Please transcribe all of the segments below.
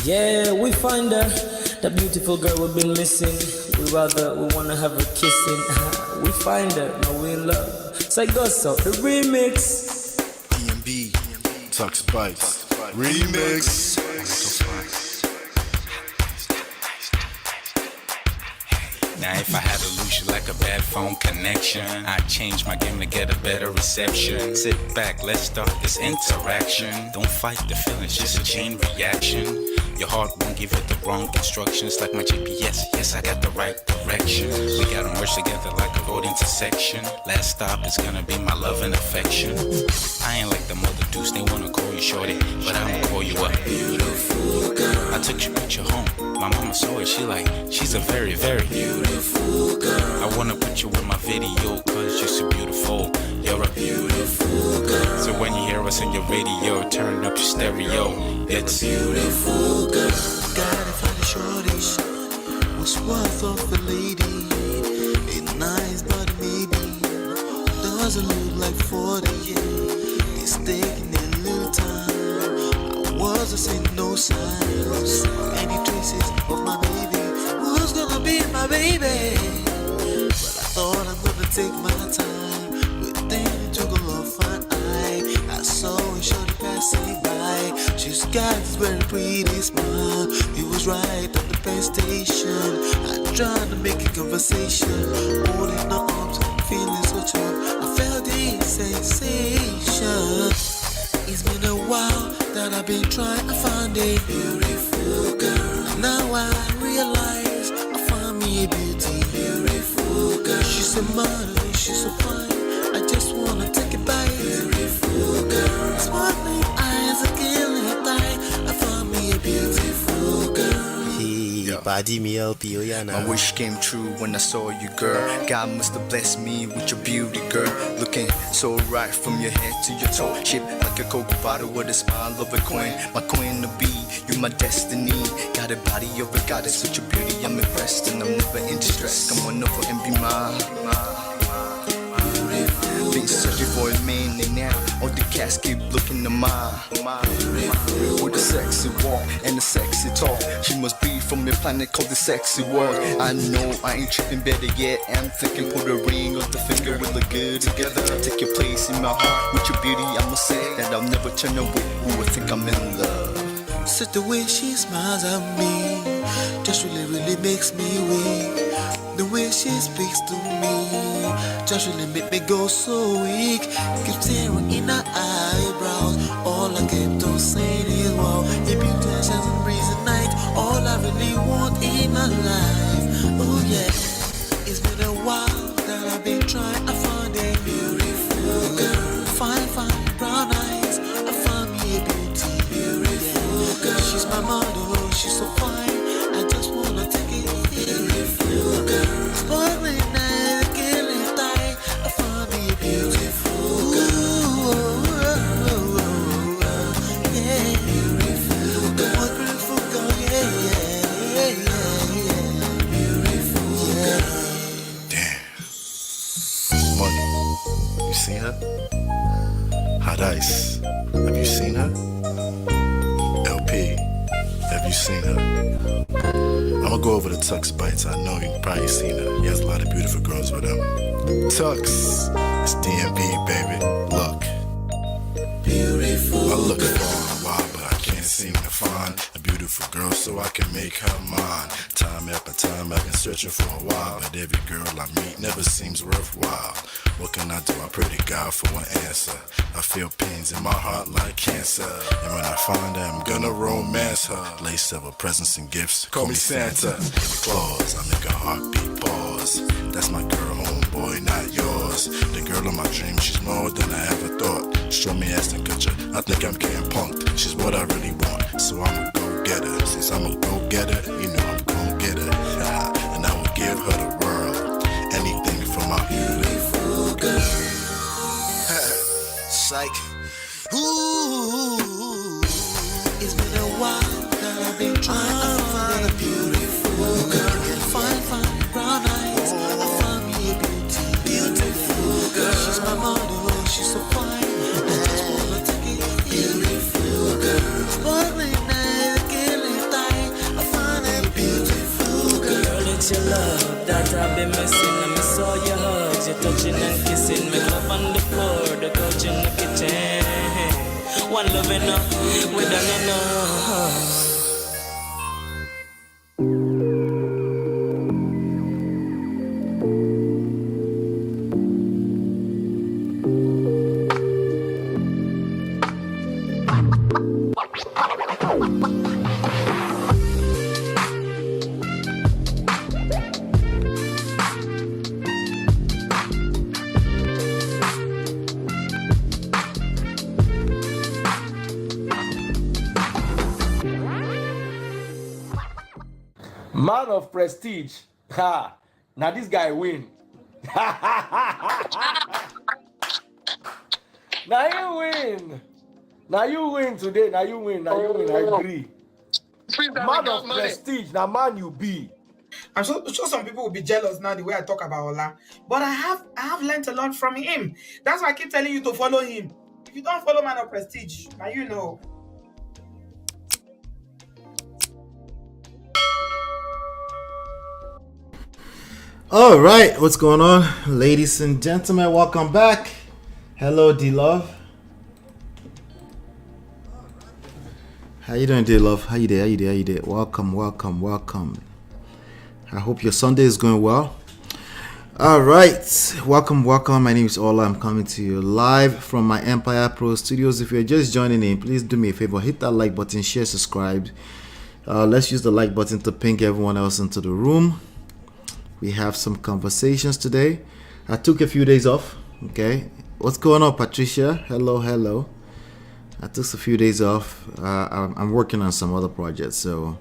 Yeah, we find her, the beautiful girl we've been missing. We wanna have her kissing. We find her, now we in love. So it goes so, the remix. DMB, Tux Bites, remix. Now if I had to lose you like a bad phone connection, I'd change my game to get a better reception. Sit back, let's start this interaction. Don't fight the feelings, just a chain reaction. Your heart won't give it the wrong instructions. Like my GPS, yes I got the right direction. We gotta merge together like a road intersection. Last stop is gonna be my love and affection. I ain't like the mother dudes, they wanna call you shorty, but I'ma call you a beautiful girl. I took your picture home, my mama saw it, she's a very, very beautiful girl. I wanna put you in my video, cause you're so beautiful. You're a beautiful girl. So when you hear us in your radio, turn up your stereo. It's beautiful girl. Gotta find a shorty, what's worth of a lady. It's nice but maybe doesn't look like 40. It's taking a little time. I wasn't seeing no signs, any traces of my baby. Who's gonna be my baby? But I thought I'm gonna take my time. But then it took a long fine eye. I saw a shorty passing by. She's got this very pretty smile. He was right at the bus station. I tried to make a conversation, holding her arms, feeling so tough. I felt this sensation. It's been a while that I've been trying to find a beautiful girl. Now I realize I found me a beautiful girl. She's a model, she's so fine. I just wanna take it by. Beautiful girl. Sparkling eyes are killing tight. I found me a beautiful girl. Body me LP, oh yeah, My wish came true when I saw you, girl. God must have blessed me with your beauty, girl. Looking so right from your head to your toe. Shaped like a Coke bottle with a smile of a queen. My queen to be, you my destiny. Got a body of a goddess with your beauty. I'm impressed and I'm never in distress. Come on over and be mine. Been searching for a man and now all the cats keep looking to mine. With a sexy walk and a sexy talk. She must be from a planet called the sexy world. I know I ain't tripping, better yet I'm thinking put a ring on the finger. We look good together. Take your place in my heart. With your beauty I'ma say that I'll never turn away. Ooh, I think I'm in love. Such the way she smiles at me just really makes me weak. The way she speaks to me just really make me go so weak. Keep staring in her eyebrows. All I kept on saying is wow. Your beauty shines and breeze at night. All I really want in my life. Oh yeah. It's been a while that I've been trying to find a beautiful girl. Fine brown eyes. I found me a beautiful girl. She's my model, she's so fine. I just wanna take it. Beautiful girl. Sparkling eyes, killing tight. I found me a beautiful girl. Yeah, beautiful girl. One beautiful girl, yeah. Beautiful girl. Damn. Money. You seen her? Hot Ice. Have you seen her? LP. Have you seen her? I'ma go over the Tux Bites. I know you've probably seen her. He has a lot of beautiful girls with him. Tux, it's DMB, baby. Look. Beautiful. I look for a while, but I can't seem to find a beautiful girl so I can make her mine. Time after time, I've been searching for a while, but every girl I meet never seems worthwhile. What can I do? I pray to God for an answer. I feel pains in my heart like cancer, and when I find her, I'm gonna romance her. Lace several presents and gifts. Call me Santa. Claus, I make a heartbeat pause. That's my girl, homeboy, not yours. The girl of my dreams, she's more than I ever thought. Show me ass and culture. I think I'm getting punked. She's what I really want, so I'ma go get her. Since I'm a go getter, you know I'm gon' get her. And I will give her the world. Anything for my beautiful girl. Psych. Ooh. It's been a while that I've been trying to find a beautiful girl. Fine brown eyes. I found me a beautiful girl. She's my model, she's so fine. I just wanna take it. Beautiful girl. Sparkling eyes, killing one loving we done enough. Man of prestige. Ha! Now this guy win. Now you win. Now you win today. Now you win. Now you win. I agree. Man of prestige. Now man you be. I'm sure some people will be jealous now the way I talk about Ola. But I have learned a lot from him. That's why I keep telling you to follow him. If you don't follow Man of Prestige, now you know. All right, what's going on, ladies and gentlemen? Welcome back. Hello, D-Love. How you doing, D-Love? How you there? Welcome. I hope your Sunday is going well. All right, welcome. My name is Ola. I'm coming to you live from my Empire Pro Studios. If you're just joining in, please do me a favor, hit that like button, share, subscribe. Let's use the like button to ping everyone else into the room. We have some conversations today. I took a few days off. Okay, what's going on, Patricia? Hello. I took a few days off. I'm working on some other projects. So,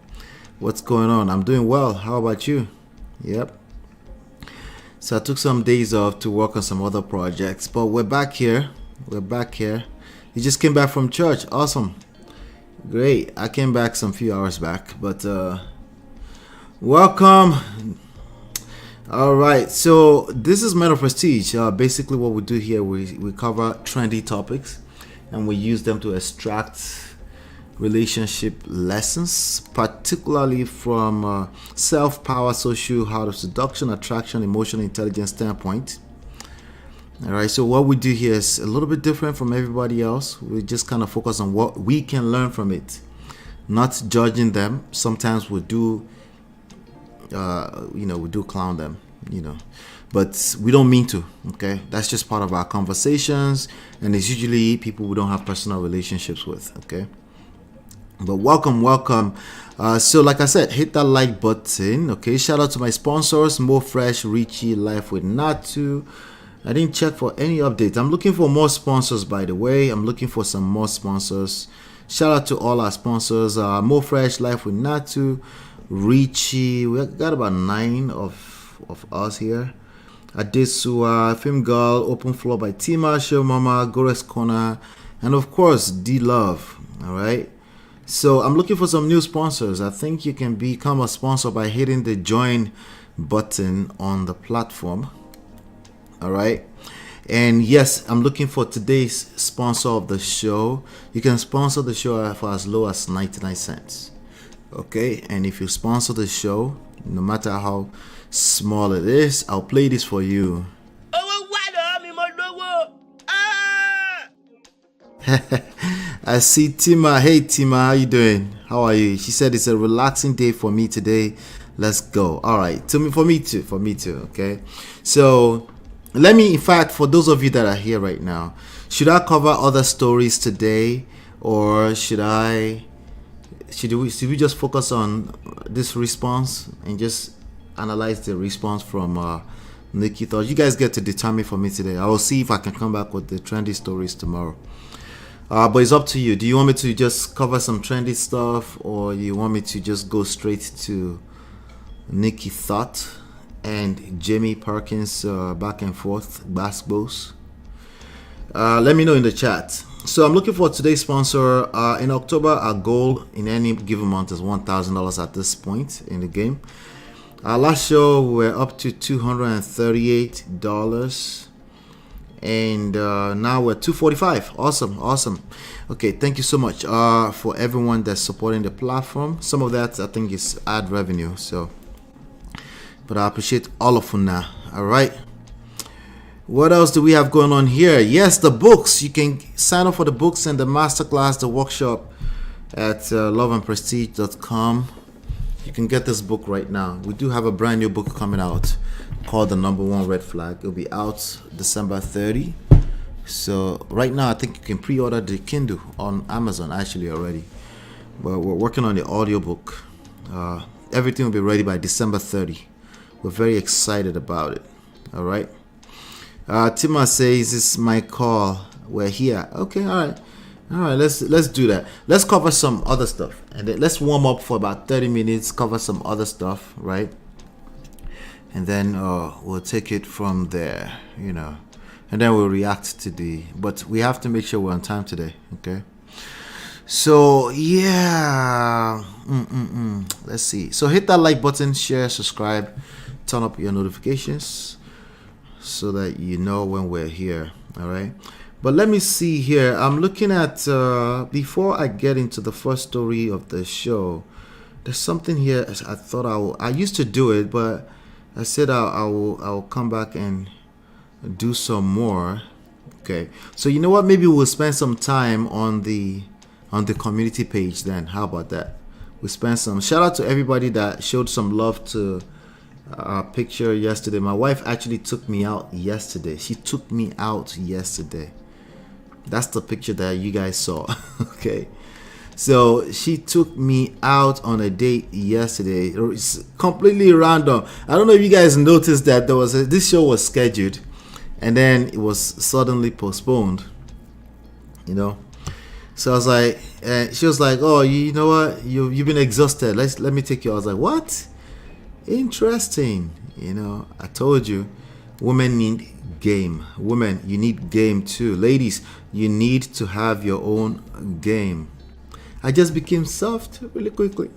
what's going on? I'm doing well. How about you? Yep. So I took some days off to work on some other projects, but we're back here. You just came back from church. Awesome. Great. I came back some few hours back, but welcome. All right, so this is Men of Prestige. Basically what we do here, we cover trendy topics and we use them to extract relationship lessons, particularly from self-power, social, how of seduction, attraction, emotional intelligence standpoint. All right, so what we do here is a little bit different from everybody else. We just kind of focus on what we can learn from it, not judging them. Sometimes we do we do clown them, but we don't mean to. Okay, that's just part of our conversations, and it's usually people we don't have personal relationships with. Okay, but welcome. So like I said, hit that like button. Okay, shout out to my sponsors, More Fresh, Richie, Life with Natu. I didn't check for any updates. I'm looking for more sponsors, by the way. I'm looking for some more sponsors. Shout out to all our sponsors, More Fresh, Life with Natu, Richie. We got about 9 of us here. Adesua, Film Girl, Open Floor by Tima, Show Mama, Gores Corner, and of course D-Love. All right, so I'm looking for some new sponsors. I think you can become a sponsor by hitting the join button on the platform. All right, and yes, I'm looking for today's sponsor of the show. You can sponsor the show for as low as 99 cents. Okay, and if you sponsor the show, no matter how small it is, I'll play this for you. I see Tima. Hey Tima, how you doing? How are you? She said it's a relaxing day for me today. Let's go. All right, for me too. Okay, so let me, in fact, for those of you that are here right now, should I cover other stories today, or should we just focus on this response and just analyze the response from Nikki Thot? You guys get to determine for me today. I will see if I can come back with the trendy stories tomorrow. But it's up to you. Do you want me to just cover some trendy stuff, or you want me to just go straight to Nikki Thot and Jamie Perkins back and forth basketballs? Let me know in the chat. So I'm looking for today's sponsor. In October, our goal in any given month is $1,000 at this point in the game. Last show we were up to $238, and now we're $245. Awesome. Okay, thank you so much for everyone that's supporting the platform. Some of that I think is ad revenue, so but I appreciate all of you now. All right. What else do we have going on here? Yes, the books. You can sign up for the books and the masterclass, the workshop at loveandprestige.com. You can get this book right now. We do have a brand new book coming out called The Number One Red Flag. It'll be out December 30. So right now, I think you can pre-order the Kindle on Amazon actually already. But we're working on the audiobook. Everything will be ready by December 30. We're very excited about it. All right. Tima says, "It's my call. We're here." Okay, all right. Let's do that. Let's cover some other stuff, and then let's warm up for about 30 minutes. Cover some other stuff, right? And then we'll take it from there, you know. And then we'll react to but we have to make sure we're on time today, okay? So yeah, let's see. So hit that like button, share, subscribe, turn up your notifications so that you know when we're here. All right. But let me see here. I'm looking at before I get into the first story of the show. There's something here. I thought I used to do it, but I said I'll come back and do some more. Okay. So you know what? Maybe we'll spend some time on the community page then. How about that? We spent some. Shout out to everybody that showed some love to our picture yesterday. My wife actually took me out yesterday. She took me out yesterday. That's the picture that you guys saw. Okay. So she took me out on a date yesterday. It's completely random. I don't know if you guys noticed that this show was scheduled and then it was suddenly postponed. You know. So I was like, she was like, "Oh, you know what? You've been exhausted. Let me take you." I was like, "What? Interesting." You know, I told you, women need game. Women, you need game too. Ladies, you need to have your own game. I just became soft really quickly.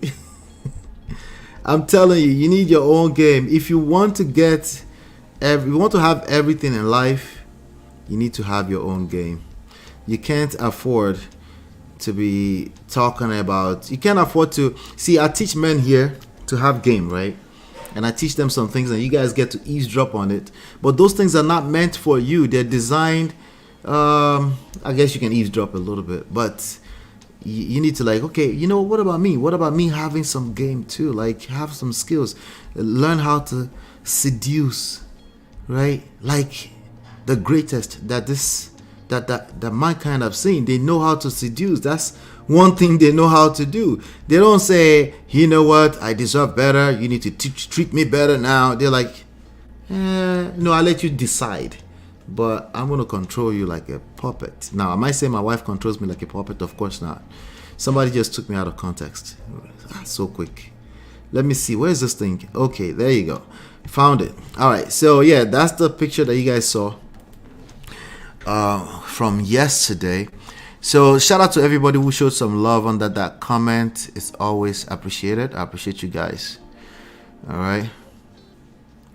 I'm telling you, you need your own game. If you want to you want to have everything in life, you need to have your own game. You can't afford to be talking about. You can't afford to see. I teach men here to have game, right? And I teach them some things and you guys get to eavesdrop on it. But those things are not meant for you. They're designed, I guess you can eavesdrop a little bit, but you need to like, okay, you know, what about me? What about me having some game too? Like have some skills, learn how to seduce, right? Like the greatest that mankind have seen. They know how to seduce. That's one thing they know how to do. They don't say, you know what, I deserve better. You need to treat me better now. They're like, no, I'll let you decide. But I'm going to control you like a puppet. Now, am I saying my wife controls me like a puppet? Of course not. Somebody just took me out of context. So quick. Let me see. Where's this thing? Okay, there you go. Found it. All right. So, yeah, that's the picture that you guys saw from yesterday. So shout out to everybody who showed some love under that comment. It's always appreciated. I appreciate you guys. All right.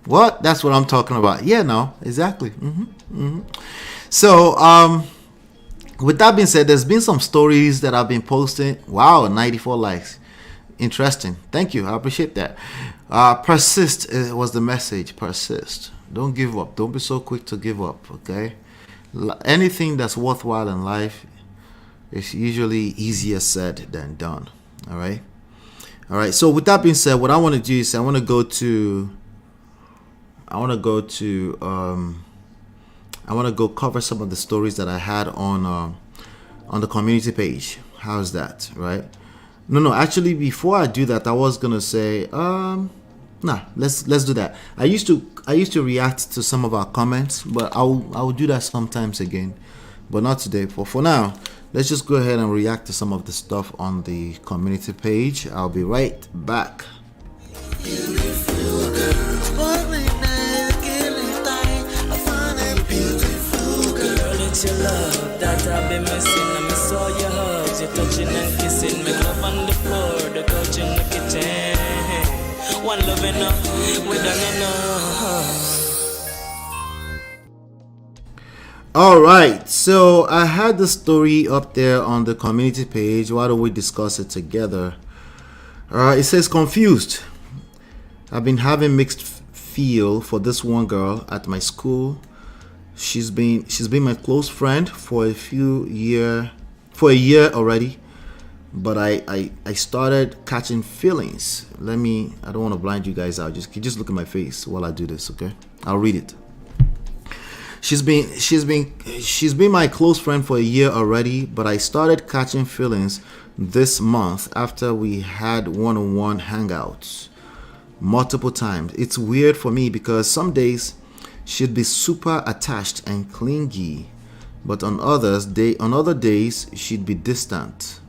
What? That's what I'm talking about. Yeah, no, exactly. So with that being said, there's been some stories that I've been posting. Wow, 94 likes. Interesting. Thank you. I appreciate that. Persist was the message. Persist. Don't give up. Don't be so quick to give up. Okay. Anything that's worthwhile in life, it's usually easier said than done. All right. So with that being said, what I want to do is I want to go cover some of the stories that I had on the community page. How's that? Right. No. Actually, before I do that, I was gonna say, let's do that. I used to react to some of our comments, but I will do that sometimes again, but not today. For now, let's just go ahead and react to some of the stuff on the community page. I'll be right back. Beautiful girl, sparkling eyes, killing time. I find a beautiful girl. It's your love that I've been missing. I miss all your hugs, your touching and kissing. Make love on the floor, the couch in the kitchen. One love enough, we done enough. All right, so I had the story up there on the community page. Why don't we discuss it together? It says, confused. I've been having mixed feel for this one girl at my school. She's been my close friend for a year already. But I started catching feelings. I don't want to blind you guys out. Just look at my face while I do this, okay? I'll read it. She's been my close friend for a year already, but I started catching feelings this month after we had one-on-one hangouts multiple times. It's weird for me because some days she'd be super attached and clingy, but on other days she'd be distant.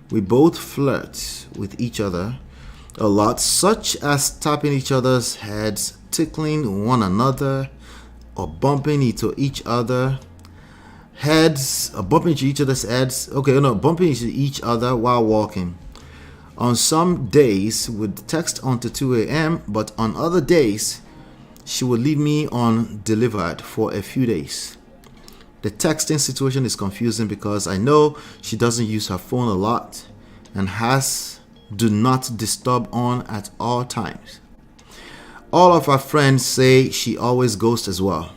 We both flirt with each other a lot, such as tapping each other's heads, tickling one another, or bumping into each other's heads. Bumping into each other while walking. On some days, we'd text until 2 a.m., but on other days, she would leave me undelivered for a few days. The texting situation is confusing because I know she doesn't use her phone a lot and has do not disturb on at all times. All of her friends say she always ghosts as well,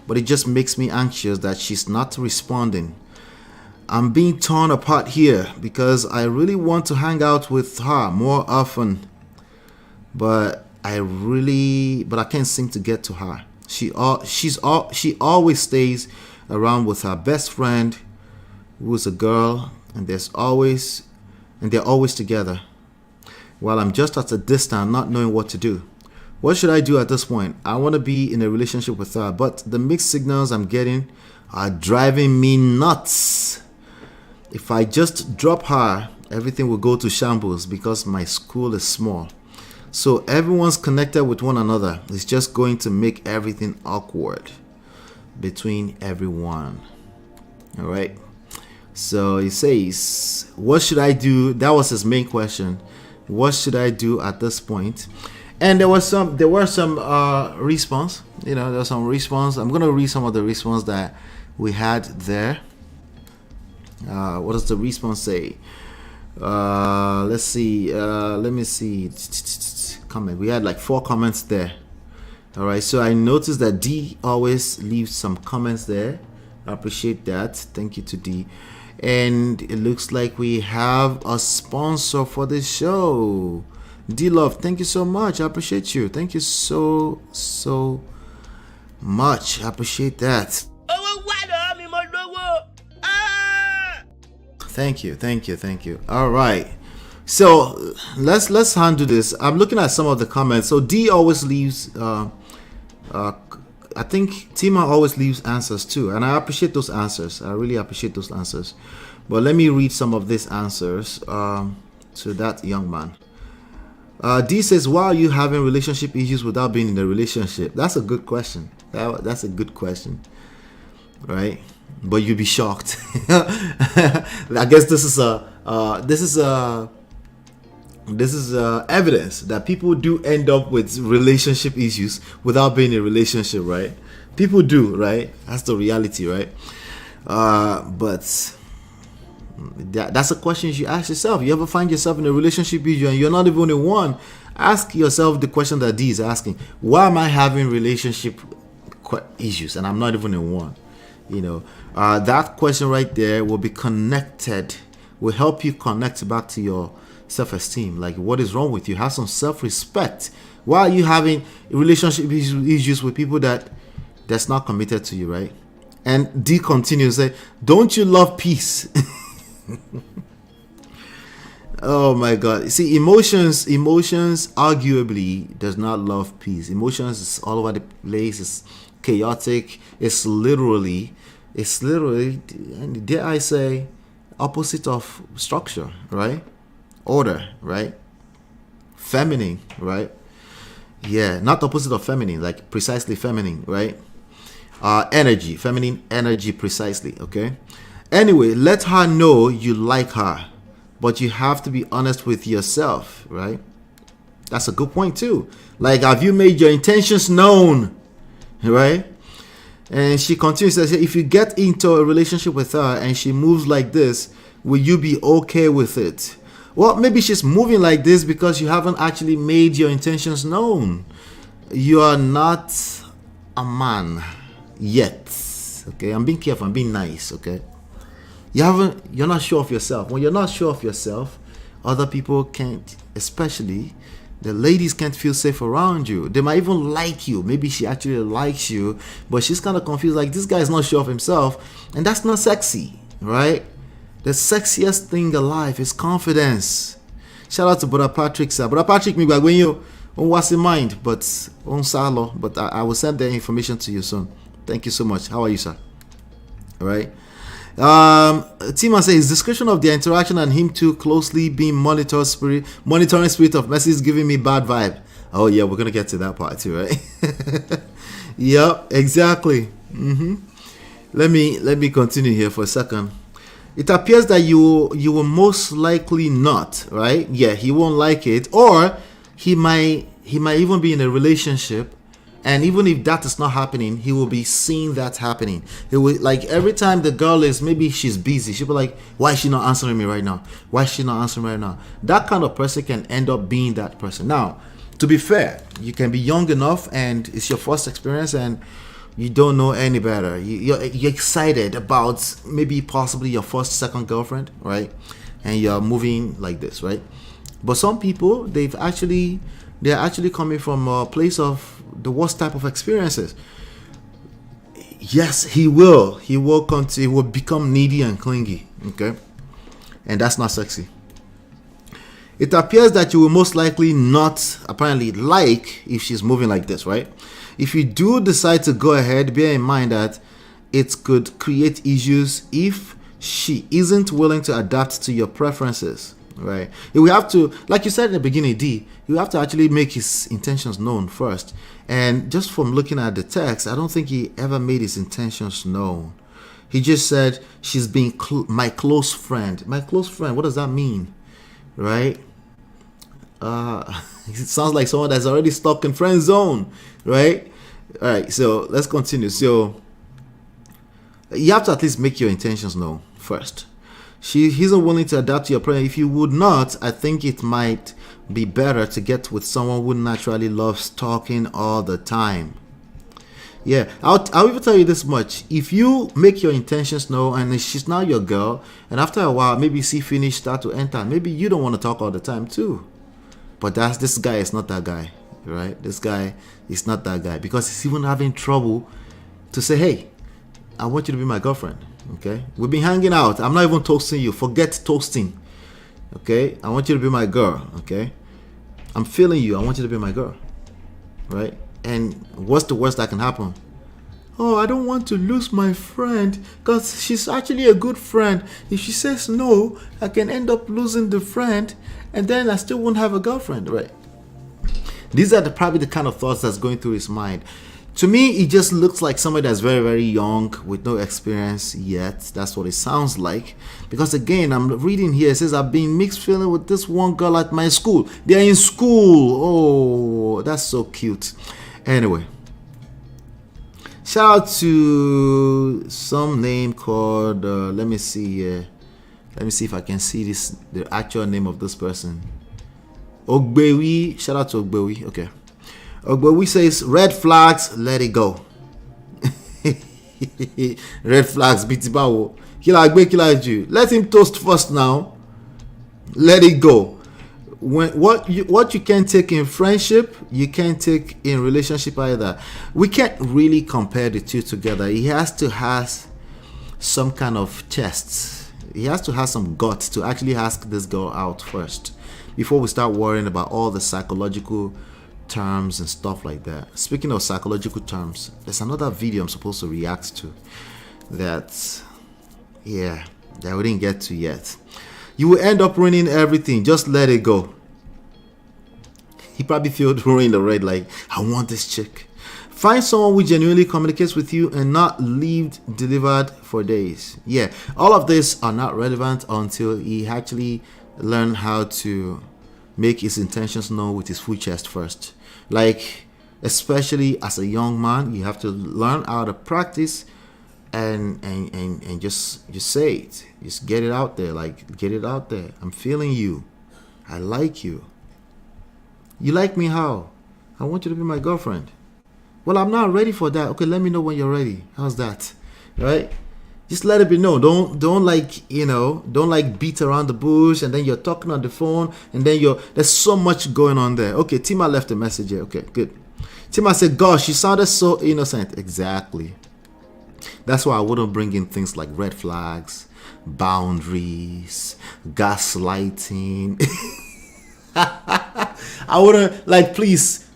but it just makes me anxious that she's not responding. I'm being torn apart here because I really want to hang out with her more often, but I can't seem to get to her. She always stays around with her best friend, who is a girl, and they're always together, while I'm just at a distance, not knowing what to do. What should I do at this point? I want to be in a relationship with her, but the mixed signals I'm getting are driving me nuts. If I just drop her, everything will go to shambles because my school is small. So everyone's connected with one another. It's just going to make everything awkward between everyone. All right. So he says, what should I do? That was his main question. What should I do at this point? And there were some response. There was some response. I'm gonna read some of the response that we had there. What does the response say? Let's see. Let me see. Comment. We had like 4 comments there. All right. So I noticed that D always leaves some comments there. I appreciate that. Thank you to D. And it looks like we have a sponsor for the show. D Love, thank you so much. I appreciate you. Thank you so much. I appreciate that. Thank you. All right. So let's handle this. I'm looking at some of the comments. So D always leaves I think Tima always leaves answers too, and I appreciate those answers. I really appreciate those answers. But let me read some of these answers to that young man. D says, why are you having relationship issues without being in a relationship? That's a good question. That's a good question, right? But you'd be shocked. I guess this is evidence that people do end up with relationship issues without being in a relationship, right? People do, right? That's the reality, right? But that's a question you ask yourself. You ever find yourself in a relationship issue and you're not even in one? Ask yourself the question that D is asking. Why am I having relationship issues and I'm not even in one? That question right there will be connected, will help you connect back to your self-esteem. Like, what is wrong with you? Have some self-respect. Why are you having relationship issues with people that's not committed to you, right? And D continues, say, don't you love peace? Oh my God. See, emotions arguably does not love peace. Emotions is all over the place. It's chaotic. It's literally, dare I say, opposite of structure, right? Order, right? Feminine, right? Yeah, not opposite of feminine, like precisely feminine, right? Energy, feminine energy, precisely, okay? Anyway, let her know you like her, but you have to be honest with yourself, right? That's a good point too. Like, have you made your intentions known, right? And she continues to say, if you get into a relationship with her and she moves like this, will you be okay with it? Well, maybe she's moving like this because you haven't actually made your intentions known. You are not a man. yet. Okay, I'm being careful, I'm being nice. Okay, you're not sure of yourself. When you're not sure of yourself, other people can't, especially the ladies, can't feel safe around you. They might even like you. Maybe she actually likes you, but she's kind of confused, like this guy is not sure of himself, and that's not sexy, right? The sexiest thing alive is confidence. Shout out to Brother Patrick, sir. Brother Patrick, me when you on what's in mind, but on Salo, but I will send the information to you soon. Thank you so much. How are you, sir? All right. Tima says his description of their interaction and him too closely being monitoring spirit of mercy is giving me bad vibe. Oh yeah, we're gonna get to that part too, right? Yep, exactly. Let me continue here for a second. It appears that you will most likely not, right? Yeah, he won't like it, or he might even be in a relationship. And even if that is not happening, he will be seeing that happening. He will, like, every time the girl is, maybe she's busy, she'll be like, why is she not answering me right now? Why is she not answering right now? That kind of person can end up being that person. Now, to be fair, you can be young enough and it's your first experience and you don't know any better. You're excited about maybe possibly your first, second girlfriend, right? And you're moving like this, right? But some people, they're actually coming from a place of the worst type of experiences. Yes, he will become needy and clingy, okay? And that's not sexy. It appears that you will most likely not apparently like if she's moving like this, right? If you do decide to go ahead, bear in mind that it could create issues if she isn't willing to adapt to your preferences. Right, we have to, like you said in the beginning, D, you have to actually make his intentions known first. And just from looking at the text, I don't think he ever made his intentions known. He just said she's being my close friend. My close friend, what does that mean? Right? It sounds like someone that's already stuck in friend zone, right? All right, so let's continue. So you have to at least make your intentions known first. He isn't willing to adapt to your prayer. If you would not, I think it might be better to get with someone who naturally loves talking all the time. Yeah, I'll even tell you this much. If you make your intentions known and she's now your girl, and after a while, maybe see finish, start to enter, maybe you don't want to talk all the time too. But this guy is not that guy, right? This guy is not that guy because he's even having trouble to say, hey, I want you to be my girlfriend. Okay, we've been hanging out. I'm not even toasting you. Forget toasting. Okay, I want you to be my girl. Okay, I'm feeling you. I want you to be my girl. Right? And what's the worst that can happen? Oh, I don't want to lose my friend because she's actually a good friend. If she says no, I can end up losing the friend, and then I still won't have a girlfriend. Right? These are probably the kind of thoughts that's going through his mind. To me, it just looks like somebody that's very, very young with no experience yet. That's what it sounds like. Because again, I'm reading here, it says, I've been mixed feeling with this one girl at my school. They're in school. Oh, that's so cute. Anyway. Shout out to some name called, let me see here. Let me see if I can see the actual name of this person. Ogbewi. Shout out to Ogbewi. Okay. But we says red flags, let it go. Red flags, bitibawo. Let him toast first now. Let it go. What you can take in friendship, you can't take in relationship either. We can't really compare the two together. He has to have some kind of chest. He has to have some guts to actually ask this girl out first before we start worrying about all the psychological terms and stuff like that. Speaking of psychological terms, there's another video I'm supposed to react to that we didn't get to yet. You will end up ruining everything. Just let it go. He probably feels ruined already, like, I want this chick. Find someone who genuinely communicates with you and not leave delivered for days. Yeah, all of this are not relevant until he actually learn how to make his intentions known with his full chest first. Like, especially as a young man, you have to learn how to practice and just say it. Just get it out there. Like, get it out there. I'm feeling you. I like you. You like me how? I want you to be my girlfriend. Well, I'm not ready for that. Okay, let me know when you're ready. How's that? Right? Just let it be known. Don't like, don't like beat around the bush and then you're talking on the phone and then there's so much going on there. Okay, Tima left a message here. Okay, good. Tima said, gosh, you sounded so innocent. Exactly. That's why I wouldn't bring in things like red flags, boundaries, gaslighting. I wouldn't, please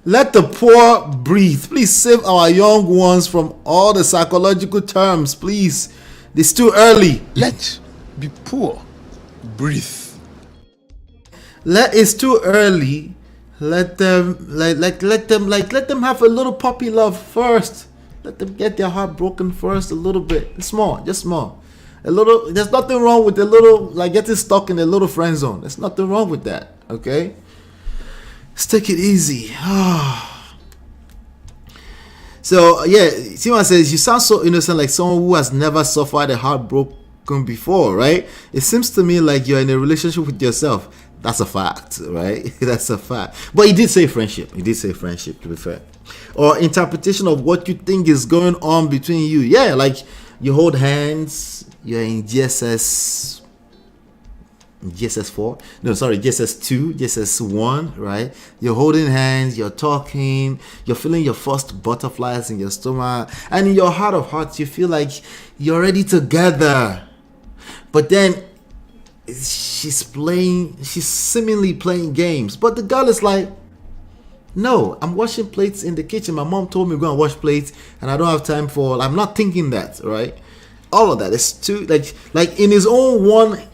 let the poor breathe. Please save our young ones from all the psychological terms, please. It's too early. Let be poor breathe. It's too early. Let them let them have a little puppy love first. Let them get their heart broken first a little bit. Just small. A little. There's nothing wrong with a little, getting stuck in a little friend zone. There's nothing wrong with that. Okay. Let's take it easy. So yeah, Tima says you sound so innocent, like someone who has never suffered a heartbroken before, right? It seems to me like you're in a relationship with yourself. That's a fact, right? That's a fact. But he did say friendship. To be fair. Or interpretation of what you think is going on between you. Yeah, like you hold hands, you're in GSS 4, GSS 2, GSS 1, right? You're holding hands, you're talking, you're feeling your first butterflies in your stomach, and in your heart of hearts you feel like you're already together. But then she's seemingly playing games, but the girl is like, no, I'm washing plates in the kitchen. My mom told me to go and wash plates and I don't have time I'm not thinking that, right? All of that is too like in his own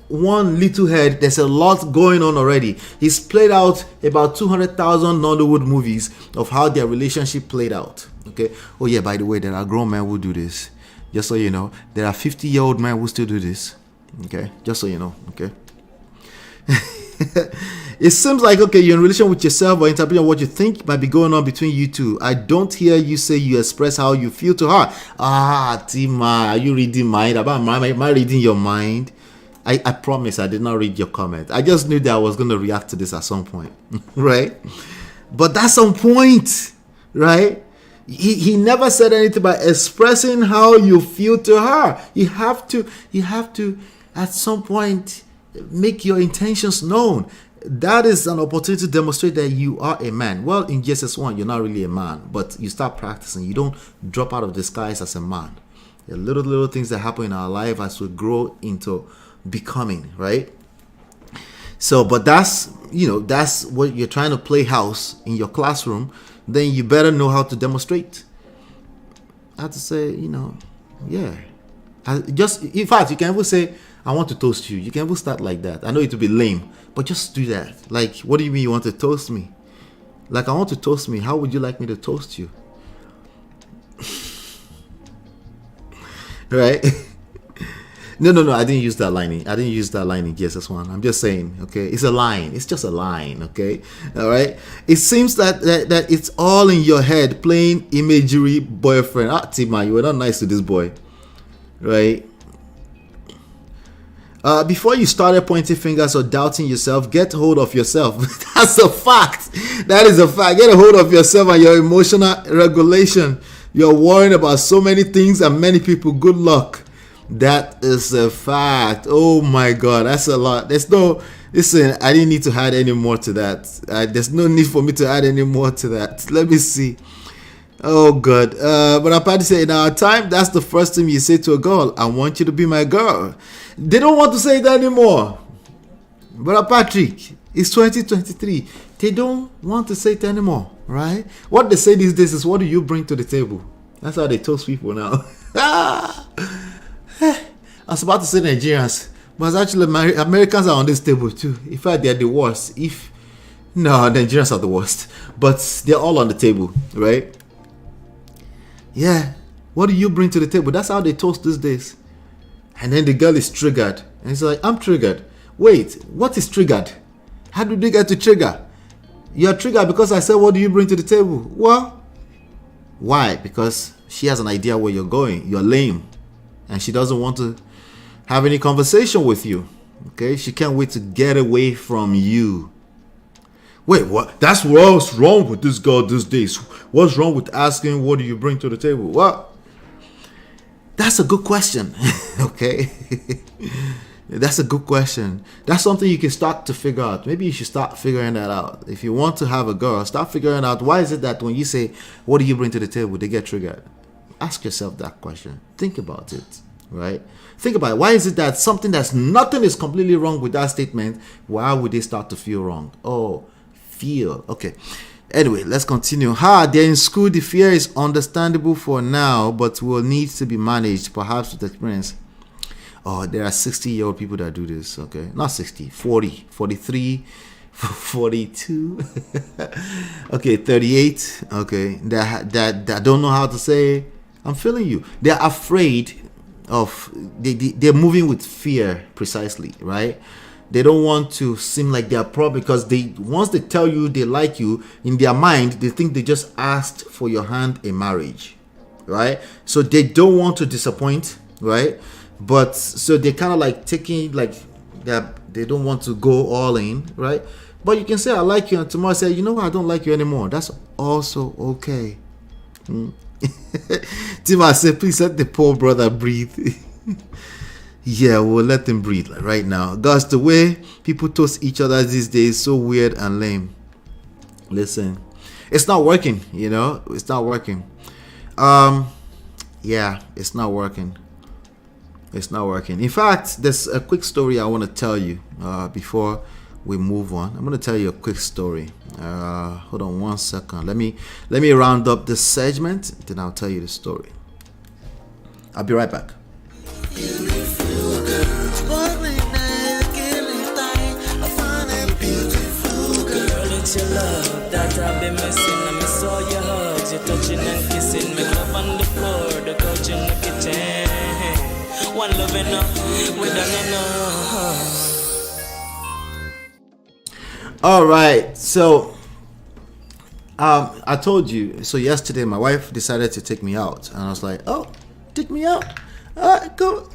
one little head, there's a lot going on already. He's played out about 200,000 Nollywood movies of how their relationship played out. Okay. Oh yeah, by the way, there are grown men who do this. Just so you know, there are 50-year-old men who still do this. Okay, just so you know. Okay. It seems like, okay, you're in relation with yourself or interpreting what you think might be going on between you two. I don't hear you say you express how you feel to her. Tima, are you reading mind? Am I reading your mind? I promise I did not read your comment. I just knew that I was going to react to this at some point. Right? But that's some point. Right? He never said anything about expressing how you feel to her. You have to at some point make your intentions known. That is an opportunity to demonstrate that you are a man. Well, in GSS 1, you're not really a man, but you start practicing. You don't drop out of disguise as a man. There are little things that happen in our life as we grow into becoming, right? So, but that's what you're trying to play house in your classroom. Then you better know how to demonstrate. I have to say, yeah. In fact, you can even say, I want to toast you. You can even start like that. I know it will be lame, but just do that. Like, what do you mean you want to toast me? Like, I want to toast me. How would you like me to toast you? Right? No, I didn't use that line. I didn't use that line in GSS 1. I'm just saying, okay? It's a line. It's just a line, okay? All right? It seems that it's all in your head, playing imagery boyfriend. Tima, you were not nice to this boy. Right? Before you started pointing fingers or doubting yourself, get hold of yourself. That's a fact. That is a fact. Get a hold of yourself and your emotional regulation. You're worrying about so many things and many people. Good luck. That is a fact. Oh my God, that's a lot. Listen, I didn't need to add any more to that. There's no need for me to add any more to that. Let me see. Oh God. But I'm about to say, in our time, that's the first thing you say to a girl. I want you to be my girl. They don't want to say it anymore. But Patrick, it's 2023. They don't want to say it anymore, right? What they say these days is, what do you bring to the table? That's how they toast people now. I was about to say Nigerians, but it's actually Americans are on this table too. In fact, they're the worst. Nigerians are the worst, but they're all on the table, right? Yeah. What do you bring to the table? That's how they toast these days. And then the girl is triggered. And it's like, I'm triggered. Wait, what is triggered? How did they get to trigger? You're triggered because I said, what do you bring to the table? Well, why? Because she has an idea where you're going. You're lame. And she doesn't want to have any conversation with you. Okay? She can't wait to get away from you. Wait, what? That's what's wrong with this girl these days. What's wrong with asking what do you bring to the table? What? That's a good question. Okay. That's a good question. That's something you can start to figure out. Maybe you should start figuring that out. If you want to have a girl, start figuring out why is it that when you say, what do you bring to the table, they get triggered. Ask yourself that question. Think about it, right? Think about it. Why is it that nothing is completely wrong with that statement? Why would they start to feel wrong? Oh, feel. Okay. Anyway, let's continue. They're in school. The fear is understandable for now, but will need to be managed, perhaps with experience. Oh, there are 60-year-old people that do this, okay? Not 60, 40, 43, 42, okay, 38, okay, that don't know how to say, I'm feeling you. They're afraid of, they're moving with fear, precisely, right? They don't want to seem like they're problem because once they tell you they like you, in their mind, they think they just asked for your hand in marriage, right? So they don't want to disappoint, right? But so they're kind of like taking like they don't want to go all in, right? But you can say I like you, and tomorrow say, you know what, I don't like you anymore. That's also okay. Tima said, please let the poor brother breathe. Yeah, we'll let him breathe right now. Guys, the way people toast each other these days is so weird and lame. Listen, it's not working, it's not working. Yeah, it's not working. It's not working. In fact, there's a quick story I want to tell you before we move on. I'm going to tell you a quick story. Hold on 1 second. Let me round up this segment, then I'll tell you the story. I'll be right back. It's your love that I've been missing. I miss all your hugs, your touching and kissing. Make love on the floor, the couch in the kitchen. One love enough, we done enough. All right, so I told you. So yesterday, my wife decided to take me out, and I was like, "Oh, take me out? All right, go."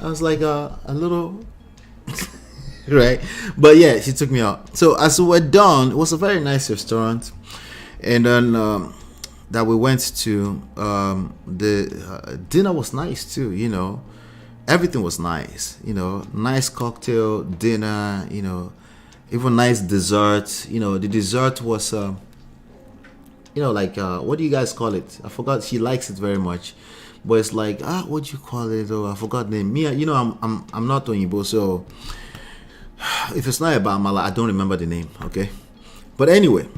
I was like a little, right? But yeah, she took me out. So as we were done, it was a very nice restaurant, and then that we went to, the dinner was nice too. Everything was nice, nice cocktail, dinner, even nice dessert. The dessert was, like, what do you guys call it? I forgot. She likes it very much, but it's like, what do you call it? Oh, I forgot the name. Me, I'm not Oyinbo, so if it's not about Mala, I don't remember the name. Okay, but anyway,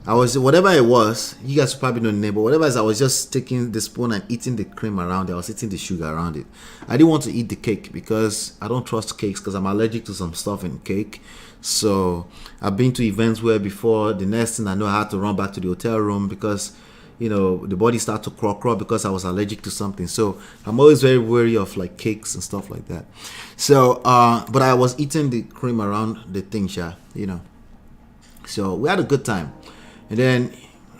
I was, whatever it was, you guys probably know the name, but whatever it is, I was just taking the spoon and eating the cream around it. I was eating the sugar around it. I didn't want to eat the cake because I don't trust cakes because I'm allergic to some stuff in cake. So I've been to events where before, the next thing I know, I had to run back to the hotel room because, the body started to crawl because I was allergic to something. So I'm always very wary of like cakes and stuff like that. So, but I was eating the cream around the thing, So we had a good time. And then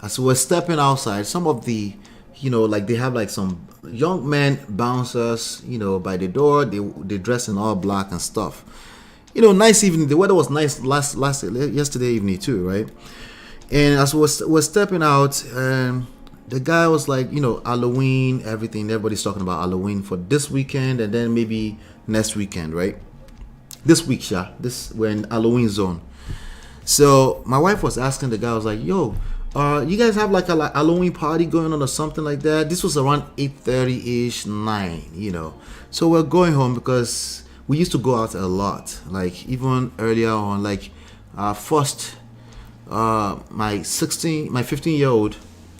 as we were stepping outside, some of the, like they have like some young men bouncers, by the door. They dress in all black and stuff. Nice evening. The weather was nice yesterday evening too, right? And as we're stepping out, the guy was like, Halloween, everything. Everybody's talking about Halloween for this weekend and then maybe next weekend, right? This week, we're in Halloween zone. So my wife was asking the guy, I was like, yo, you guys have like a Halloween party going on or something like that? This was around 8:30-ish, 9, So we're going home because we used to go out a lot, like even earlier on, like first, my 15-year-old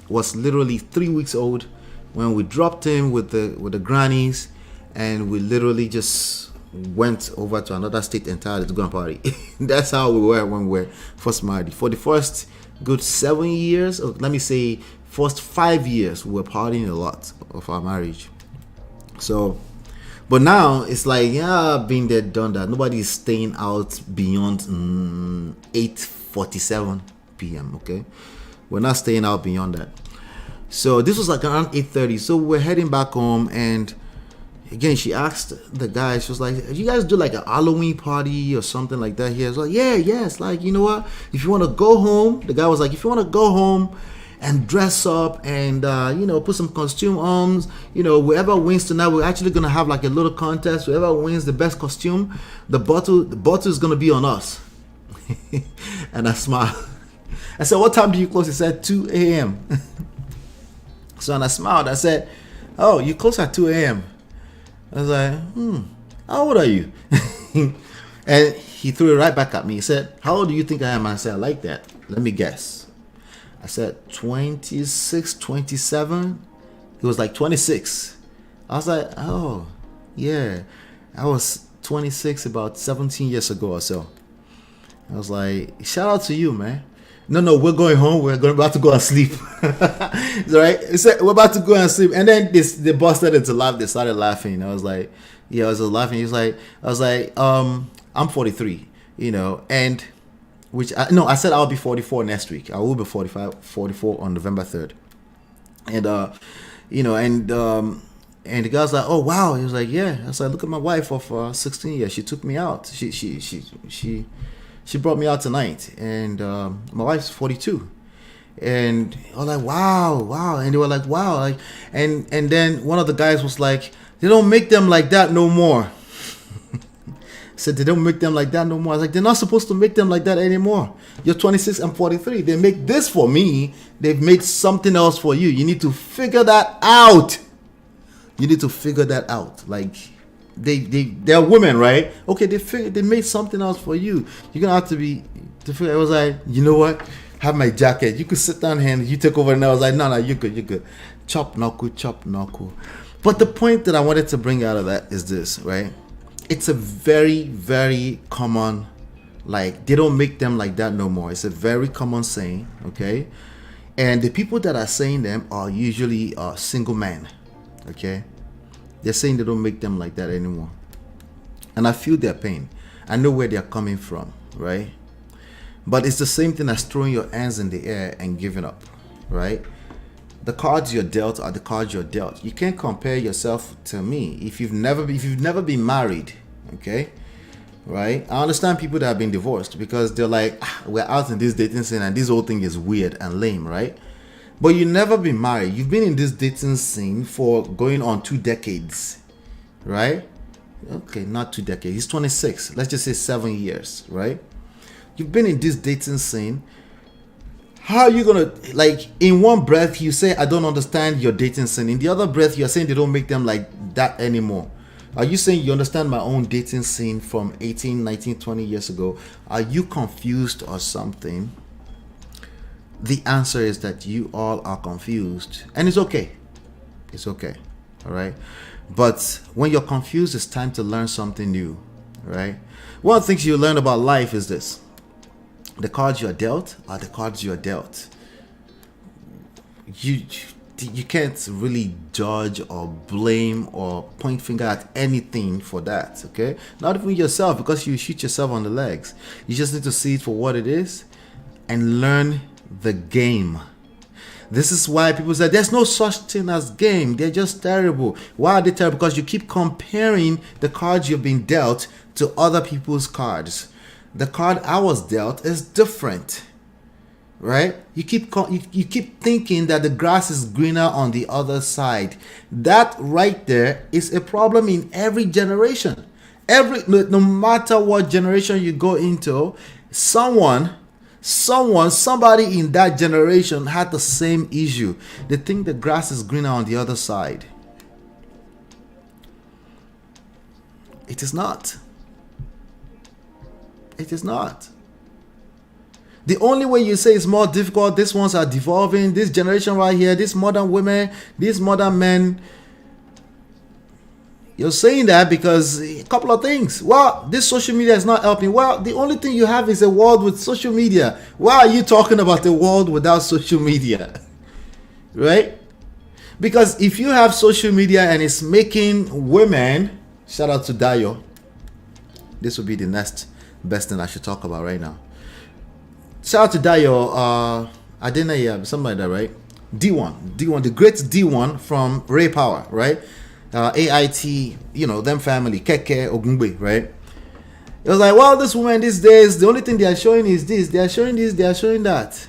was literally 3 weeks old when we dropped him with the grannies, and we literally just went over to another state entirely to go and party. That's how we were when we were first married. For the first good 7 years, or let me say first 5 years, we were partying a lot of our marriage. So, but now it's like, been there, done that. Nobody is staying out beyond 8:47 p.m. Okay, we're not staying out beyond that. So this was like around 8:30. So we're heading back home, and again, she asked the guy, she was like, you guys do like a Halloween party or something like that here? I was like, yes. Like, you know what? If you want to go home, the guy was like, if you want to go home and dress up and, put some costume on, whoever wins tonight, we're actually going to have like a little contest. Whoever wins the best costume, the bottle is going to be on us. And I smiled. I said, what time do you close? He said 2 a.m. So, and I smiled. I said, oh, you close at 2 a.m. I was like, how old are you? And he threw it right back at me. He said, how old do you think I am? I said, I like that. Let me guess. I said, 26, 27. He was like 26. I was like, oh, yeah. I was 26 about 17 years ago or so. I was like, shout out to you, man. No, we're going home. We're about to go and sleep. Right? He said, we're about to go and sleep. And then they busted into laugh. They started laughing. I was like, yeah, I was laughing. He was like, I'm 43, and I said I'll be 44 next week. I will be 44 on November 3rd. And, and the guy was like, oh, wow. He was like, yeah. I was like, look at my wife of 16 years. She took me out. She brought me out tonight, and my wife's 42, and I was like, wow, and they were like, wow, like, and then one of the guys was like, they don't make them like that no more. Said they don't make them like that no more. I was like, they're not supposed to make them like that anymore. You're 26 and 43. They make this for me. They've made something else for you. You need to figure that out. Like, they're women, right? Okay, they made something else for you. You're gonna have to figure. I was like, you know what? Have my jacket. You could sit down here and you take over. And I was like, no, you're good. Chop knuckle. But the point that I wanted to bring out of that is this, right? It's a very, very common, like, they don't make them like that no more. It's a very common saying, okay? And the people that are saying them are usually single men, okay? They're saying they don't make them like that anymore. And I feel their pain. I know where they're coming from, right? But it's the same thing as throwing your hands in the air and giving up, right? The cards you're dealt are the cards you're dealt. You can't compare yourself to me if you've never been married, okay? Right? I understand people that have been divorced because they're like, we're out in this dating scene and this whole thing is weird and lame, right? But you've never been married. You've been in this dating scene for going on 2 decades, right? Okay, not 2 decades. He's 26. Let's just say 7 years, right? You've been in this dating scene. How are you gonna, like, in one breath you say I don't understand your dating scene, in the other breath you're saying they don't make them like that anymore? Are you saying you understand my own dating scene from 18, 19, 20 years ago? Are you confused or something? The answer is that you all are confused, and it's okay. It's okay, all right? But when you're confused, it's time to learn something new, right? One of the things you learn about life is this: the cards you're dealt are the cards you're dealt. You can't really judge or blame or point finger at anything for that, okay? Not even yourself, because you shoot yourself on the legs. You just need to see it for what it is and learn the game. This is why people say there's no such thing as game. They're just terrible. Why are they terrible? Because you keep comparing the cards you've been dealt to other people's cards. The card I was dealt is different, right? You keep thinking that the grass is greener on the other side. That right there is a problem in every generation. No matter what generation you go into, somebody in that generation had the same issue. They think the grass is greener on the other side. It is not. It is not. The only way you say it's more difficult, these ones are devolving, this generation right here, these modern women, these modern men, you're saying that because a couple of things. Well, this social media is not helping. Well, the only thing you have is a world with social media. Why are you talking about a world without social media? Right? Because if you have social media and it's making women, shout out to Dayo. This will be the next best thing I should talk about right now. Shout out to Dayo, Adenine, something like that, right? D1, the great D1 from Ray Power, right? AIT, you know, them family, Keke, Ogungbe, right? It was like, well, this woman these days, the only thing they are showing is this. They are showing this, they are showing that.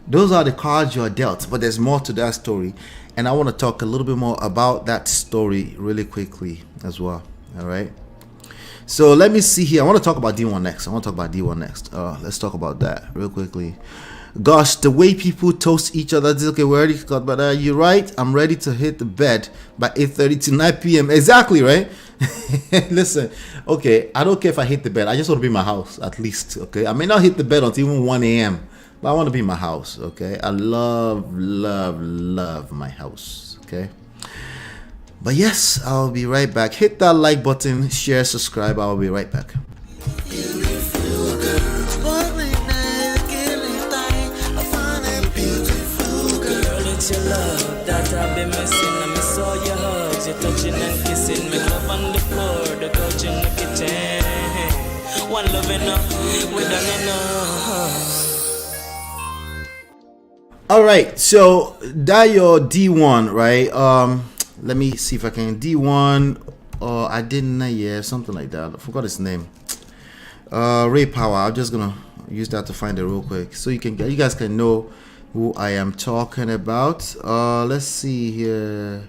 Those are the cards you are dealt. But there's more to that story. And I want to talk a little bit more about that story really quickly as well. All right. So let me see here. I want to talk about D1 next. Let's talk about that real quickly. Gosh, the way people toast each other. Okay, we already got, but you're right. I'm ready to hit the bed by 8:30 to 9 p.m. Exactly, right? Listen, okay, I don't care if I hit the bed. I just want to be in my house at least. Okay, I may not hit the bed until even 1 a.m., but I want to be in my house. Okay, I love my house. Okay. But yes, I'll be right back. Hit that like button, share, subscribe. I'll be right back. It's your love that I've been missing. I miss all your hugs, your touching and kissing. Make love on the floor, the couch in the kitchen. One loving up, we done enough. All right, so Dayo D1, right? Let me see if I can D1 or I didn't know, yeah, something like that. I forgot his name. Ray Power. I'm just gonna use that to find it real quick, so you guys can know who I am talking about. Let's see here.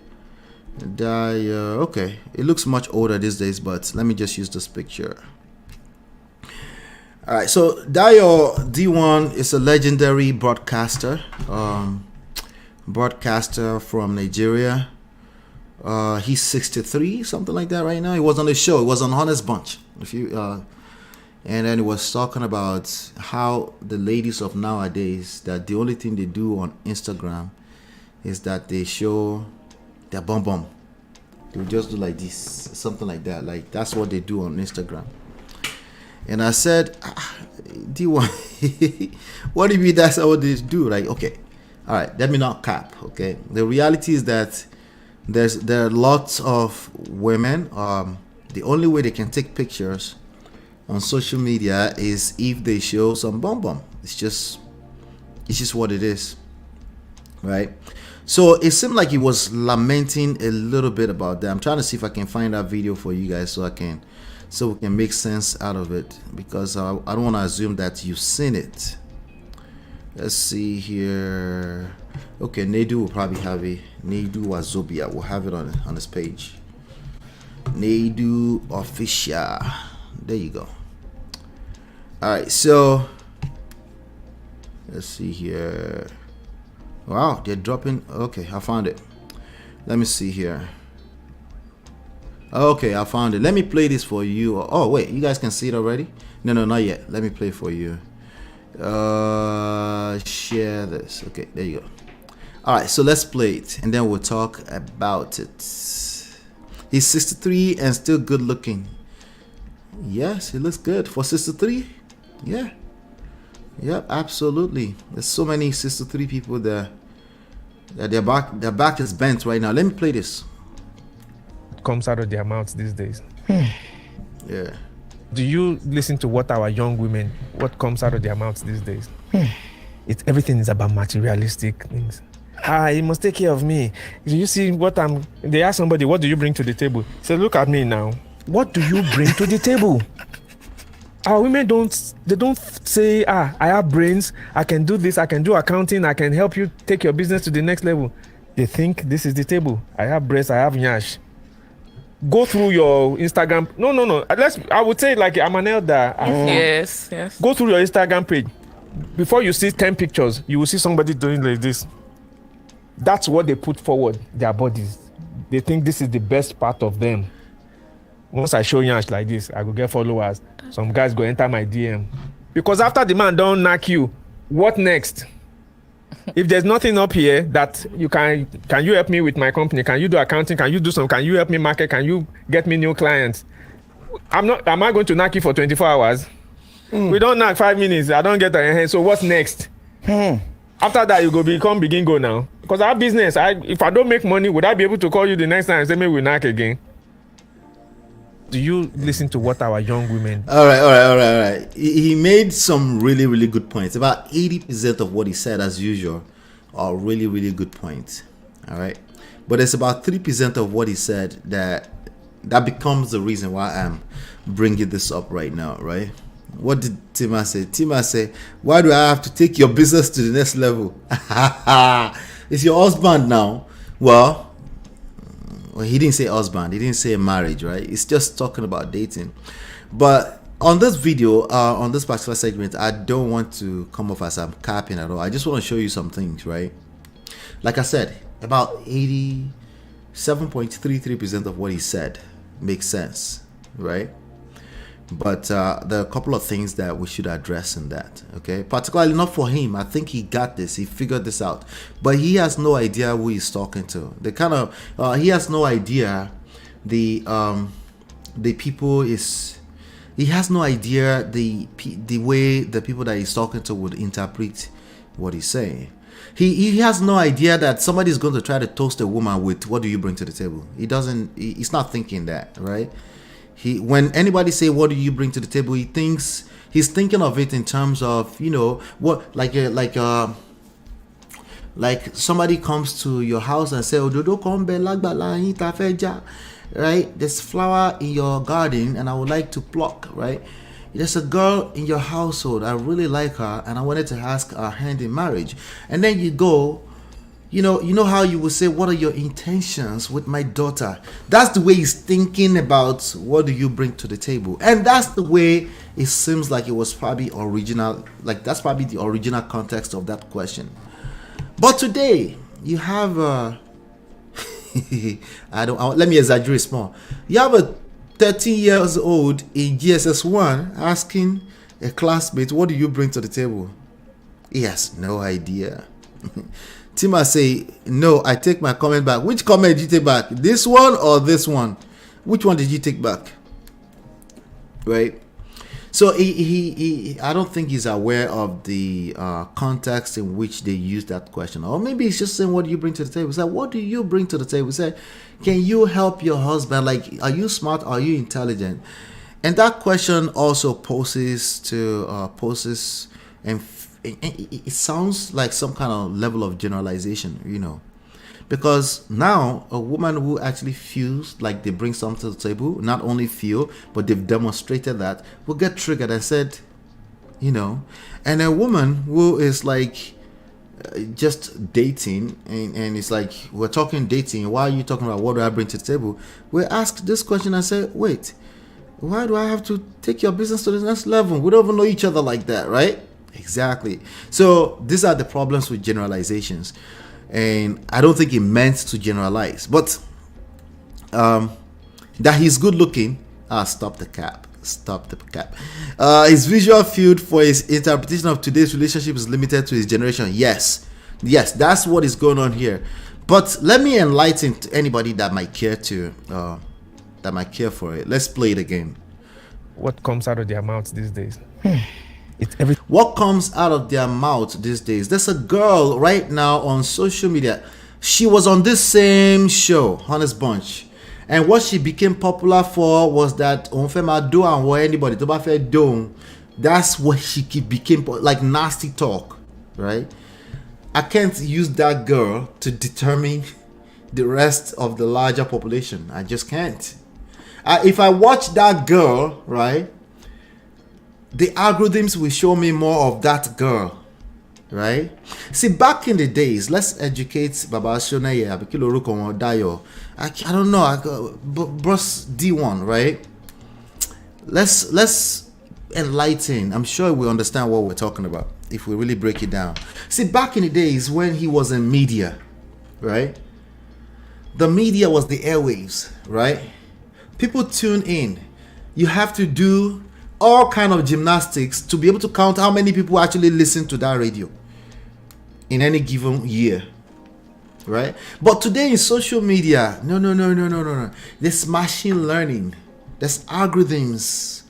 Dayo. Okay, it looks much older these days, but let me just use this picture. All right, so Dayo D1 is a legendary broadcaster, from Nigeria. He's 63, something like that right now. He was on the show. He was on Honest Bunch. And then he was talking about how the ladies of nowadays, that the only thing they do on Instagram is that they show their bum bum. They will just do like this, something like that. Like that's what they do on Instagram. And I said, D1, what do you mean that's what they do? Like, okay, all right, let me not cap, okay? The reality is that there are lots of women, the only way they can take pictures on social media is if they show some bum bum. It's just what it is, right? So it seemed like he was lamenting a little bit about that. I'm trying to see if I can find that video for you guys so we can make sense out of it, because I don't want to assume that you've seen it. Let's see here. Okay, Nedu will probably have it. Nedu Wazobia will have it on his page. Nedu Official. There you go. All right, so let's see here. Wow, they're dropping. Okay, I found it. Let me see here. Okay, I found it. Let me play this for you. Oh wait, you guys can see it already? No, not yet. Let me play for you. Share this. Okay, there you go. All right, so let's play it and then we'll talk about it. He's 63 and still good looking. Yes, he looks good for 63. Yeah. Yep, absolutely. There's so many 63 people there that their back is bent right now. Let me play this. Comes out of their mouths these days. Yeah. Do you listen to what our young women, what comes out of their mouths these days? Everything is about materialistic things. You must take care of me. Do you see what they ask somebody, what do you bring to the table? Say, look at me now. What do you bring to the table? Our women don't say, I have brains, I can do this, I can do accounting, I can help you take your business to the next level. They think this is the table. I have breasts, I have nyash. Go through your Instagram. No. I would say like I'm an elder. Yes. Go through your Instagram page. Before you see 10 pictures, you will see somebody doing like this. That's what they put forward, their bodies. They think this is the best part of them. Once I show yansh like this, I go get followers. Some guys go enter my DM. Because after the man don't knock you, what next? If there's nothing up here that you can you help me with my company? Can you do accounting? Can you do some? Can you help me market? Can you get me new clients? Am I going to knock you for 24 hours? We don't knock 5 minutes. I don't get a hand. So what's next? After that, you go begin go now. Because our business, if I don't make money, would I be able to call you the next time and say maybe we knock again? Do you listen to what our young women? All right. He made some really, really good points. About 80% of what he said, as usual, are really, really good points. All right, but it's about 3% of what he said that becomes the reason why I'm bringing this up right now, right? What did Tima say? Tima said, why do I have to take your business to the next level? It's your husband now. Well, he didn't say husband. He didn't say marriage, right? It's just talking about dating. But on this video, on this particular segment, I don't want to come off as I'm capping at all. I just want to show you some things, right? Like I said, about 87.33% of what he said makes sense, right? But there are a couple of things that we should address in that, okay? Particularly not for him. I think he got this. He figured this out. But he has no idea who he's talking to. The kind of he has no idea the people is. He has no idea the way the people that he's talking to would interpret what he's saying. He has no idea that somebody is going to try to toast a woman with, what do you bring to the table? He doesn't. He's not thinking that, right? When anybody say what do you bring to the table, he's thinking of it in terms of, you know, what, like somebody comes to your house and say, right, there's flower in your garden and I would like to pluck, right? There's a girl in your household, I really like her and I wanted to ask her hand in marriage. And then you go, you know how you would say, what are your intentions with my daughter? That's the way he's thinking about what do you bring to the table. And that's the way it seems like it was probably original. Like that's probably the original context of that question. But today you have let me exaggerate small. You have a 13 years old in GSS1 asking a classmate, what do you bring to the table? He has no idea. Tima say, no, I take my comment back. Which comment did you take back? This one or this one? Which one did you take back? Right? So I don't think he's aware of the context in which they use that question. Or maybe he's just saying, what do you bring to the table? He said, what do you bring to the table? He said, can you help your husband? Like, are you smart? Are you intelligent? And that question also poses and it sounds like some kind of level of generalization, you know, because now a woman who actually feels like they bring something to the table, not only feel, but they've demonstrated that, will get triggered and said, you know, and a woman who is like just dating and it's like, we're talking dating, why are you talking about what do I bring to the table? We ask this question and say, wait, why do I have to take your business to the next level? We don't even know each other like that, right? Exactly. So these are the problems with generalizations, and I don't think he meant to generalize, but that he's good looking. Stop the cap. His visual field for his interpretation of today's relationship is limited to his generation. Yes, that's what is going on here. But let me enlighten to anybody that might care for it. Let's play it again. What comes out of their mouths these days? What comes out of their mouth these days? There's a girl right now on social media. She was on this same show, Honest Bunch, and what she became popular for was that do and what anybody do. That's what she became, like nasty talk, right? I can't use that girl to determine the rest of the larger population. I just can't. If I watch that girl, right, the algorithms will show me more of that girl, right? See, back in the days, let's educate Baba Shonaya, Dayo. I don't know, Bros D1, right? Let's enlighten. I'm sure we understand what we're talking about if we really break it down. See, back in the days when he was in media, right? The media was the airwaves, right? People tune in. You have to do all kind of gymnastics to be able to count how many people actually listen to that radio in any given year, right? But today in social media, no. There's machine learning, there's algorithms,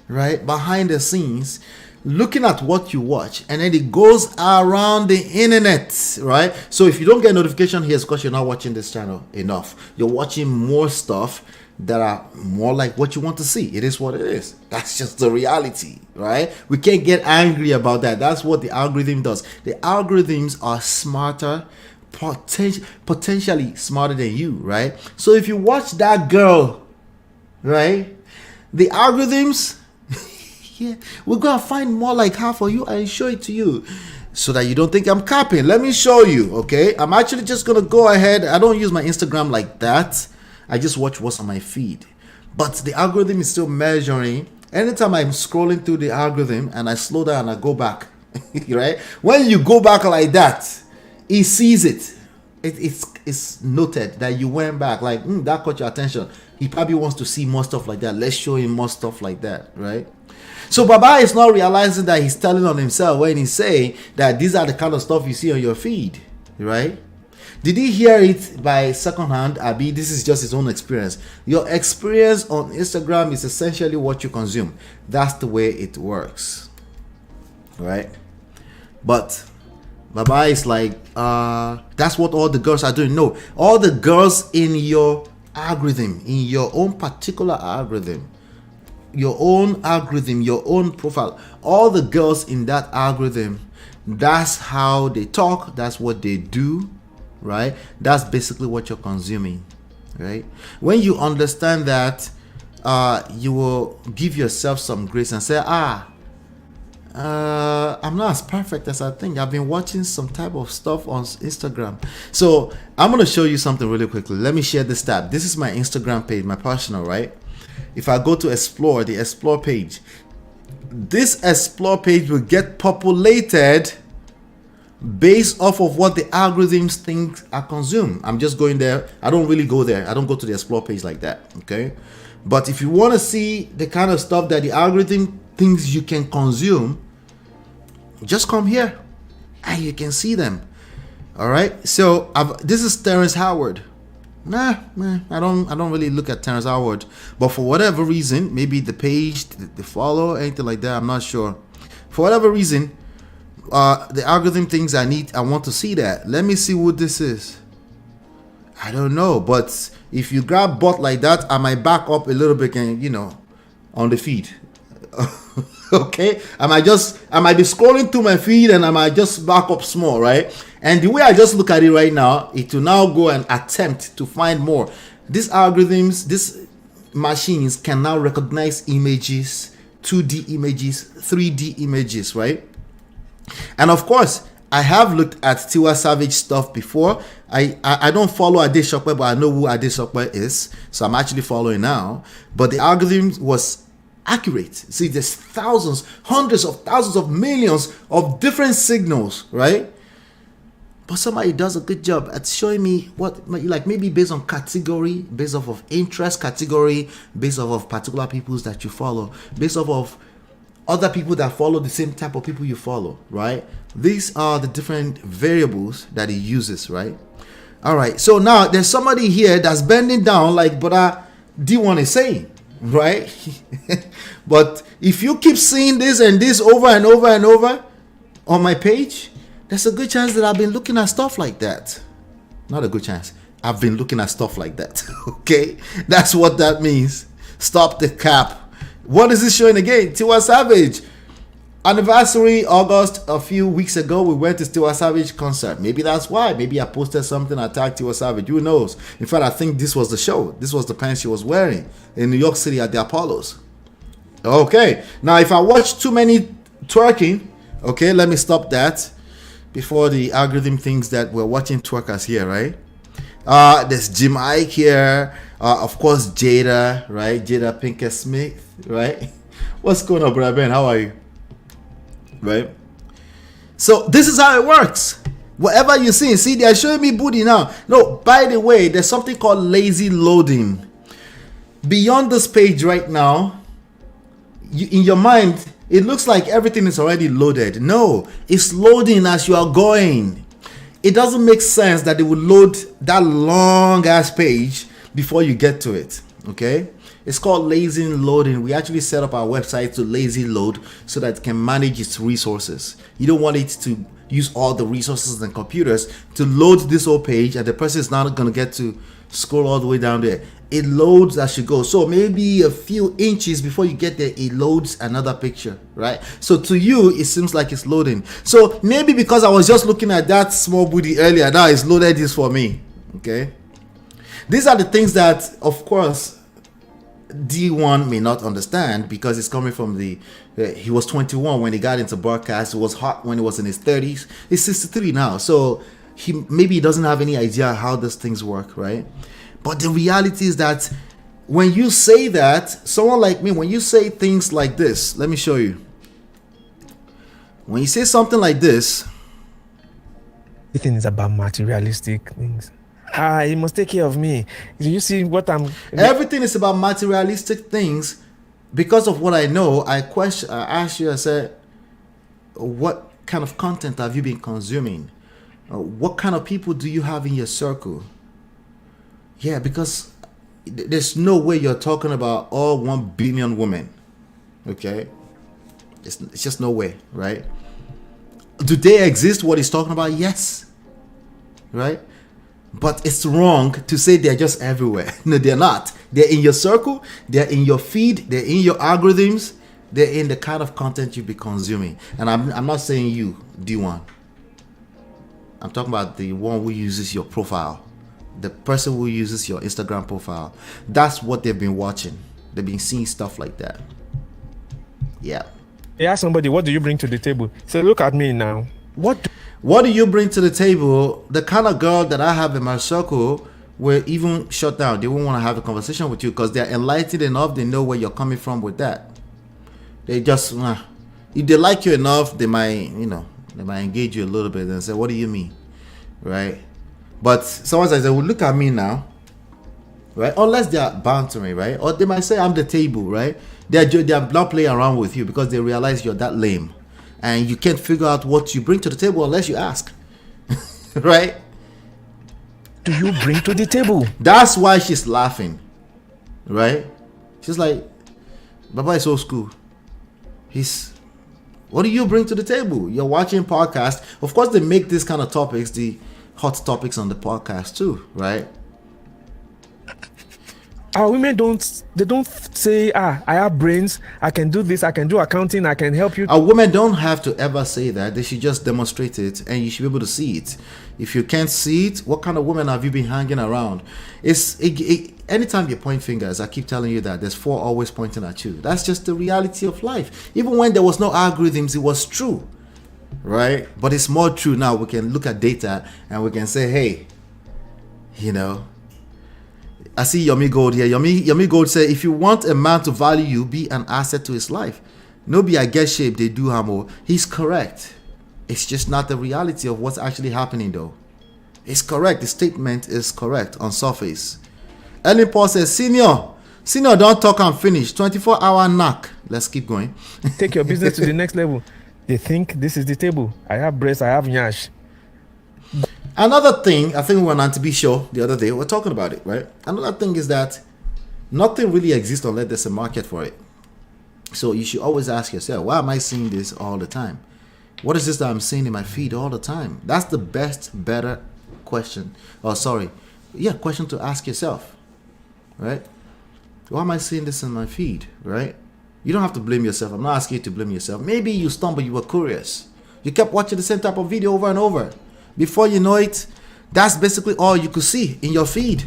right, behind the scenes, looking at what you watch, and then it goes around the internet, right? So if you don't get notification here, it's because you're not watching this channel enough. You're watching more stuff that are more like what you want to see. It is what it is. That's just the reality, right? We can't get angry about that. That's what the algorithm does. The algorithms are smarter, potentially smarter than you, right? So if you watch that girl, right, the algorithms, yeah, we're gonna find more like her for you and show it to you, so that you don't think I'm capping. Let me show you, okay? I'm actually just gonna go ahead. I don't use my Instagram like that. I just watch what's on my feed, but the algorithm is still measuring. Anytime I'm scrolling through the algorithm and I slow down and I go back, right? When you go back like that, he sees it. It's noted that you went back. Like, that caught your attention. He probably wants to see more stuff like that. Let's show him more stuff like that, right? So Baba is not realizing that he's telling on himself when he's saying that these are the kind of stuff you see on your feed, right? Did he hear it by second hand? Abi, this is just his own experience. Your experience on Instagram is essentially what you consume. That's the way it works, right? But Baba is like, that's what all the girls are doing. No, all the girls in your algorithm, in your own particular algorithm, your own profile, all the girls in that algorithm, that's how they talk, that's what they do, right? That's basically what you're consuming, right? When you understand that, you will give yourself some grace and say, I'm not as perfect as I think. I've been watching some type of stuff on Instagram. So I'm going to show you something really quickly. Let me share this tab. This is my Instagram page, my personal, right? If I go to explore, the explore page, this explore page will get populated based off of what the algorithms think are consumed. I'm just going there. I don't really go there. I don't go to the explore page like that, okay? But if you want to see the kind of stuff that the algorithm thinks you can consume, just come here and you can see them. All right. So this is Terrence Howard. I don't really look at Terrence Howard, but for whatever reason, maybe the page, the follow, anything like that, I'm not sure. For whatever reason, the algorithm thinks I want to see that. Let me see what this is. I don't know, but if you grab bot like that, I might back up a little bit and, on the feed. Okay, I might be scrolling through my feed and I might just back up small, right? And the way I just look at it right now, it will now go and attempt to find more. These algorithms, these machines can now recognize images, 2D images, 3D images, right? And of course, I have looked at Tiwa Savage stuff before. I don't follow Adesokwe, but I know who Adesokwe is, so I'm actually following now. But the algorithm was accurate. See, there's thousands, hundreds of thousands of millions of different signals, right? But somebody does a good job at showing me what, like, maybe based on category, based off of interest category, based off of particular peoples that you follow, based off of other people that follow the same type of people you follow, right? These are the different variables that he uses, right? All right, so now there's somebody here that's bending down like Brother D1 is saying, right? But if you keep seeing this and this over and over and over on my page, there's a good chance that I've been looking at stuff like that. Not a good chance. I've been looking at stuff like that. Okay? That's what that means. Stop the cap. What is this showing again? Tiwa Savage. Anniversary, August, a few weeks ago, we went to Tiwa Savage concert. Maybe that's why. Maybe I posted something, I tagged Tiwa Savage. Who knows? In fact, I think this was the show. This was the pants she was wearing in New York City at the Apollos. Okay. Now, if I watch too many twerking, okay, let me stop that before the algorithm thinks that we're watching twerkers here, right? There's Jim Ike here. Of course, Jada, right? Jada Pinkett Smith, right? What's going on, brother Ben? How are you? Right? So this is how it works. Whatever you see, they're showing me booty now. No, by the way, there's something called lazy loading. Beyond this page right now, in your mind, it looks like everything is already loaded. No, it's loading as you are going. It doesn't make sense that it would load that long ass page before you get to it. Okay? It's called lazy loading. We actually set up our website to lazy load so that it can manage its resources. You don't want it to use all the resources and computers to load this whole page, and the person is not going to get to scroll all the way down there. it loads as you go. So maybe a few inches before you get there, it loads another picture, right? So to you, it seems like it's loading. So maybe because I was just looking at that small booty earlier, now it's loaded this for me. Okay. These are the things that, of course, D1 may not understand because it's coming from he was 21 when he got into broadcast. It was hot when he was in his 30s. He's 63 now. So he doesn't have any idea how these things work, right? But the reality is that when you say that, someone like me, when you say things like this, let me show you. When you say something like this, Everything is about materialistic things. He must take care of me. Do you see what I'm... Everything is about materialistic things. Because of what I know, I asked you, I said, what kind of content have you been consuming? What kind of people do you have in your circle? Yeah, because there's no way you're talking about all 1 billion women. Okay? It's just no way, right? Do they exist, what he's talking about? Yes. Right? But it's wrong to say they're just everywhere. No, they're not. They're in your circle, they're in your feed, they're in your algorithms, they're in the kind of content you be consuming. And I'm not saying you, D1. I'm talking about the one who uses your profile. The person who uses your Instagram profile. That's what they've been watching. They've been seeing stuff like that. Yeah. They ask somebody, what do you bring to the table? Say, look at me now. What do you bring to the table? The kind of girl that I have in my circle will even shut down. They won't want to have a conversation with you because they're enlightened enough. They know where you're coming from with that. They just, if they like you enough, they might engage you a little bit and say, what do you mean? Right? But someone says, well, look at me now. Right? Unless they are bantering, right? Or they might say, I'm the table, right? They're not playing around with you because they realize you're that lame. And you can't figure out what you bring to the table unless you ask. Right? Do you bring to the table? That's why she's laughing. Right? She's like, Baba is old school. What do you bring to the table? You're watching podcasts. Of course, they make this kind of topics the hot topics on the podcast too, right? Our women don't say, I have brains, I can do this, I can do accounting, I can help you. Our women don't have to ever say that. They should just demonstrate it and you should be able to see it. If you can't see it, what kind of women have you been hanging around? Anytime you point fingers, I keep telling you that there's 4 always pointing at you. That's just the reality of life. Even when there was no algorithms, it was true, right? But it's more true now. We can look at data and we can say, hey, I see Yomi Gold here. Yomi Gold said, if you want a man to value you, be an asset to his life. No be a get shape, they do hamo. He's correct. It's just not the reality of what's actually happening though. It's correct. The statement is correct on surface. Ellen Paul says, Senior, don't talk and finish. 24-hour knock. Let's keep going. Take your business to the next level. They think this is the table. I have breast, I have nyash. Another thing, I think we went on to be show the other day, we're talking about it, right? Another thing is that nothing really exists unless there's a market for it. So you should always ask yourself, why am I seeing this all the time? What is this that I'm seeing in my feed all the time? That's the better question. Question to ask yourself, right? Why am I seeing this in my feed, right? You don't have to blame yourself. I'm not asking you to blame yourself. Maybe you stumbled, you were curious. You kept watching the same type of video over and over. Before you know it, that's basically all you could see in your feed.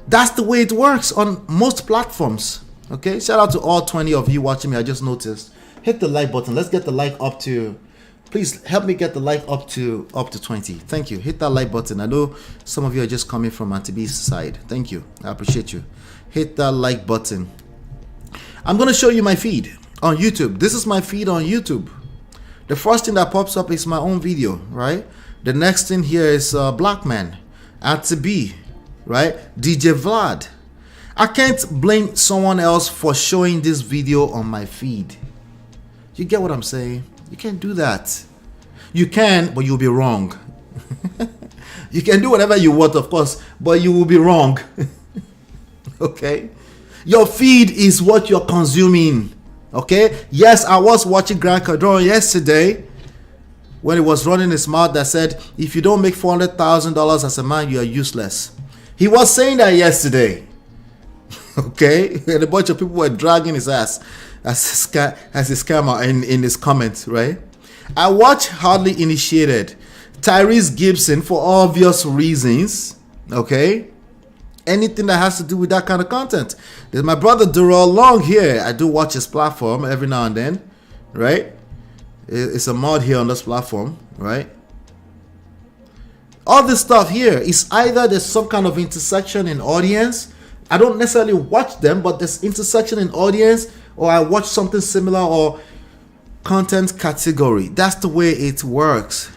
That's the way it works on most platforms. Okay, shout out to all 20 of you watching me. I just noticed. Hit the like button. Let's get the like up to. Please help me get the like up to 20. Thank you. Hit that like button. I know some of you are just coming from Auntie B's side. Thank you. I appreciate you. Hit that like button. I'm gonna show you my feed on YouTube. This is my feed on YouTube. The first thing that pops up is my own video, right? The next thing here is Black Man, Auntie B, right? DJ Vlad. I can't blame someone else for showing this video on my feed. You get what I'm saying? You can't do that. You can, but you'll be wrong. You can do whatever you want, of course, but you will be wrong. Okay? Your feed is what you're consuming. Okay? Yes, I was watching Grant Cardone yesterday when he was running his mouth that said, if you don't make $400,000 as a man, you are useless. He was saying that yesterday. Okay, and a bunch of people were dragging his ass as a scammer in his comments, right? I watch Hardly Initiated, Tyrese Gibson for obvious reasons. Okay, anything that has to do with that kind of content. There's my brother Durrell Long here. I do watch his platform every now and then, right? It's a mod here on this platform, right? All this stuff here is either there's some kind of intersection in audience. I don't necessarily watch them, but there's intersection in audience, or I watch something similar, or content category. That's the way it works.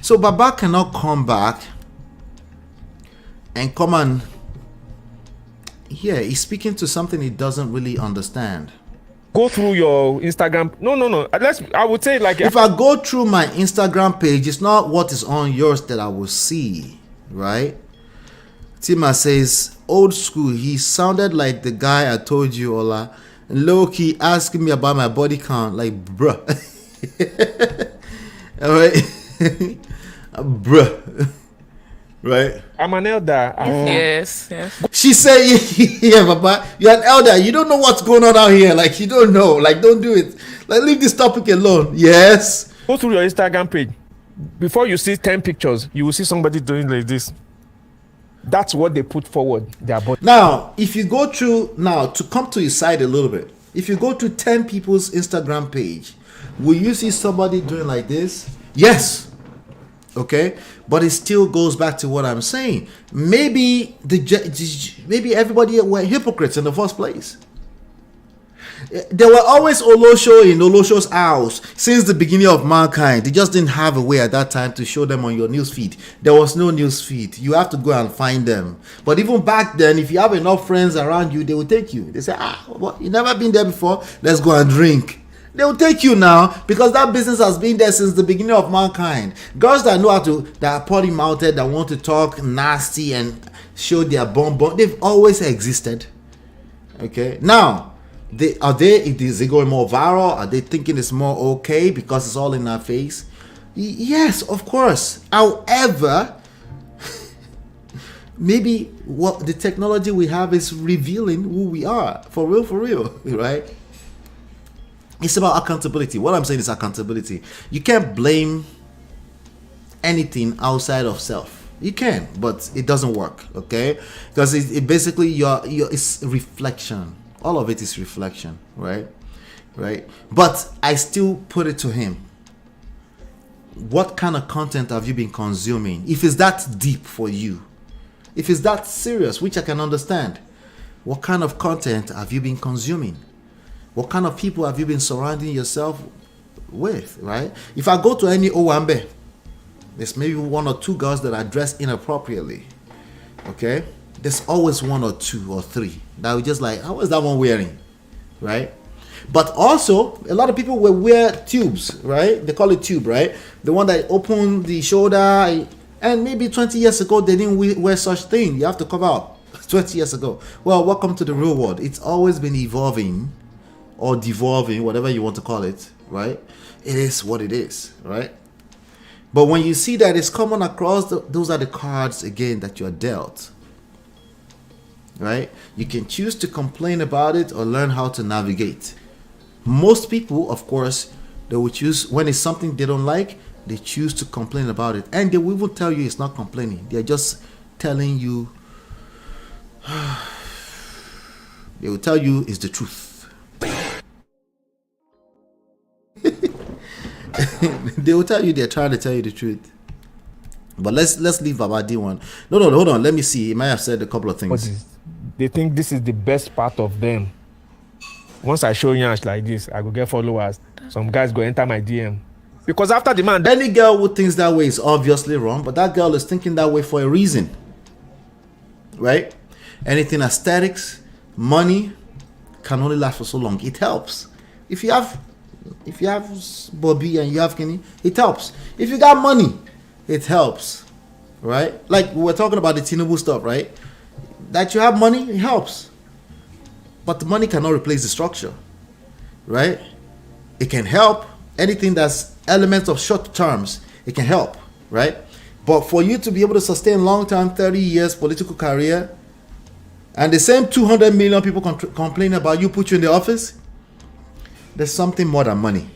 So Baba cannot come back and come and he's speaking to something he doesn't really understand. Go through your Instagram. No. I would say, like, if I go through my Instagram page, it's not what is on yours that I will see, right? Tima says, old school, he sounded like the guy I told you, Ola. Low-key asking me about my body count. Like, bruh. All right? Bruh. Right? I'm an elder. Yes. She said, yeah, Papa, you're an elder. You don't know what's going on out here. Like, you don't know. Like, don't do it. Like, leave this topic alone. Yes? Go through your Instagram page. Before you see 10 pictures, you will see somebody doing like this. That's what they put forward, their body. Now, if you go through, to come to your side a little bit, if you go to 10 people's Instagram page, will you see somebody doing like this? Yes. Okay, but it still goes back to what I'm saying. Maybe everybody were hypocrites in the first place. There were always Olosho in Olosho's house since the beginning of mankind. They just didn't have a way at that time to show them on your news feed. There was no news feed. You have to go and find them. But even back then, if you have enough friends around you, they will take you. They say, what? You never been there before? Let's go and drink. They will take you now because that business has been there since the beginning of mankind. Girls that know how to, that are potty mouthed, that want to talk nasty and show their bum, they've always existed. Okay, now, is it going more viral? Are they thinking it's more okay because it's all in our face? Yes, of course. However, maybe what the technology we have is revealing who we are for real, right? It's about accountability. What I'm saying is accountability. You can't blame anything outside of self. You can, but it doesn't work, okay? Because it basically it's reflection. All of it is reflection, right? But I still put it to him. What kind of content have you been consuming? If it's that deep for you, if it's that serious, which I can understand, what kind of content have you been consuming? What kind of people have you been surrounding yourself with, right? If I go to any Owambe, there's maybe one or two girls that are dressed inappropriately, okay? There's always one or two or three that are just like, how is that one wearing, right? But also, a lot of people will wear tubes, right? They call it tube, right? The one that open the shoulder, and maybe 20 years ago, they didn't wear such thing. You have to cover up 20 years ago. Well, welcome to the real world. It's always been evolving or devolving, whatever you want to call it, right? It is what it is, right? But when you see that it's common across, those are the cards, again, that you're dealt, right? You can choose to complain about it or learn how to navigate. Most people, of course, they will choose, when it's something they don't like, they choose to complain about it. And they will even tell you it's not complaining. They're just telling you, they will tell you it's the truth. They will tell you they're trying to tell you the truth. But let's leave Babadi one. No, hold on. Let me see. He might have said a couple of things. They think this is the best part of them. Once I show Yansh like this, I go get followers. Some guys go enter my DM. Because after the man... Any girl who thinks that way is obviously wrong, but that girl is thinking that way for a reason. Right? Anything aesthetics, money, can only last for so long. It helps. If you have Bobby and you have Kenny, it helps. If you got money, it helps. Right? Like we were talking about the Tinubu stuff, right? That you have money, it helps. But the money cannot replace the structure. Right? It can help. Anything that's elements of short terms, it can help. Right? But for you to be able to sustain long-term, 30 years political career, And the same 200 million people complain about you, put you in the office. There's something more than money.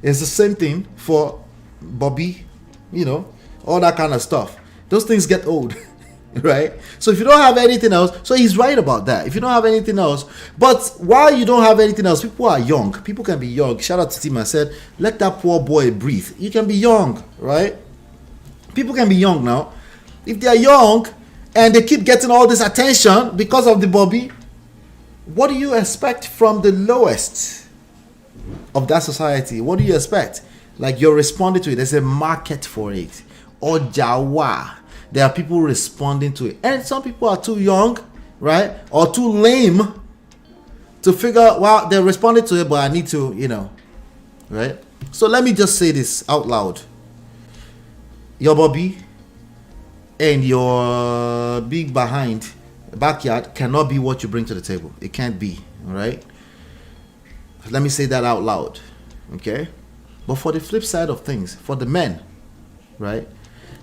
It's the same thing for Bobby, you know, all that kind of stuff. Those things get old, right? So if you don't have anything else, so he's right about that. If you don't have anything else, but while you don't have anything else, people are young. People can be young. Shout out to Tim. I said, let that poor boy breathe. You can be young, right? People can be young now. If they are young and they keep getting all this attention because of the Bobby, what do you expect from the lowest of that society? What do you expect? Like, you're responding to it. There's a market for it. Or Jawa. There are people responding to it. And some people are too young, right? Or too lame to figure out, well, they're responding to it, but I need to, you know, right? So let me just say this out loud. Your Bobby and your big backyard cannot be what you bring to the table. It can't be, all right? Let me say that out loud, okay? But for the flip side of things, for the men, right?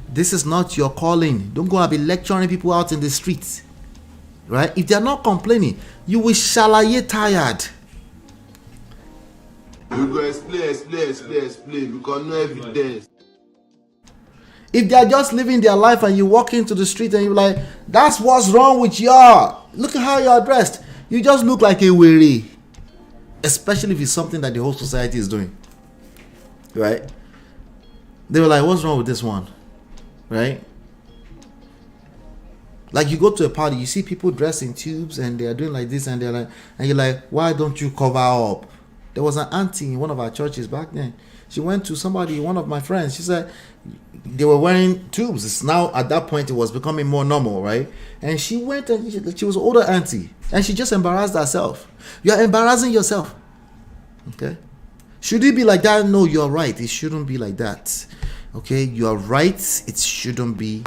This is not your calling. Don't go and be lecturing people out in the streets, right? If they're not complaining, you will shalaye tired. You go explain because no evidence. If they're just living their life and you walk into the street and you're like, that's what's wrong with y'all. Look at how you're dressed. You just look like a weary. Especially if it's something that the whole society is doing. Right? They were like, what's wrong with this one? Right? Like, you go to a party, you see people dressed in tubes and they're doing like this and they're like, and you're like, why don't you cover up? There was an auntie in one of our churches back then. She went to somebody, one of my friends. She said they were wearing tubes. It's now, at that point, it was becoming more normal, right? And she went and she was an older auntie. And she just embarrassed herself. You're embarrassing yourself. Okay? Should it be like that? No, you're right. It shouldn't be like that. Okay? You're right. It shouldn't be.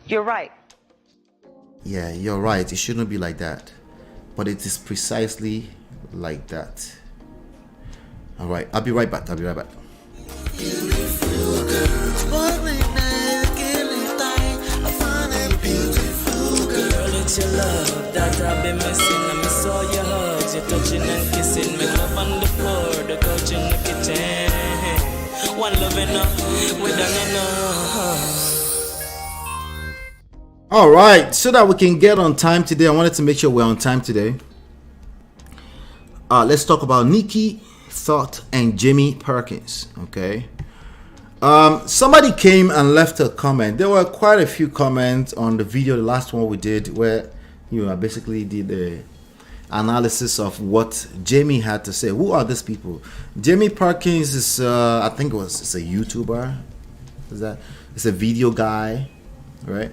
You're right. Yeah, you're right. It shouldn't be like that. But it is precisely like that. All right, I'll be right back. It's your love that I've been missing. I miss all your hugs, your touching and kissing. Make love on the floor, the couch in the kitchen. One love enough, we done enough. All right, so that we can get on time today, I wanted to make sure we're on time today. Let's talk about Nikki Thot and Jamie Perkins. Okay. Somebody came and left a comment. There were quite a few comments on the video, the last one we did, where I basically did the analysis of what Jamie had to say. Who are these people? Jamie Perkins is, I think it's a YouTuber. It's a video guy, right?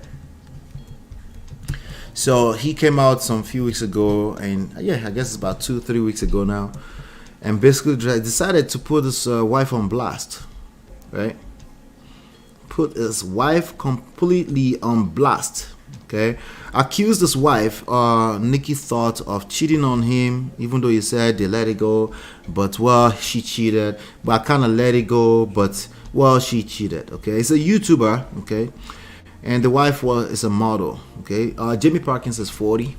So he came out some few weeks ago, and yeah, I guess it's about 2-3 weeks ago now, and basically decided to put his wife on blast, right? Put his wife completely on blast, okay? Accused his wife, Nikki Thot, of cheating on him, even though he said they let it go, but well, she cheated, but I kind of let it go, but well, she cheated, okay? It's a YouTuber, okay? And the wife is a model, okay? Jamie Perkins is 40.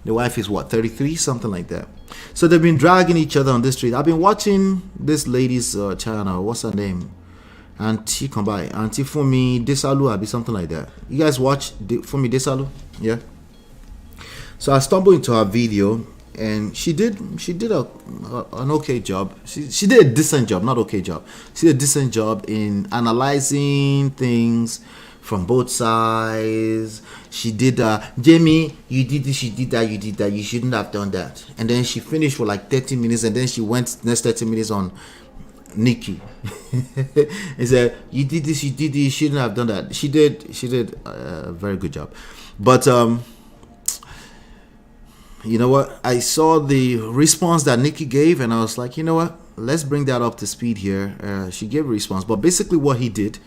The wife is what, 33, something like that. So they've been dragging each other on the street. I've been watching this lady's channel. What's her name? Auntie Kombai, Auntie Fumi Desalu, be something like that. You guys watch Fumi Desalu? Yeah. So I stumbled into her video, and she did an okay job. She did a decent job, not okay job. She did a decent job in analyzing things from both sides. She did Jamie, you did this, you did that, you shouldn't have done that. And then she finished for like 30 minutes, and then she went next 30 minutes on Nikki. He said, you did this, you shouldn't have done that. She did a very good job. But you know what, I saw the response that Nikki gave, and I was like, you know what, let's bring that up to speed here. She gave a response, but basically what he did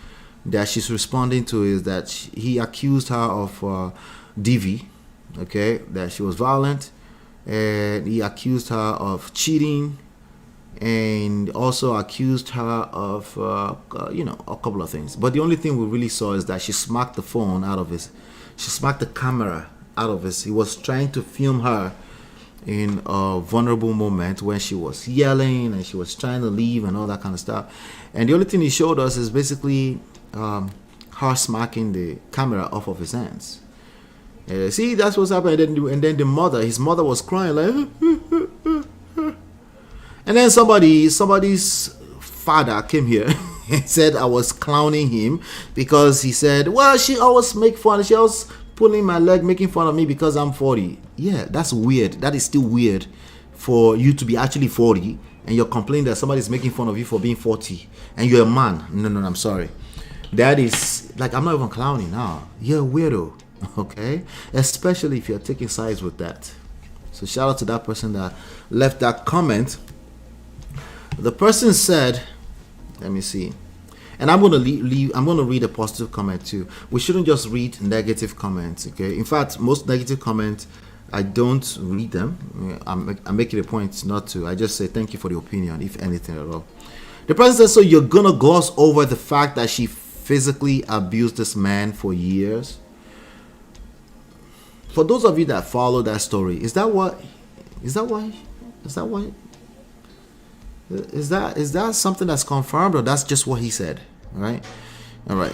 that she's responding to is that he accused her of DV, okay, that she was violent, and he accused her of cheating, and also accused her of a couple of things. But the only thing we really saw is that she smacked the phone out of She smacked the camera out of us. He was trying to film her in a vulnerable moment when she was yelling and she was trying to leave and all that kind of stuff. And the only thing he showed us is basically her smacking the camera off of his hands. See, that's what's happening. And then the mother, his mother was crying like, and then somebody's father came here and said I was clowning him because he said, well, she always make fun. She always pulling my leg, making fun of me because I'm 40. Yeah, that's weird. That is still weird for you to be actually 40 and you're complaining that somebody's making fun of you for being 40 and you're a man. No, I'm sorry. That is like, I'm not even clowning now. You're a weirdo, okay? Especially if you're taking sides with that. So shout out to that person that left that comment. The person said, let me see. And I'm gonna I'm gonna read a positive comment too. We shouldn't just read negative comments, okay? In fact, most negative comments, I don't read them. I'm making a point not to. I just say thank you for the opinion, if anything at all. The person says, so you're gonna gloss over the fact that she physically abused this man for years? For those of you that follow that story, is that something that's confirmed, or that's just what he said? All right.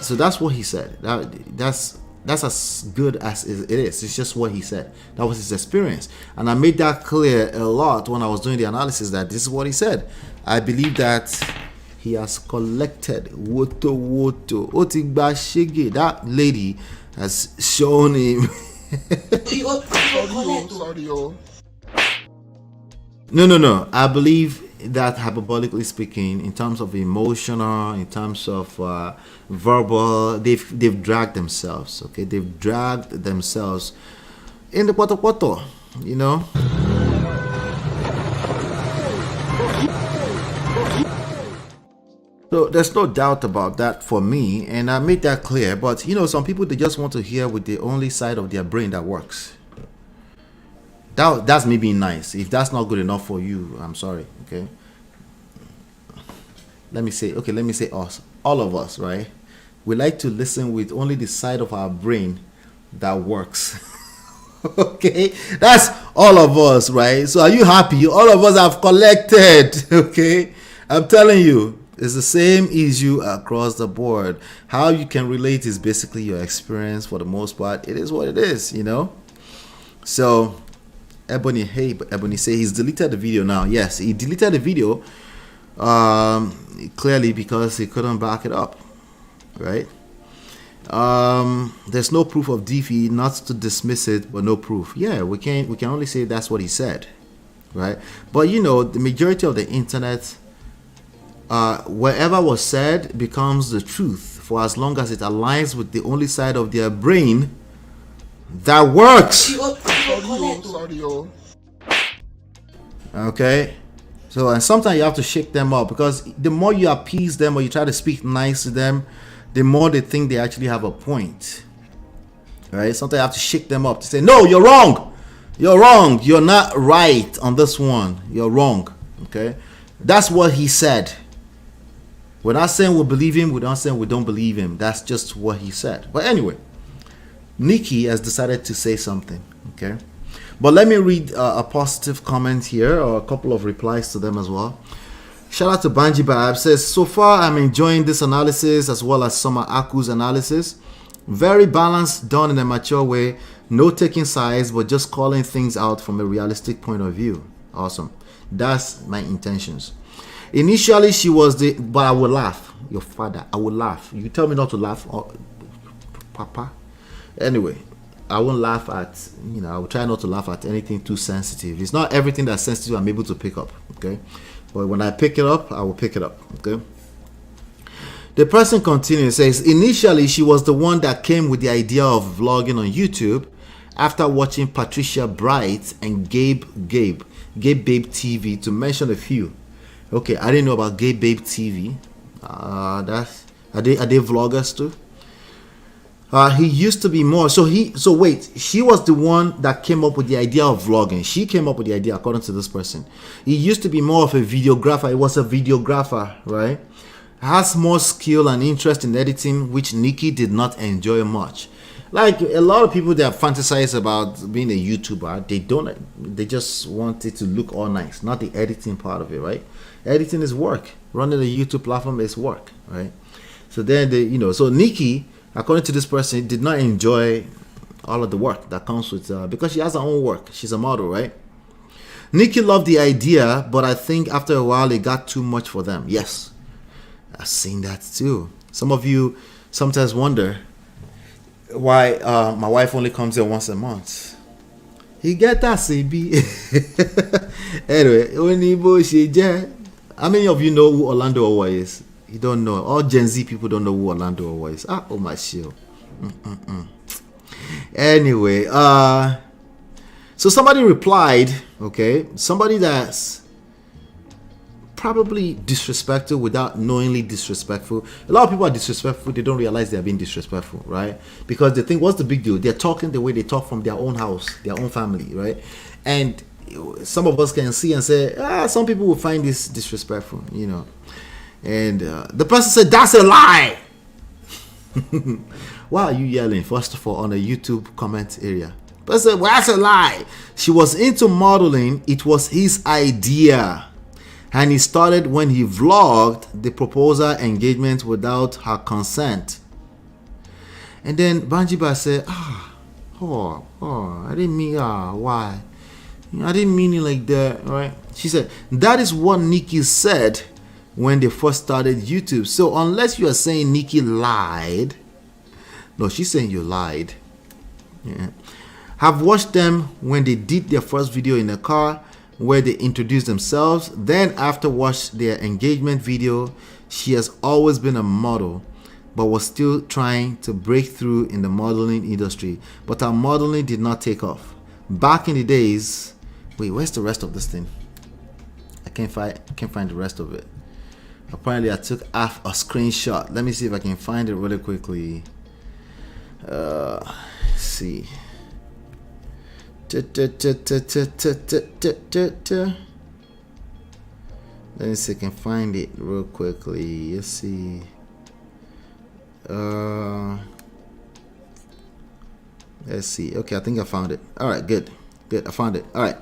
So that's what he said. That's as good as it is. It's just what he said. That was his experience, and I made that clear a lot when I was doing the analysis. That this is what he said. I believe that he has collected woto. That lady has shown him. No. I believe that, hyperbolically speaking, in terms of emotional, in terms of verbal, they've dragged themselves. Okay, they've dragged themselves in the poto, you know. So there's no doubt about that for me, and I made that clear. But you know, some people, they just want to hear with the only side of their brain that works. That's me being nice. If that's not good enough for you, I'm sorry. Okay. Let me say us, all of us, right? We like to listen with only the side of our brain that works. Okay, that's all of us, right? So are you happy? All of us have collected. Okay, I'm telling you, it's the same issue across the board. How you can relate is basically your experience. For the most part, it is what it is, you know. So Ebony say he's deleted the video now. Yes, he deleted the video clearly because he couldn't back it up, right? There's no proof of defeat, not to dismiss it, but no proof. Yeah, we can only say that's what he said, right? But you know, the majority of the internet, whatever was said becomes the truth for as long as it aligns with the only side of their brain that works. Okay, so and sometimes you have to shake them up, because the more you appease them or you try to speak nice to them, the more they think they actually have a point. Right? Sometimes you have to shake them up to say, no, you're wrong, you're not right on this one, you're wrong. Okay, that's what he said. We're not saying we believe him, we're not saying we don't believe him. That's just what he said. But anyway, Nikki has decided to say something. Okay, but let me read a positive comment here, or a couple of replies to them as well. Shout out to Banji Bab. Says, so far I'm enjoying this analysis as well as Summer Aku's analysis. Very balanced, done in a mature way. No taking sides, but just calling things out from a realistic point of view. Awesome. That's my intentions. Initially she was but I will laugh. Your father, I will laugh. You tell me not to laugh, Papa. Anyway, I won't laugh at, I will try not to laugh at anything too sensitive. It's not everything that's sensitive I'm able to pick up, okay? But when I pick it up, I will pick it up, okay? The person continues, says, initially she was the one that came with the idea of vlogging on YouTube after watching Patricia Bright and Gabe Babe TV, to mention a few. Okay, I didn't know about Gabe Babe TV. Are they vloggers too? He used to be more. So wait, she was the one that came up with the idea of vlogging. She came up with the idea, according to this person. He used to be more of a videographer. He was a videographer, right? Has more skill and interest in editing, which Nikki did not enjoy much. Like a lot of people that fantasize about being a YouTuber, they just want it to look all nice, not the editing part of it, right? Editing is work. Running a YouTube platform is work, right? So then so Nikki, according to this person, did not enjoy all of the work that comes with because she has her own work. She's a model, right? Nikki loved the idea, but I think after a while it got too much for them. Yes, I've seen that too. Some of you sometimes wonder why my wife only comes here once a month. You get that, CB? Anyway, how many of you know who Orlando Owa is? You don't know. All Gen Z people don't know who Orlando Owa is. Oh my shield. Anyway, so somebody replied, okay, somebody that's probably disrespectful without knowingly disrespectful. A lot of people are disrespectful, they don't realize they're being disrespectful, right? Because they think, what's the big deal? They're talking the way they talk from their own house, their own family, right? And some of us can see and say, some people will find this disrespectful, and the person said, that's a lie. Why are you yelling, first of all, on a YouTube comment area? The person said, well, that's a lie. She was into modeling. It was his idea. And he started when he vlogged the proposal engagement without her consent. And then Banjiba said, I didn't mean, why? I didn't mean it like that, right? She said, that is what Nikki said when they first started YouTube. So unless you are saying Nikki lied, no, she's saying you lied. Yeah. Have watched them when they did their first video in a car where they introduced themselves. Then after watched their engagement video, she has always been a model, but was still trying to break through in the modeling industry. But her modeling did not take off. Back in the days, wait, where's the rest of this thing? I can't find the rest of it. Apparently I took half a screenshot. Let me see if I can find it really quickly. Let's see. Let me see if I can find it real quickly. Let's see. Let's see. Okay, I think I found it. All right, good. I found it. All right.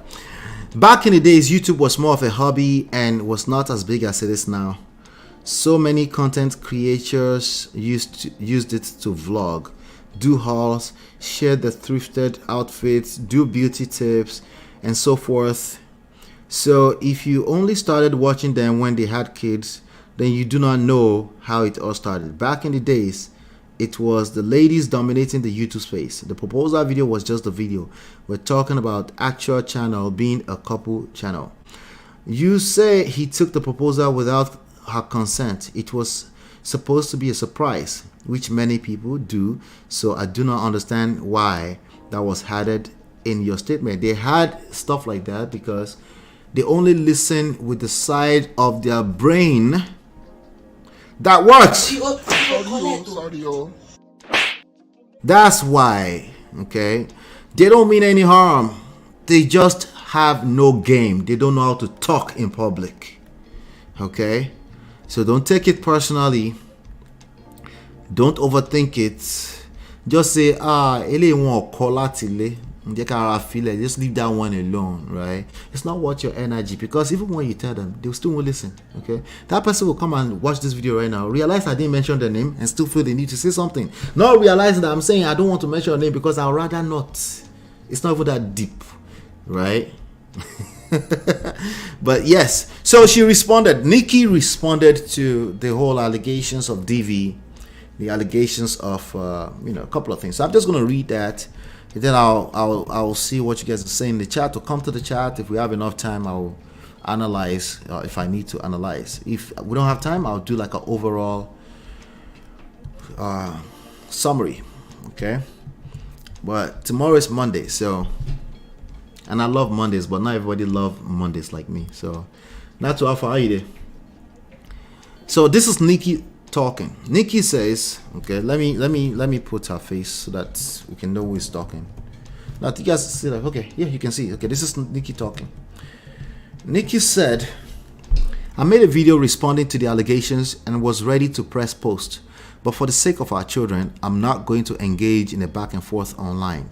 Back in the days, YouTube was more of a hobby and was not as big as it is now. So many content creators used it to vlog, do hauls, share the thrifted outfits, do beauty tips, and so forth. So if you only started watching them when they had kids, then you do not know how it all started. Back in the days, it was the ladies dominating the YouTube space. The proposal video was just a video. We're talking about actual channel being a couple channel. You say he took the proposal without her consent. It was supposed to be a surprise, which many people do. So I do not understand why that was added in your statement. They had stuff like that because they only listen with the side of their brain that works. That's why, okay? They don't mean any harm. They just have no game. They don't know how to talk in public, okay? So don't take it personally. Don't overthink it. Just say, just leave that one alone, right? It's not worth your energy, because even when you tell them, they still won't listen, okay? That person will come and watch this video right now, realize I didn't mention the name, and still feel they need to say something. Not realizing that I'm saying I don't want to mention your name because I'd rather not. It's not even that deep, right? But yes, so she responded. Nikki responded to the whole allegations of DV, the allegations of a couple of things. So I'm just going to read that, and then I'll see what you guys are saying in the chat. To come to the chat, if we have enough time, I'll analyze if I need to analyze. If we don't have time, I'll do like an overall summary, okay? But tomorrow is Monday, so, and I love Mondays, but not everybody loves Mondays like me. So not too far either. So this is Nikki talking. Nikki says, okay, let me put her face so that we can know who is talking. Now you guys see that? Okay, yeah, you can see. Okay, this is Nikki talking. Nikki said, I made a video responding to the allegations and was ready to press post, but for the sake of our children, I'm not going to engage in a back and forth online.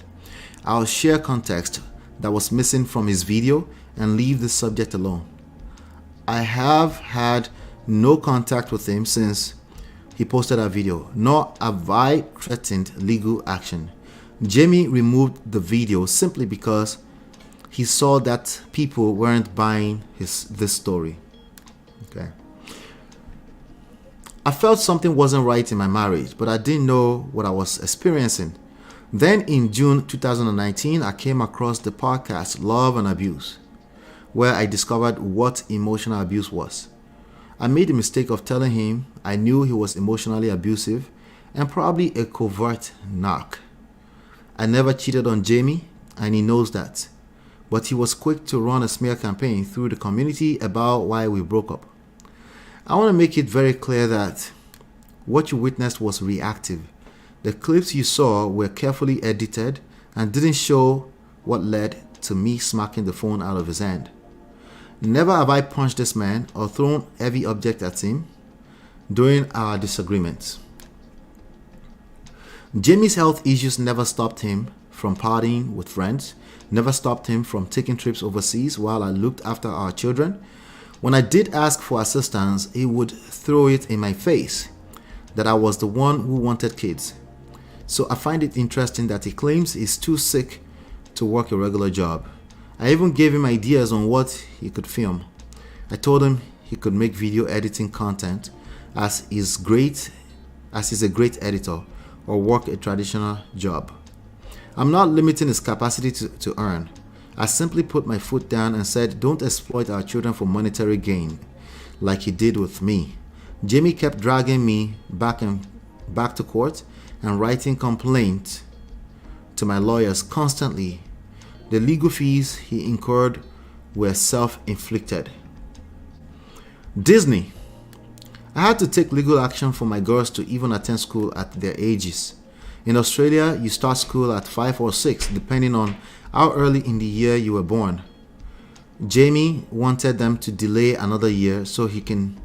I'll share context that was missing from his video and leave the subject alone. I have had no contact with him since he posted that video, nor have I threatened legal action. Jamie removed the video simply because he saw that people weren't buying this story. Okay. I felt something wasn't right in my marriage, but I didn't know what I was experiencing. Then in June 2019, I came across the podcast Love and Abuse, where I discovered what emotional abuse was. I made the mistake of telling him I knew he was emotionally abusive and probably a covert narc. I never cheated on Jamie, and he knows that. But he was quick to run a smear campaign through the community about why we broke up. I want to make it very clear that what you witnessed was reactive. The clips you saw were carefully edited and didn't show what led to me smacking the phone out of his hand. Never have I punched this man or thrown heavy object at him during our disagreements. Jamie's health issues never stopped him from partying with friends, never stopped him from taking trips overseas while I looked after our children. When I did ask for assistance, he would throw it in my face that I was the one who wanted kids. So I find it interesting that he claims he's too sick to work a regular job. I even gave him ideas on what he could film. I told him he could make video editing content as he's a great editor, or work a traditional job. I'm not limiting his capacity to earn. I simply put my foot down and said, don't exploit our children for monetary gain like he did with me. Jamie kept dragging me back to court and writing complaints to my lawyers constantly. The legal fees he incurred were self-inflicted. Disney. I had to take legal action for my girls to even attend school at their ages. In Australia, you start school at 5 or 6, depending on how early in the year you were born. Jamie wanted them to delay another year so he can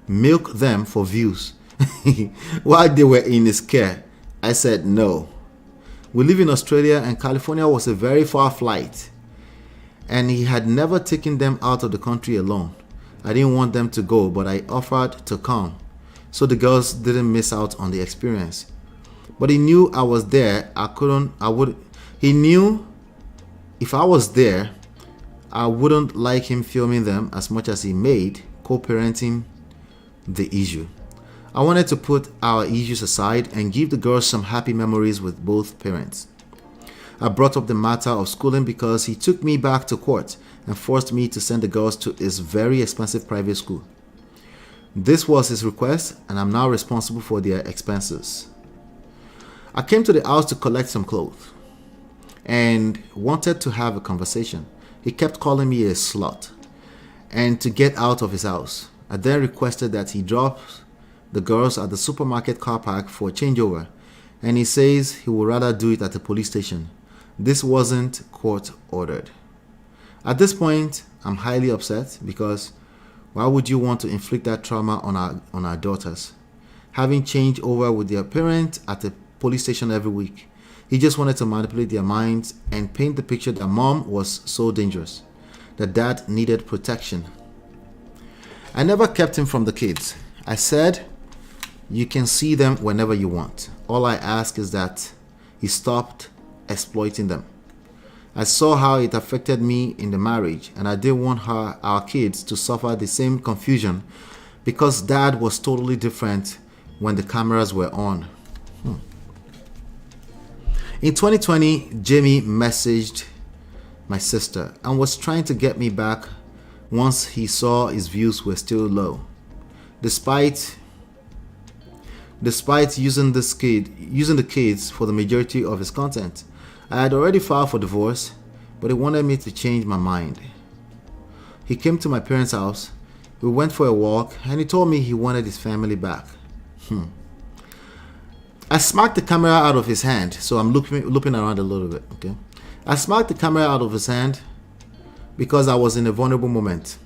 milk them for views while they were in his care. I said no. We live in Australia and California was a very far flight, and he had never taken them out of the country alone. I didn't want them to go, but I offered to come so the girls didn't miss out on the experience. But he knew I was there. He knew if I was there, I wouldn't like him filming them as much as he made co-parenting the issue. I wanted to put our issues aside and give the girls some happy memories with both parents. I brought up the matter of schooling because he took me back to court and forced me to send the girls to his very expensive private school. This was his request, and I'm now responsible for their expenses. I came to the house to collect some clothes and wanted to have a conversation. He kept calling me a slut and to get out of his house. I then requested that he drop the girls at the supermarket car park for a changeover, and he says he would rather do it at the police station. This wasn't court ordered. At this point, I'm highly upset because why would you want to inflict that trauma on our daughters? Having change over with their parent at the police station every week. He just wanted to manipulate their minds and paint the picture that mom was so dangerous, that dad needed protection. I never kept him from the kids. I said, you can see them whenever you want. All I ask is that he stopped exploiting them. I saw how it affected me in the marriage, and I didn't want our kids to suffer the same confusion because dad was totally different when the cameras were on. In 2020, Jamie messaged my sister and was trying to get me back once he saw his views were still low. Despite using the kids for the majority of his content, I had already filed for divorce, but he wanted me to change my mind. He came to my parents' house, we went for a walk, and he told me he wanted his family back. I smacked the camera out of his hand, so I'm looping around a little bit, okay? I smacked the camera out of his hand because I was in a vulnerable moment.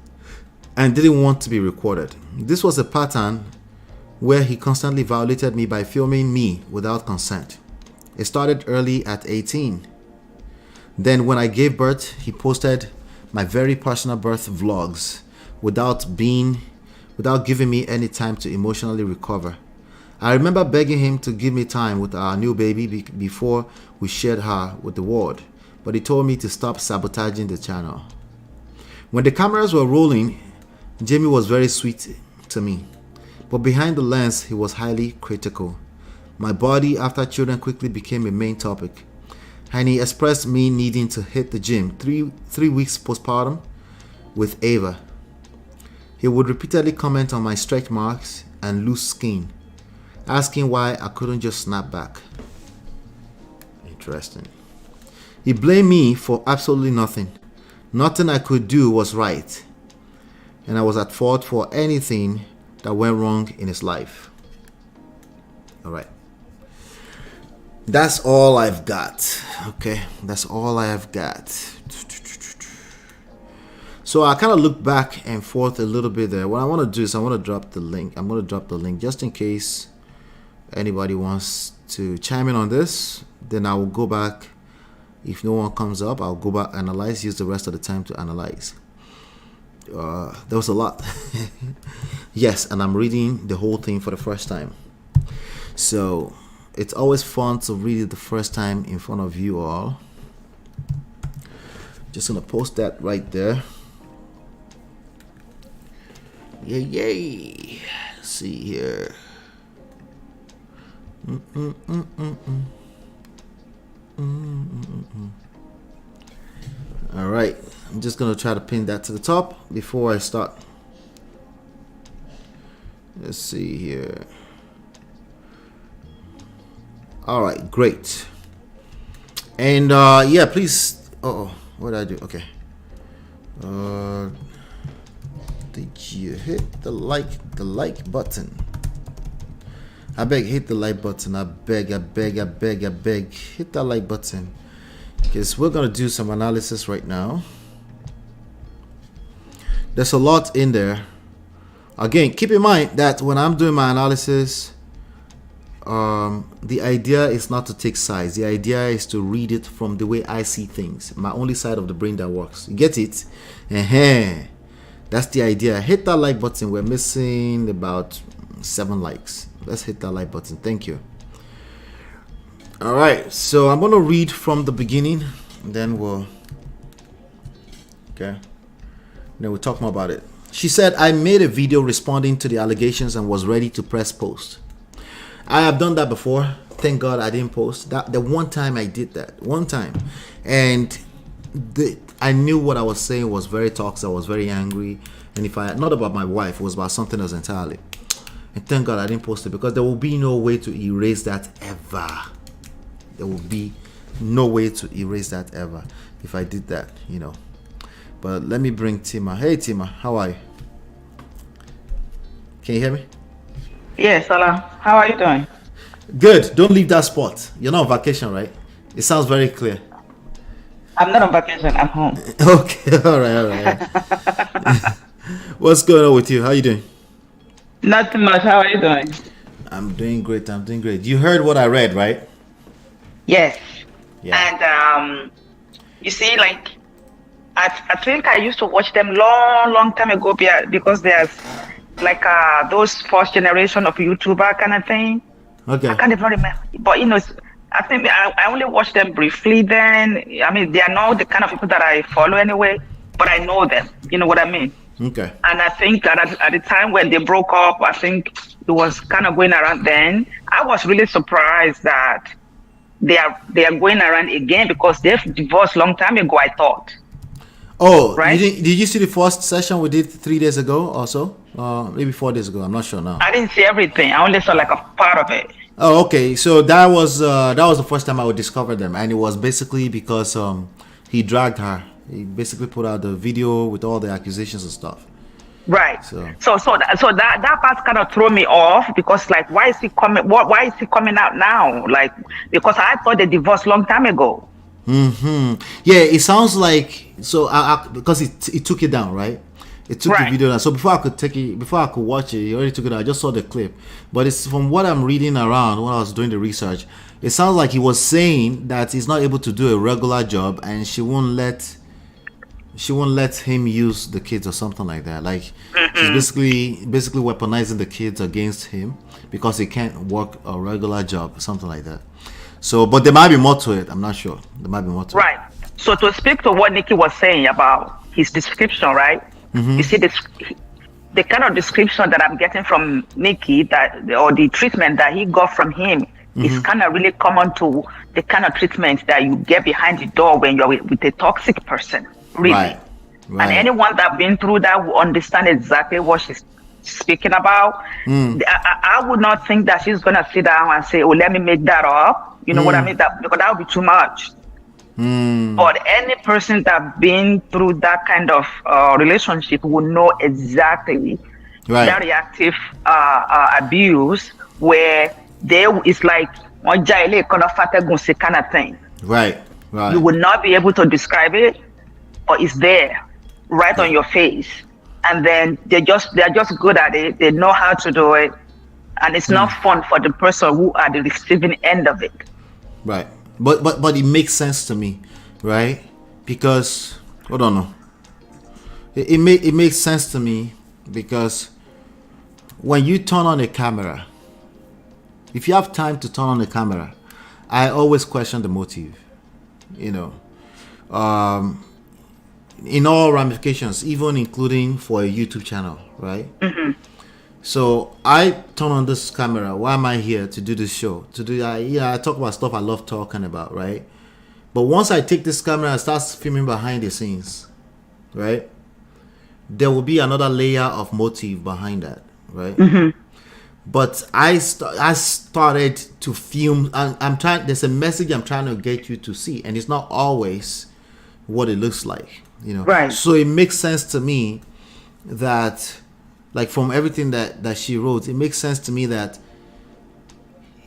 and didn't want to be recorded. This was a pattern where he constantly violated me by filming me without consent. It started early at 18. Then when I gave birth, he posted my very personal birth vlogs without giving me any time to emotionally recover. I remember begging him to give me time with our new baby before we shared her with the world, but he told me to stop sabotaging the channel. When the cameras were rolling, Jamie was very sweet to me, but behind the lens, he was highly critical. My body after children quickly became a main topic, and he expressed me needing to hit the gym 3 weeks postpartum with Ava. He would repeatedly comment on my stretch marks and loose skin, asking why I couldn't just snap back. Interesting. He blamed me for absolutely nothing. Nothing I could do was right, and I was at fault for anything that went wrong in his life. All right. That's all I've got. Okay, that's all I have got. So I kind of look back and forth a little bit there. What I want to do is I want to drop the link. I'm going to drop the link just in case anybody wants to chime in on this. Then I will go back. If no one comes up, I'll go back, analyze, use the rest of the time to analyze. There was a lot. Yes, and I'm reading the whole thing for the first time. So it's always fun to read it the first time in front of you all. Just gonna post that right there. Yay. Let's see here. All right, I'm just gonna try to pin that to the top before I start. Let's see here. All right, great. And yeah, please. What did I do? Okay. Did you hit the like button? I beg, hit the like button. I beg. Hit that like button. Because we're gonna do some analysis right now. There's a lot in there. Again, keep in mind that when I'm doing my analysis, the idea is not to take sides. The idea is to read it from the way I see things. My only side of the brain that works. You get it? That's the idea. Hit that like button. We're missing about 7 likes. Let's hit that like button. Thank you. All right. So I'm going to read from the beginning. Then we'll talk more about it. She said, I made a video responding to the allegations and was ready to press post. I have done that before. Thank God I didn't post. The one time I did that. One time. And I knew what I was saying was very toxic. I was very angry. And not about my wife, it was about something else entirely. And thank God I didn't post it, because there will be no way to erase that ever. There will be no way to erase that ever if I did that, you know. But let me bring Tima. Hey Tima, how are you? Can you hear me? Yes, Salah. How are you doing? Good. Don't leave that spot. You're not on vacation, right? It sounds very clear. I'm not on vacation. I'm home. Okay. All right. What's going on with you? How are you doing? Not too much. How are you doing? I'm doing great. You heard what I read, right? Yes. Yeah. And you see, like, I think I used to watch them long time ago because there's like those first generation of YouTuber kind of thing. Okay. I can't even remember, but you know, I think I only watched them briefly. Then I mean, they are not the kind of people that I follow anyway, but I know them. You know what I mean? Okay. And I think that at the time when they broke up, I think it was kind of going around then. I was really surprised that they are going around again, because they've divorced long time ago, I thought. Oh, right? Did you see the first session we did 3 days ago or so? Maybe 4 days ago. I'm not sure now. I didn't see everything. I only saw like a part of it. Oh, okay. So that was the first time I would discover them, and it was basically because he dragged her. He basically put out the video with all the accusations and stuff. Right. So that part kind of threw me off, because like, why is he coming? Why is he coming out now? Like, because I thought they divorced long time ago. Yeah, it sounds like so. Because it took it down, right? It took the video down. So before I could take it, before I could watch it, he already took it down. I just saw the clip. But it's from what I'm reading around when I was doing the research, it sounds like he was saying that he's not able to do a regular job, and she won't let him use the kids or something like that. Like she's basically weaponizing the kids against him because he can't work a regular job, something like that. So, but there might be more to it. I'm not sure. There might be more to it. Right. So to speak to what Nikki was saying about his description, right? You see, the kind of description that I'm getting from Nikki, or the treatment that he got from him, is kind of really common to the kind of treatment that you get behind the door when you're with a toxic person, really. Right. And anyone that's been through that will understand exactly what she's speaking about. I would not think that she's gonna sit down and say, "Oh, let me make that up." You know what I mean? Because that would be too much. But any person that's been through that kind of relationship will know exactly that reactive abuse, where it's like kind of thing. Right. You will not be able to describe it, or it's there, right on your face. And then they're just good at it. They know how to do it, and it's not fun for the person who are the receiving end of it. Right. But it makes sense to me, right? Because I don't know. It makes sense to me because when you turn on a camera, if you have time to turn on the camera, I always question the motive. You know, in all ramifications, even including for a YouTube channel, right? So I turn on this camera. Why am I here to do this show? I talk about stuff I love talking about, right? But once I take this camera and start filming behind the scenes, right, there will be another layer of motive behind that, right? But I started to film, and I'm trying. There's a message I'm trying to get you to see, and it's not always what it looks like, you know. Right. So it makes sense to me that, like, from everything that she wrote, it makes sense to me that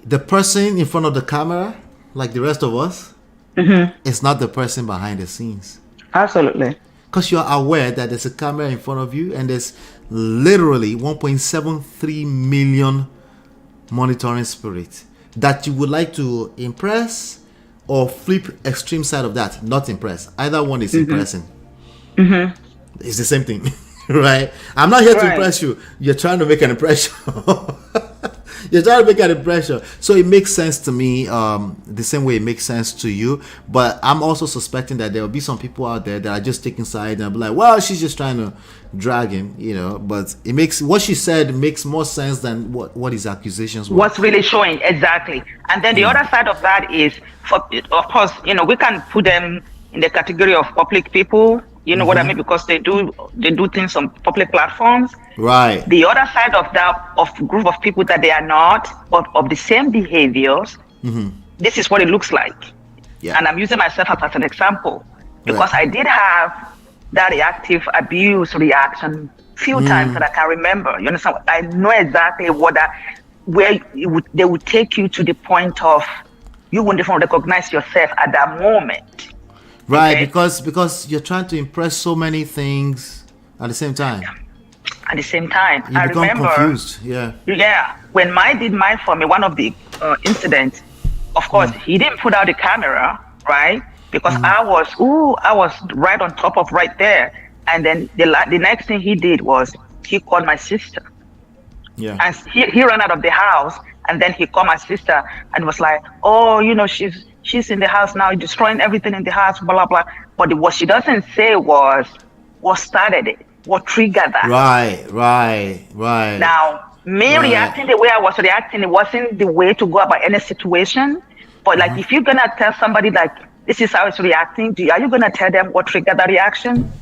the person in front of the camera, like the rest of us, is not the person behind the scenes. Absolutely. Because you're aware that there's a camera in front of you and there's literally 1.73 million monitoring spirits that you would like to impress or flip extreme side of that, not impress. Either one is impressing. It's the same thing. Right? I'm not here to impress you. You're trying to make an impression. You're trying to make an impression. So it makes sense to me, the same way it makes sense to you. But I'm also suspecting that there will be some people out there that are just taking side and be like, well, she's just trying to drag him, you know. But it makes what she said makes more sense than what his accusations were. What's really showing, exactly. And then the other side of that is, of course, you know, we can put them in the category of public people. You know what I mean? Because they do things on public platforms. Right. The other side of that, of group of people that they are not, but of the same behaviors, this is what it looks like. Yeah. And I'm using myself as an example because I did have that reactive abuse reaction few times that I can remember. You understand? I know exactly where they would take you to the point of you wouldn't even recognize yourself at that moment. Right, okay? because you're trying to impress so many things at the same time. At the same time, You become confused. Yeah. Yeah, when Mai did mine for me, one of the incidents, of course, he didn't put out the camera, right? Because I was right on top of right there. And then the next thing he did was he called my sister. Yeah. And he ran out of the house, and then he called my sister and was like, oh, you know, she's in the house now, destroying everything in the house, blah, blah, blah. But what she doesn't say was what started it, what triggered that. Right. Now, me reacting the way I was reacting, it wasn't the way to go about any situation. But like, if you're gonna tell somebody like, this is how it's reacting, are you gonna tell them what triggered that reaction?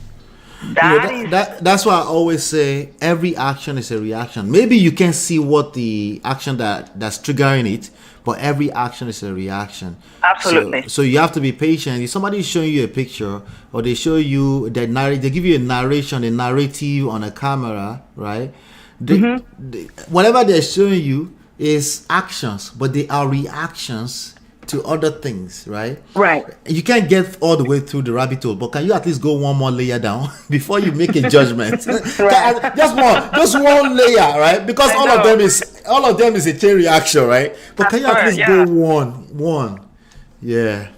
That's why I always say every action is a reaction. Maybe you can see what the action that's triggering it, but every action is a reaction. Absolutely. So you have to be patient. If somebody is showing you a picture, or they show you they give you a narration, a narrative on a camera, right? Whatever they're showing you is actions, but they are reactions to other things, right? Right. You can't get all the way through the rabbit hole, but can you at least go one more layer down before you make a judgment? Right. just one layer, right? Because all of them is a chain reaction, right? But can you at least go one? Yeah.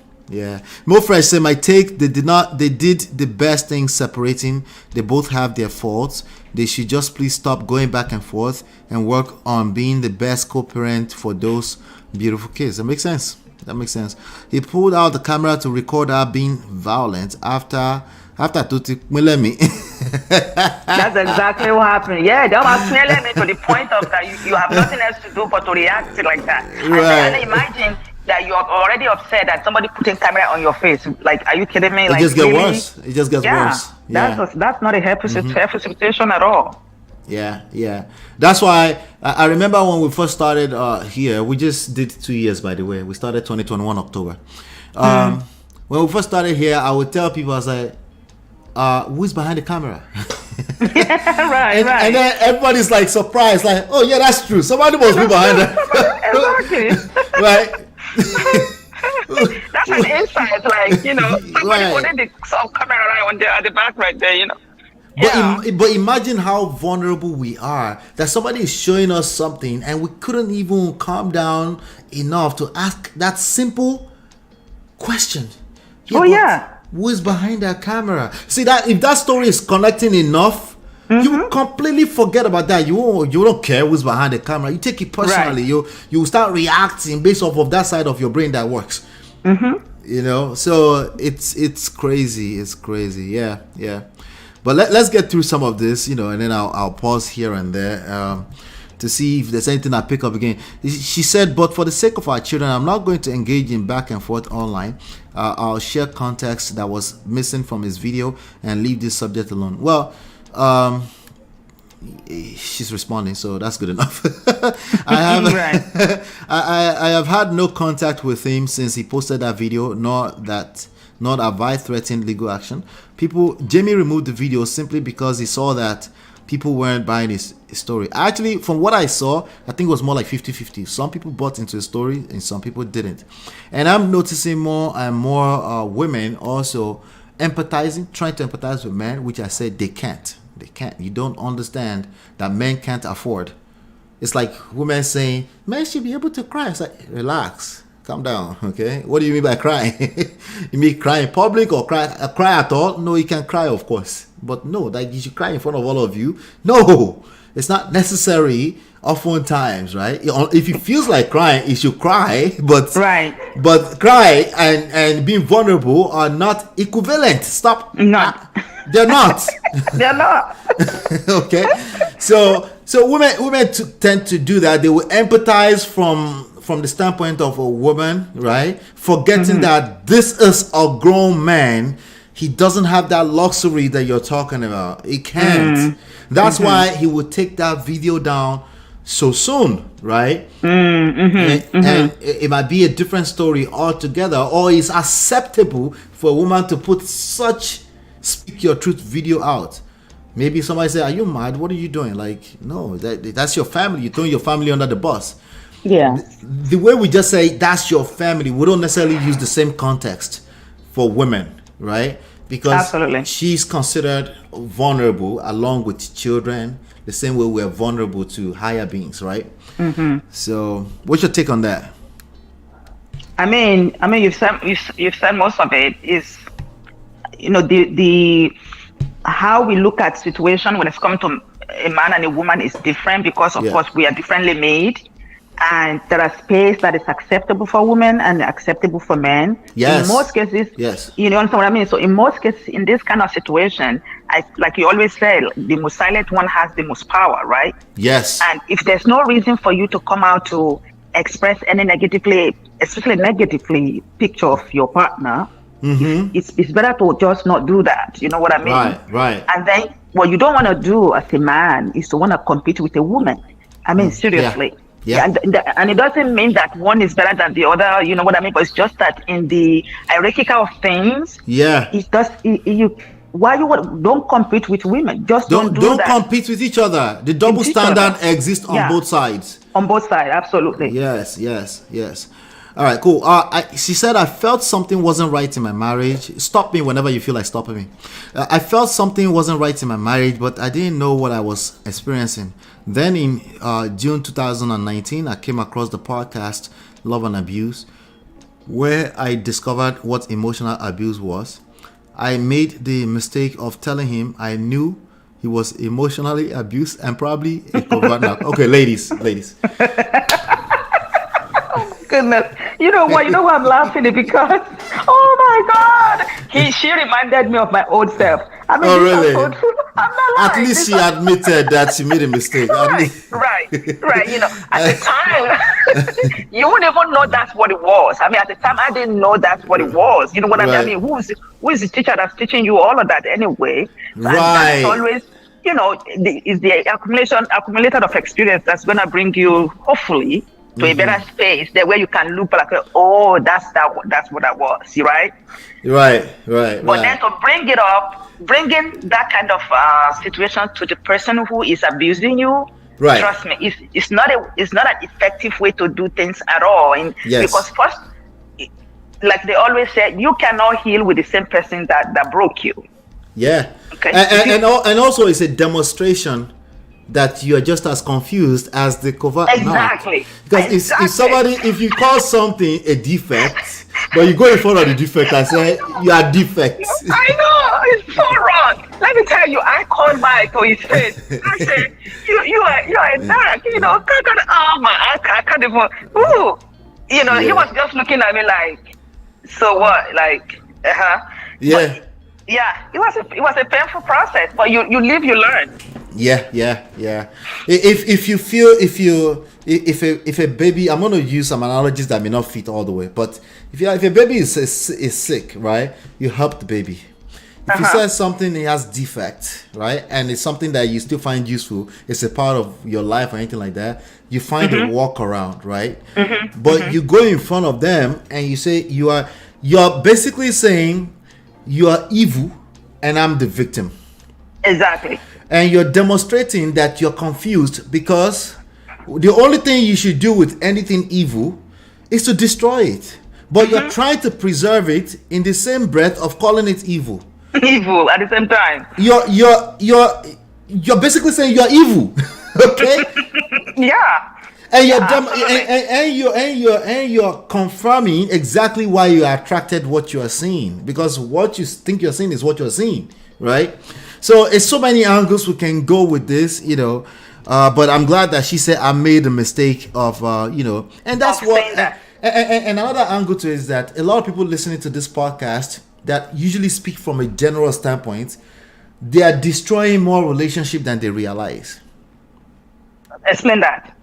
Mo Fresh said, my take, they did the best thing separating. They both have their faults. They should just please stop going back and forth and work on being the best co-parent for those beautiful kids. That makes sense. He pulled out the camera to record her being violent after Tutti Milemi. That's exactly what happened. Yeah, that was smelling me to the point of that you have nothing else to do but to react like that. Right. And imagine that you're already upset that somebody putting camera on your face. Like, are you kidding me? It Like, just gets really? worse. It just gets worse. Yeah. That's not a healthy situation at all. Yeah. That's why I remember when we first started here. We just did 2 years, by the way. We started 2021 October. When we first started here, I would tell people, I was like, who's behind the camera? Right. And then everybody's like surprised, like, oh yeah, that's true. Somebody must be behind that. Exactly. Right. That's an insight, like, somebody putting the camera right on at the back right there, But imagine how vulnerable we are, that somebody is showing us something and we couldn't even calm down enough to ask that simple question. Who is behind that camera? See, that if that story is connecting enough, you completely forget about that. You don't care who's behind the camera. You take it personally. Right. You start reacting based off of that side of your brain that works. So it's crazy. It's crazy. Yeah. But let's get through some of this, and then I'll pause here and there to see if there's anything I pick up again. She said, but for the sake of our children, I'm not going to engage in back and forth online. I'll share context that was missing from his video and leave this subject alone. Well, she's responding, so that's good enough. I have had no contact with him since he posted that video, nor have I threatened legal action. Jamie removed the video simply because he saw that people weren't buying his story. Actually, from what I saw, I think it was more like 50-50. Some people bought into the story and some people didn't. And I'm noticing more and more women also trying to empathize with men, which I said they can't. You don't understand that men can't afford. It's like women saying, men should be able to cry. It's like, relax. Calm down, okay? What do you mean by crying? You mean cry in public or cry at all? No, you can cry, of course. But no, like you should cry in front of all of you. No, it's not necessary oftentimes, right? If it feels like crying, you should cry. But cry and being vulnerable are not equivalent. Stop. Not. They're not. They're not. Okay? So women tend to do that. They will empathize from the standpoint of a woman, right? Forgetting that this is a grown man. He doesn't have that luxury that you're talking about. He can't. That's why he would take that video down so soon, right? And it might be a different story altogether, or it's acceptable for a woman to speak your truth video out. Maybe somebody say, are you mad? What are you doing? Like, no, that's your family. You're throwing your family under the bus. Yeah. The way we just say that's your family, we don't necessarily use the same context for women, right? Because she's considered vulnerable along with children, the same way we're vulnerable to higher beings, right? So, what's your take on that? I mean, you've said most of it. Is the how we look at situation when it's come to a man and a woman is different because of course we are differently made. And there are space that is acceptable for women and acceptable for men. Yes. In most cases, you understand what I mean? So in most cases, in this kind of situation, like you always say, the most silent one has the most power, right? Yes. And if there's no reason for you to come out to express any negatively, especially negatively picture of your partner, it's better to just not do that. You know what I mean? Right. And then what you don't want to do as a man is to want to compete with a woman. I mean, seriously. Yeah. And it doesn't mean that one is better than the other, you know what I mean? But it's just that in the hierarchy of things, it does. Don't compete with women. Just don't that. Compete with each other. The double standard exists on both sides. On both sides, absolutely. Yes. All right, cool. She said, I felt something wasn't right in my marriage. Stop me whenever you feel like stopping me. I felt something wasn't right in my marriage, but I didn't know what I was experiencing. Then in June 2019, I came across the podcast Love and Abuse, where I discovered what emotional abuse was. I made the mistake of telling him I knew he was emotionally abused and probably a covert. Okay, ladies. Goodness. You know what? I'm laughing because, oh my God, she reminded me of my old self. I mean, oh, really? I'm not lying. At least she admitted that she made a mistake. Right. At the time, you wouldn't even know that's what it was. I mean, at the time, I didn't know that's what it was. You know what I mean? Who is the teacher that's teaching you all of that anyway? And that's always, is the accumulator of experience that's going to bring you, hopefully, to a better space there where you can look like, oh, that's what I was, right? Right. But then to bringing that kind of situation to the person who is abusing you, trust me, it's not an effective way to do things at all. Because first, like they always say, you cannot heal with the same person that broke you. Yeah. Okay. And also it's a demonstration that you are just as confused as the covert. Exactly. Because if you call something a defect, but you go in front of the defect and say you are defect. I know, it's so wrong. Let me tell you, I called Mike to his face. I said, you are a dark, oh my, I can't even. Ooh, he was just looking at me like, so what? Like, Yeah. But, yeah, it was a painful process, but you live, you learn. Yeah. If a baby, I'm going to use some analogies that may not fit all the way, but if a baby is sick, right, you help the baby. If you say something it has defect, right, and it's something that you still find useful, it's a part of your life or anything like that, you find a walkaround, right? But you go in front of them and you say you're basically saying you are evil and I'm the victim. Exactly. And you're demonstrating that you're confused because the only thing you should do with anything evil is to destroy it. But you're trying to preserve it in the same breath of calling it evil. Evil at the same time. You're basically saying you're evil. Okay? Yeah. And you're confirming exactly why you attracted what you are seeing, because what you think you're seeing is what you're seeing, right? So it's so many angles we can go with this, but I'm glad that she said I made a mistake of, and that's what. And another angle to it is that a lot of people listening to this podcast that usually speak from a general standpoint, they are destroying more relationship than they realize. Explain that.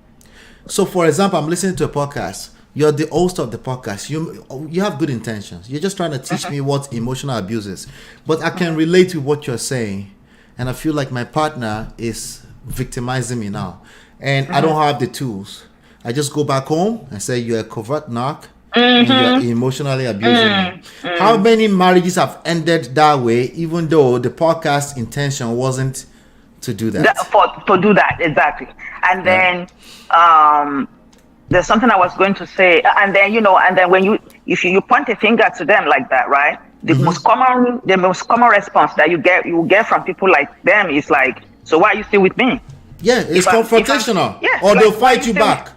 So, for example, I'm listening to a podcast. You're the host of the podcast. You have good intentions. You're just trying to teach me what emotional abuse is. But I can relate to what you're saying. And I feel like my partner is victimizing me now. And I don't have the tools. I just go back home and say, you're a covert narc. And you're emotionally abusing me. How many marriages have ended that way, even though the podcast intention wasn't to do that? To do that, exactly. And then there's something I was going to say, and then when if you point a finger to them like that, right? The most common response that you get from people like them is like, so why are you still with me? Yeah, it's confrontational. Or they'll fight you back.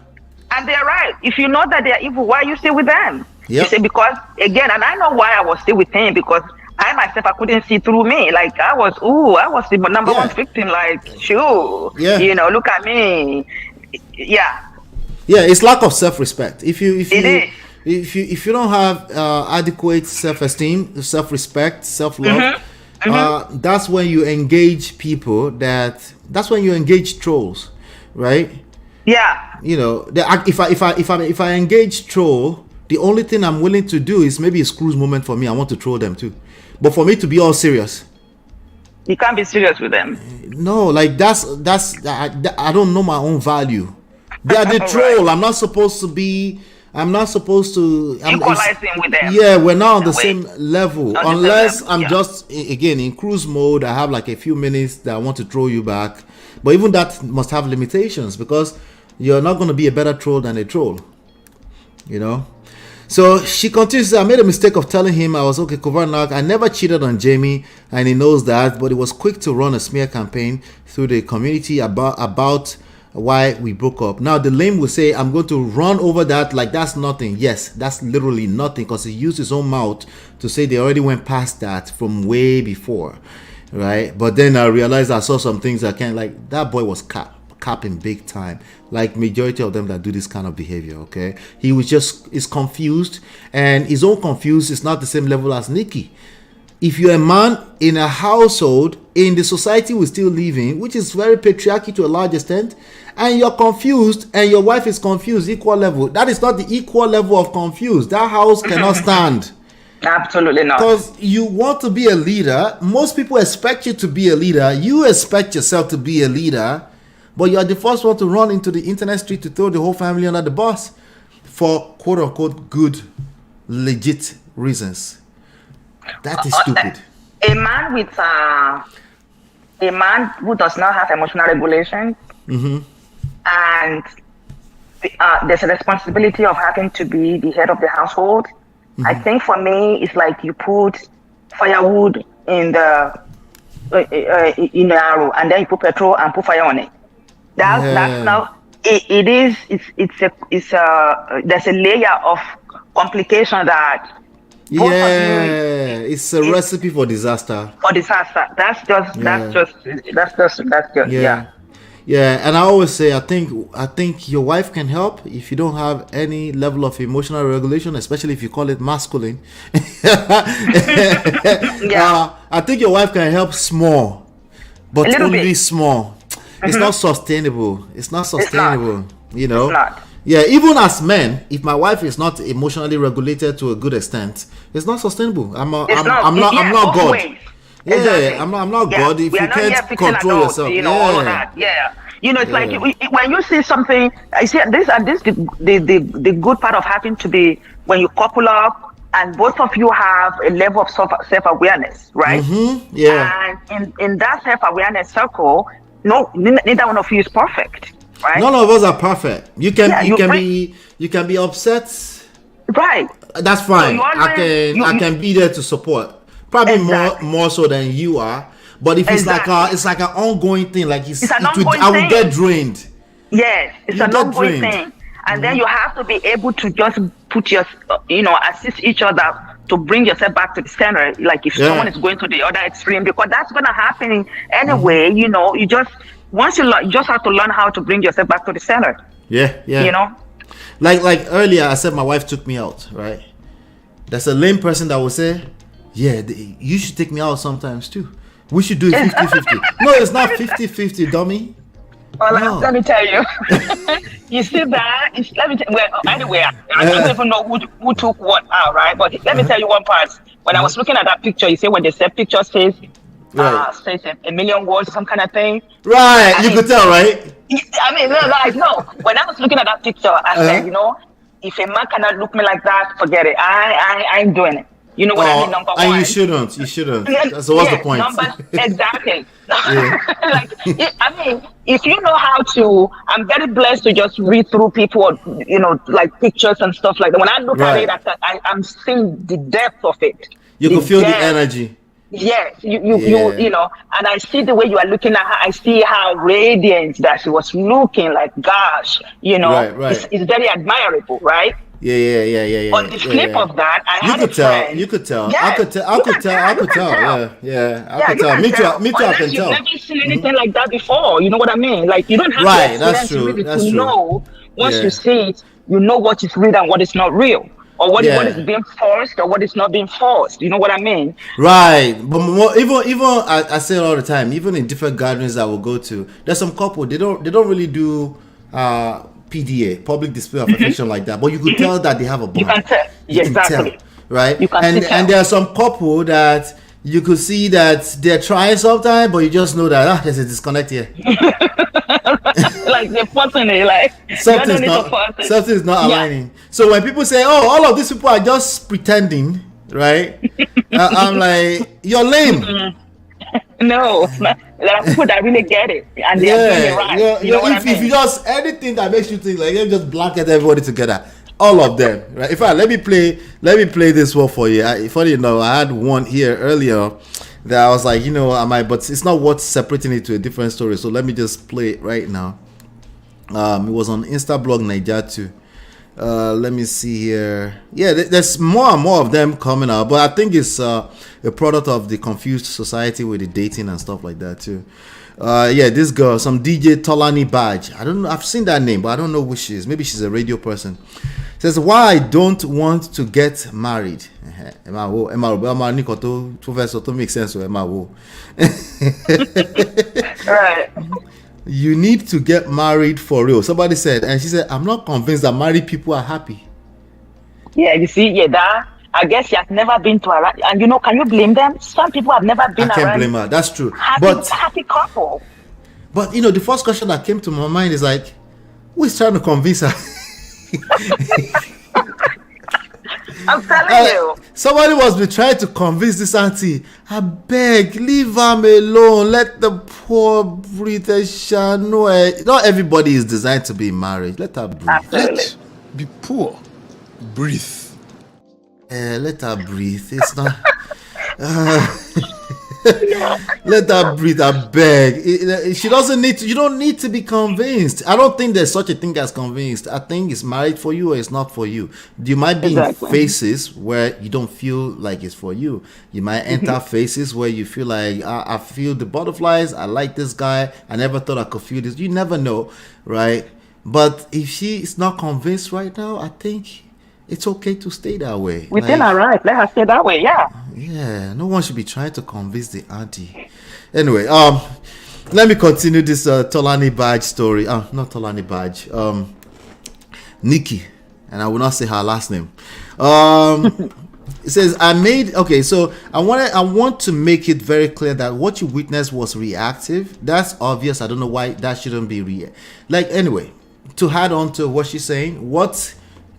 And they're right. If you know that they're evil, why are you still with them? Yep. You say, because again, and I know why I was still with him, because I myself, I couldn't see through me. Like I was the number one victim. Like, sure, look at me. Yeah, it's lack of self-respect. If you don't have adequate self-esteem, self-respect, self-love, that's when you engage people. That's when you engage trolls, right? Yeah. If I engage troll, the only thing I'm willing to do is maybe a cruise moment for me. I want to troll them too, but for me to be all serious, you can't be serious with them. No, like that's I don't know my own value. They are the troll. Right. I'm not supposed to equalizing with them. Yeah, we're not on the same level. Unless I'm just again in cruise mode. I have like a few minutes that I want to throw you back. But even that must have limitations, because you're not going to be a better troll than a troll. So she continues, I made a mistake of telling him I was okay, Kovanak. I never cheated on Jamie, and he knows that, but he was quick to run a smear campaign through the community about why we broke up. Now, the lame will say, I'm going to run over that like that's nothing. Yes, that's literally nothing, because he used his own mouth to say they already went past that from way before, right? But then I realized I saw some things I can't, like, that boy was capping big time, like majority of them that do this kind of behavior. Okay, he was is confused, and his own confused is not the same level as Nikki. If you're a man in a household in the society we still live in, which is very patriarchy to a large extent, and you're confused and your wife is confused, equal level, that is not the equal level of confused. That house cannot stand. Absolutely not. Because you want to be a leader. Most people expect you to be a leader. You expect yourself to be a leader, but you're the first one to run into the internet street to throw the whole family under the bus for quote unquote good, legit reasons. That is stupid. A man who does not have emotional regulation, and there's a responsibility of having to be the head of the household. I think for me, it's like you put firewood in the arrow, and then you put petrol and put fire on it. That's now there's a layer of complication that. It's a recipe for disaster. That's just. Yeah, and I always say, I think your wife can help if you don't have any level of emotional regulation, especially if you call it masculine. I think your wife can help small, but only small. It's not sustainable. It's not. You know. It's not. Yeah, even as men, if my wife is not emotionally regulated to a good extent, it's not sustainable. I'm not God. Ways. Yeah, exactly. I'm not God if you can't control yourself. All of that. Yeah. It's like when you see something, I see the good part of having to be when you couple up and both of you have a level of self-awareness, right? Yeah. And in that self-awareness circle, neither one of you is perfect. Right? None of us are perfect. You can be upset. Right. That's fine. So I can be there to support. Probably more so than you are. But if it's like an ongoing thing, like I will get drained. Yes, it's an ongoing thing. And then you have to be able to just put assist each other to bring yourself back to the center. Like if someone is going to the other extreme, because that's gonna happen anyway. You just. Once you just have to learn how to bring yourself back to the center. Yeah. Like earlier, I said my wife took me out, right? There's a lame person that will say, yeah, you should take me out sometimes too. We should do it 50-50. No, it's not 50-50, dummy. Well, let me tell you. You see that? Anyway, I don't even know who took what out, right? But let me tell you one part. When I was looking at that picture, you see when they said picture says a million words or some kind of thing. Right, you could tell, right? No. When I was looking at that picture, I said, if a man cannot look me like that, forget it. I ain't doing it. You know what I mean? Number one. And you shouldn't. So what's the point? Exactly. If you know how to, I'm very blessed to just read through people, like pictures and stuff like that. When I look at it, I'm seeing the depth of it. You can feel the energy. Yes, you and I see the way you are looking at her. I see how radiant that she was looking. Like, gosh, right. It's very admirable, right? Yeah. On the flip of that, I had a friend. You could tell. Yes, I could tell. I could tell. I could tell. Me too. I can tell. You've never seen anything like that before. You know what I mean? Like, you don't have to experience to know. Once you see it, you know what is real and what is not real. Or what is being forced or what is not being forced. You know what I mean? Right. But even I say it all the time, even in different gatherings I will go to, there's some couple, they don't really do PDA, public display of affection like that. But you could tell that they have a bond. You can tell. Exactly. Right? You can tell. And there are some couple that you could see that they're trying sometimes, but you just know that there's a disconnect here. Like they're forcing it, like something's not aligning. So when people say, "Oh, all of these people are just pretending," right? I'm like, "You're lame." No, there are people that really get it and they're doing it right. If you just anything that makes you think like, let me just blanket everybody together. All of them, right? In fact, let me play this one for you. Funny enough, I had one here earlier that I was like, but it's not worth separating it to a different story. So let me just play it right now. It was on Instablog Niger too. Let me see here. Yeah, there's more and more of them coming out, but I think it's a product of the confused society with the dating and stuff like that too. This girl, some DJ Tolani Badge. I don't know. I've seen that name, but I don't know who she is. Maybe she's a radio person. Says, why I don't want to get married. Makes sense. Right. You need to get married for real. Somebody said, and she said, I'm not convinced that married people are happy. Yeah, you see, that I guess she has never been to around, and can you blame them? Some people have never been around. I can't blame her. That's true. Happy couple. But the first question that came to my mind is like, who is trying to convince her? I'm telling you. Somebody must be trying to convince this auntie. I beg, leave them alone. Let the poor British know. Not everybody is designed to be in marriage. Let her breathe. Absolutely. Be poor. Breathe. Let her breathe. It's not. Let her breathe. I beg. She doesn't need to. You don't need to be convinced. I don't think there's such a thing as convinced. I think it's married for you or it's not for you. You might be in phases where you don't feel like it's for you. You might enter phases where you feel like I feel the butterflies. I like this guy. I never thought I could feel this. You never know, right? But if she is not convinced right now, I think it's okay to stay that way. Within her right, let her stay that way. Yeah, no one should be trying to convince the auntie. Anyway, let me continue this Tolani Badge story. Not Tolani Badge. Nikki, and I will not say her last name. It says, so I want to make it very clear that what you witnessed was reactive. That's obvious. I don't know why that shouldn't be anyway, to add on to what she's saying, what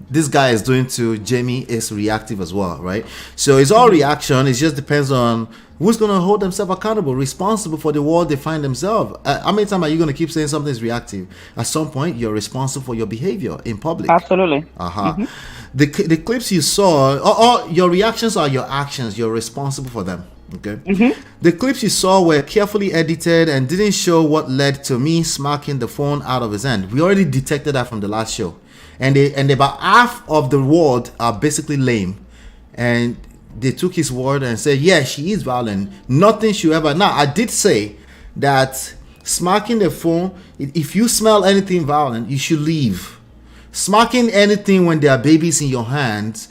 this guy is doing to Jamie is reactive as well, right? So it's all reaction. It just depends on who's going to hold themselves accountable, responsible for the world they find themselves. How many times are you going to keep saying something is reactive? At some point, you're responsible for your behavior in public. Absolutely. The clips you saw, or your reactions are your actions. You're responsible for them. Okay. The clips you saw were carefully edited and didn't show what led to me smacking the phone out of his hand. We already detected that from the last show. And about half of the world are basically lame, and they took his word and said, yeah, she is violent. Nothing should ever. Now, I did say that smacking the phone, if you smell anything violent, you should leave. Smacking anything when there are babies in your hands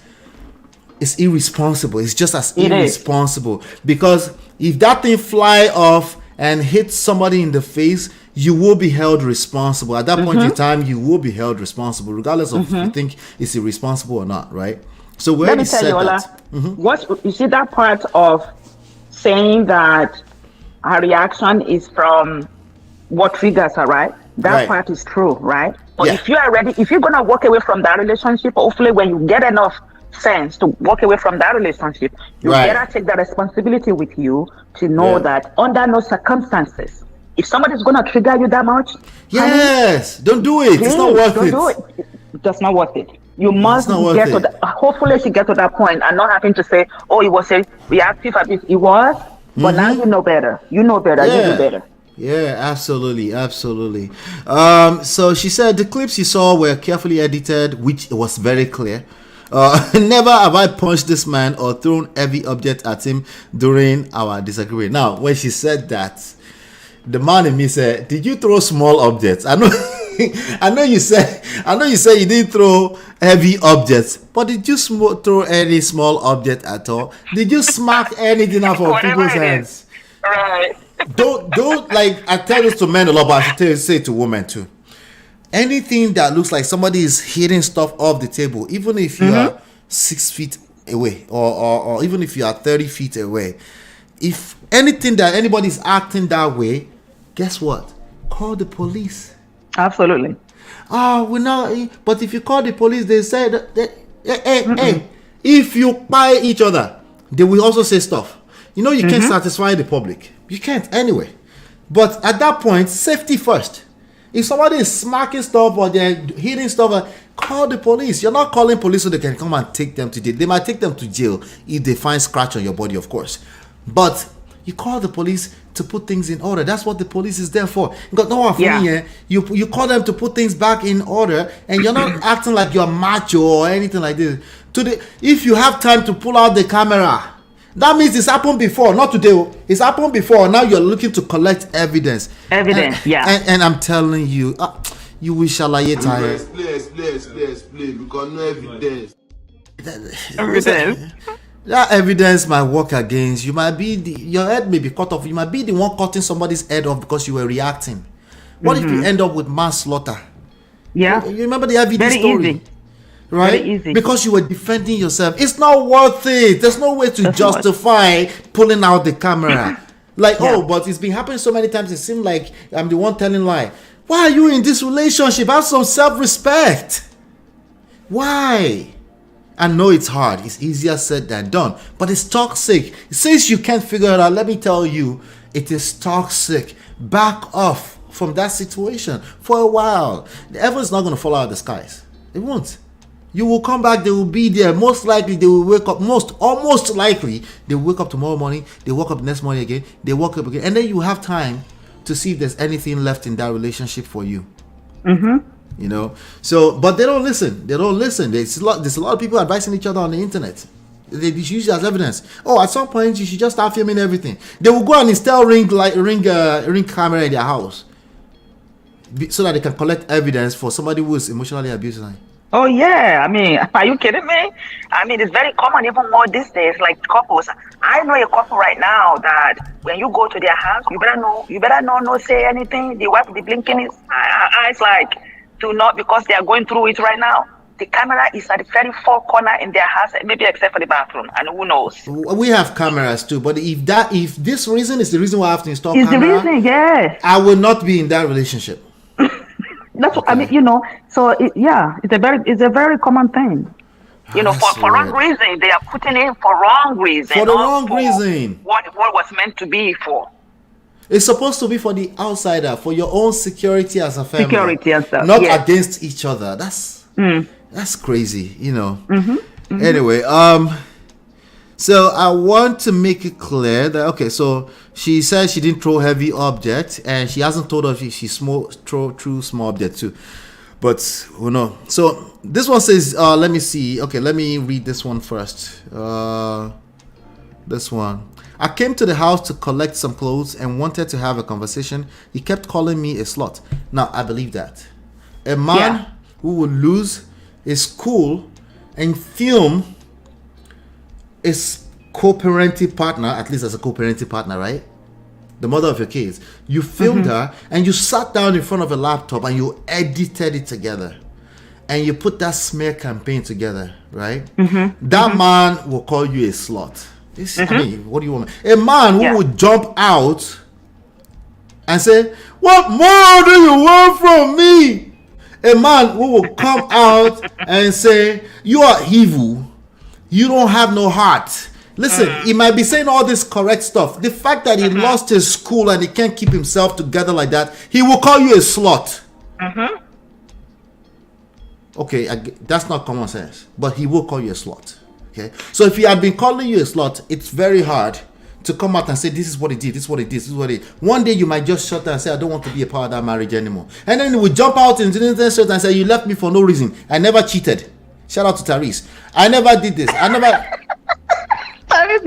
is irresponsible. It's just as irresponsible, because if that thing fly off and hit somebody in the face, you will be held responsible. At that point in time, you will be held responsible, regardless of if you think it's irresponsible or not, right? So let me tell you, Ola, what you see, that part of saying that our reaction is from what triggers her, right? That part is true, right? But if you are ready, if you're gonna walk away from that relationship, hopefully when you get enough sense to walk away from that relationship, you better take that responsibility with you to know that under no circumstances, if somebody's gonna trigger you that much, don't do it. It's not worth it. Don't do it. It's just not worth it. You must get to that. Hopefully, she get to that point and not having to say, "Oh, it was a reactive abuse." It was, but now you know better. You know better. You do better. Yeah, absolutely. So she said the clips you saw were carefully edited, which was very clear. Never have I punched this man or thrown heavy object at him during our disagreement. Now, when she said that, the man in me said, "Did you throw small objects?" I know you said you didn't throw heavy objects, but did you throw any small object at all? Did you smack anything out of people's hands? Right. Don't like, I tell this to men a lot, but I should say it to women too. Anything that looks like somebody is hitting stuff off the table, even if you are 6 feet away, or even if you are 30 feet away, if anything that anybody's acting that way, guess what? Call the police. Absolutely. We're not. But if you call the police, they say that, hey, if you buy each other, they will also say stuff. You know, you can't satisfy the public. You can't anyway. But at that point, safety first. If somebody is smacking stuff or they're hitting stuff, call the police. You're not calling police so they can come and take them to jail. They might take them to jail if they find scratch on your body, of course. But you call the police to put things in order. That's what the police is there for. You call them to put things back in order, and you're not acting like you're macho or anything like this. If you have time to pull out the camera, that means it's happened before, not today. It's happened before. Now you're looking to collect evidence. And I'm telling you, you will shalaye tire. Please, because no evidence. That evidence might work against you. Might be your head may be cut off. You might be the one cutting somebody's head off because you were reacting. What if you end up with manslaughter? Yeah. You remember the evidence story? Easy. Right? Very easy. Because you were defending yourself. It's not worth it. There's no way to justify pulling out the camera. But it's been happening so many times. It seems like I'm the one telling lie. Why are you in this relationship? Have some self-respect. Why? I know it's hard. It's easier said than done. But it's toxic. Since you can't figure it out, let me tell you, it is toxic. Back off from that situation for a while. The heaven's not going to fall out of the skies. It won't. You will come back. They will be there. Most likely, they will wake up. Almost likely, they will wake up tomorrow morning. They wake up the next morning again. They wake up again. And then you have time to see if there's anything left in that relationship for you. You know, but they don't listen. There's a lot of people advising each other on the internet. They use it as evidence. At some point you should just start filming everything. They will go and install ring camera in their house so that they can collect evidence for somebody who is emotionally abusing. Oh yeah, I mean, are you kidding me? I mean, it's very common even more these days. Like couples, I know a couple right now that when you go to their house, you better not say anything. The wife will be blinking his eyes like, do not, because they are going through it right now. The camera is at the very far corner in their house, maybe except for the bathroom, and who knows? We have cameras too, but if this reason is the reason why I have to install camera, camera, the reason, yes, I will not be in that relationship. That's what I mean, So it's a very common thing. For wrong reason, they are putting in for wrong reason. For the wrong reason. What was meant to be for. It's supposed to be for the outsider, for your own security as a family. Security and stuff. Not against each other. That's crazy, Anyway, so I want to make it clear that so she said she didn't throw heavy object, and she hasn't told us she threw small object too. But no. So this one says, let me see. Okay, let me read this one first. This one. I came to the house to collect some clothes and wanted to have a conversation. He kept calling me a slut. Now, I believe that. A man who will lose his cool and film his co-parenting partner, at least as a co-parenting partner, right? The mother of your kids. You filmed her and you sat down in front of a laptop and you edited it together. And you put that smear campaign together, right? That man will call you a slut. I mean, what do you want? A man who would jump out and say, "What more do you want from me?" A man who will come out and say, "You are evil. You don't have no heart." Listen, he might be saying all this correct stuff. The fact that he lost his school and he can't keep himself together like that, he will call you a slut. Okay, that's not common sense, but he will call you a slut. Okay, so if he had been calling you a slut, it's very hard to come out and say, "This is what he did, this is what he did, this is what he did." One day you might just shut down and say, "I don't want to be a part of that marriage anymore." And then he would jump out into the internet and say, "You left me for no reason. I never cheated." Shout out to Tyrese. "I never did this. I never." Let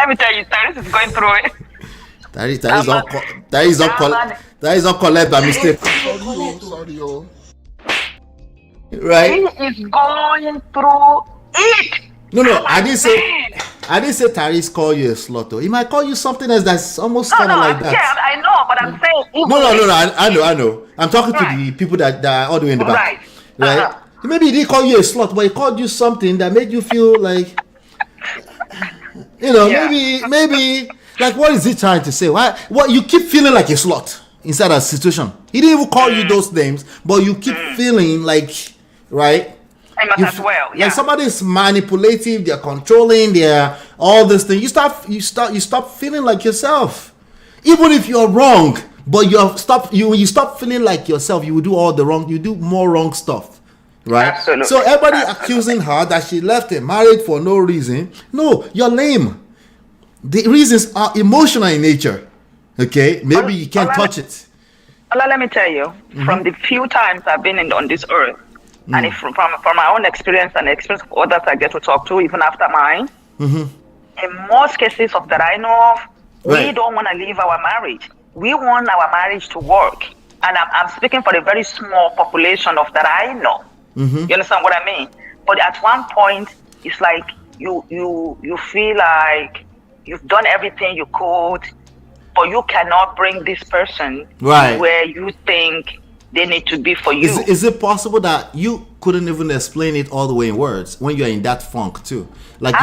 me tell you, Tyrese is going through it. Tyrese don't collect by mistake. Right? He is going through it. No, I didn't say Tyrese call you a slut. Though. He might call you something else that's almost kind of like that. Yeah, I know, but I'm saying. No, I know. I'm talking to the people that are all the way in the back. Right? Maybe he didn't call you a slut, but he called you something that made you feel like, maybe like, what is he trying to say? Why? What you keep feeling like a slut inside a situation? He didn't even call you those names, but you keep feeling like, right? Like somebody is manipulative, they're controlling, they're all this thing. You stop feeling like yourself. Even if you're wrong, But when you stop feeling like yourself, you will do you do more wrong stuff, right? Absolutely. So everybody accusing her that she left a marriage for no reason. No, you're lame. The reasons are emotional in nature. Okay, maybe you can't touch it. Let me tell you, from the few times I've been on this earth, and from my own experience and the experience of others I get to talk to, even after mine, in most cases that I know of, we don't want to leave our marriage. We want our marriage to work. And I'm speaking for the very small population of that I know. You understand what I mean? But at one point, it's like you feel like you've done everything you could, but you cannot bring this person where you think they need to be for you. Is it possible that you couldn't even explain it all the way in words when you're in that funk too? Like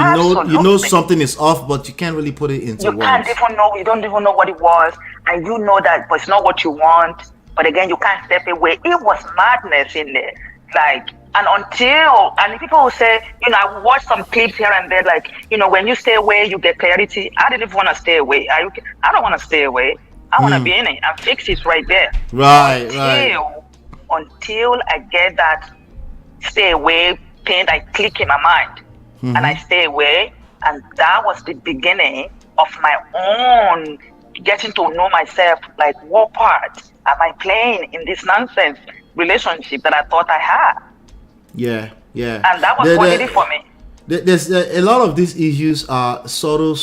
you know something is off, but you can't really put it into words. You don't even know what it was, and you know that, but it's not what you want. But again, you can't step away. It was madness in there. Like, and people will say, I watch some clips here and there, like, when you stay away, you get clarity. I didn't want to stay away. I don't want to stay away. I want to be in it and fix it right there. Until I get that stay away pain, I click in my mind and I stay away. And that was the beginning of my own getting to know myself. Like, what part am I playing in this nonsense relationship that I thought I had? Yeah. And that was what did it for me. There's a lot of these issues are subtle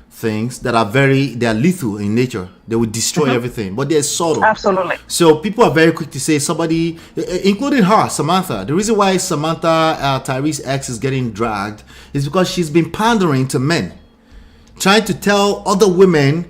things that are they're lethal in nature. They will destroy everything, but they're subtle. Absolutely. So people are very quick to say somebody, including her, Samantha. The reason why Samantha, Tyrese ex, is getting dragged is because she's been pandering to men, trying to tell other women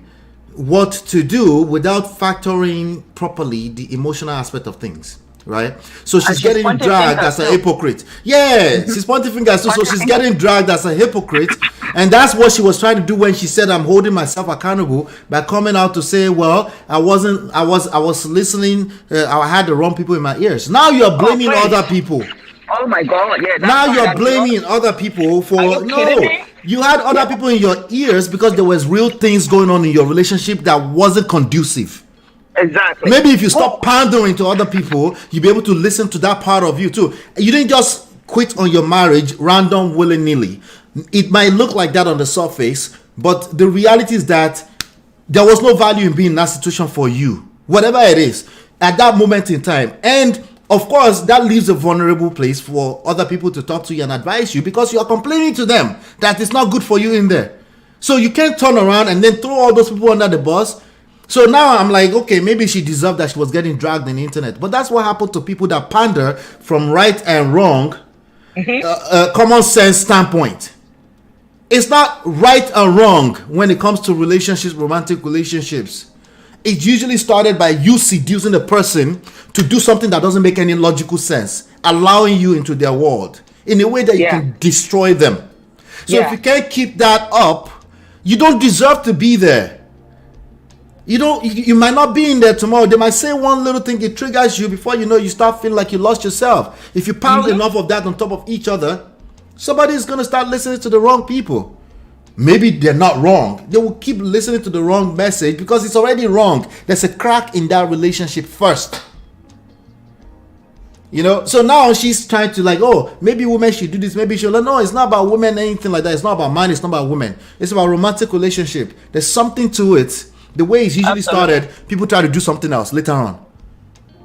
what to do without factoring properly the emotional aspect of things. Right, so she's getting dragged as a hypocrite. Yeah, she's pointing fingers too. So she's getting dragged as a hypocrite, and that's what she was trying to do when she said, "I'm holding myself accountable" by coming out to say, "Well, I was listening. I had the wrong people in my ears." Now you're blaming other people. Oh my God! Yeah. Now you're blaming other people for You had other people in your ears because there was real things going on in your relationship that wasn't conducive. Exactly. Maybe if you stop pandering to other people, you'll be able to listen to that part of you too. You didn't just quit on your marriage random willy-nilly. It might look like that on the surface, but the reality is that there was no value in being in that situation for you, whatever it is, at that moment in time. And of course, that leaves a vulnerable place for other people to talk to you and advise you because you're complaining to them that it's not good for you in there. So you can't turn around and then throw all those people under the bus. So now I'm like, okay, maybe she deserved that she was getting dragged on the internet. But that's what happened to people that pander from right and wrong, common sense standpoint. It's not right and wrong when it comes to relationships, romantic relationships. It usually started by you seducing a person to do something that doesn't make any logical sense, allowing you into their world in a way that you can destroy them. So if you can't keep that up, you don't deserve to be there. You might not be in there tomorrow. They might say one little thing, it triggers you. Before you know, you start feeling like you lost yourself. If you pile enough of that on top of each other, somebody's going to start listening to the wrong people. Maybe they're not wrong. They will keep listening to the wrong message because it's already wrong. There's a crack in that relationship first. So now she's trying to maybe women should do this. Maybe she'll no, it's not about women, anything like that. It's not about man. It's not about women. It's about romantic relationship. There's something to it. The way it's usually started, people try to do something else later on,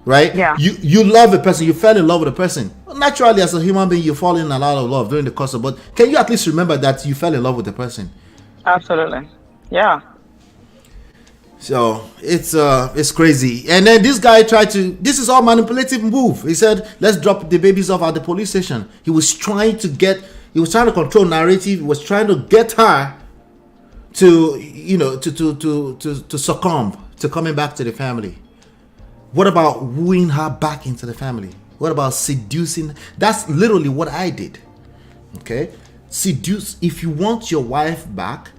right? Yeah. You love a person, you fell in love with a person. Naturally, as a human being, you fall in a lot of love during the course of. But can you at least remember that you fell in love with the person? Absolutely, yeah. So it's crazy. And then this guy tried to. This is all manipulative move. He said, "Let's drop the babies off at the police station." He was trying to control narrative. He was trying to get her to succumb to coming back to the family. What about wooing her back into the family? What about seducing? That's literally what I did. Okay, seduce. If you want your wife back,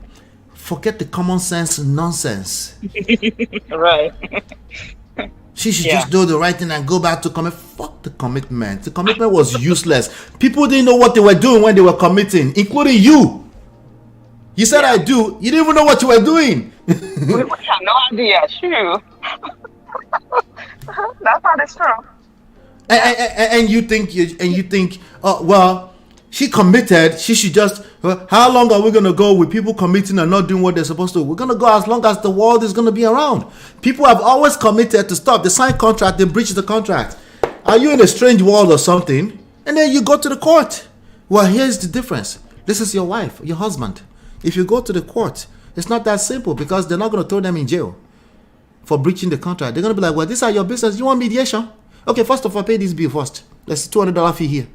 forget the common sense nonsense. Right. She should just do the right thing and go back to commit. Fuck the commitment. The commitment was useless. People didn't know what they were doing when they were committing, including you. You said I do. You didn't even know what you were doing. have no idea. True. That part is true. And you think, oh well, she committed. She should just. How long are we gonna go with people committing and not doing what they're supposed to? We're gonna go as long as the world is gonna be around. People have always committed to stop. They sign contract, they breach the contract. Are you in a strange world or something? And then you go to the court. Well, here's the difference. This is your wife, your husband. If you go to the court, it's not that simple because they're not gonna throw them in jail for breaching the contract. They're gonna be like, well, these are your business. You want mediation? Okay, first of all, pay this bill first. That's $200 fee here.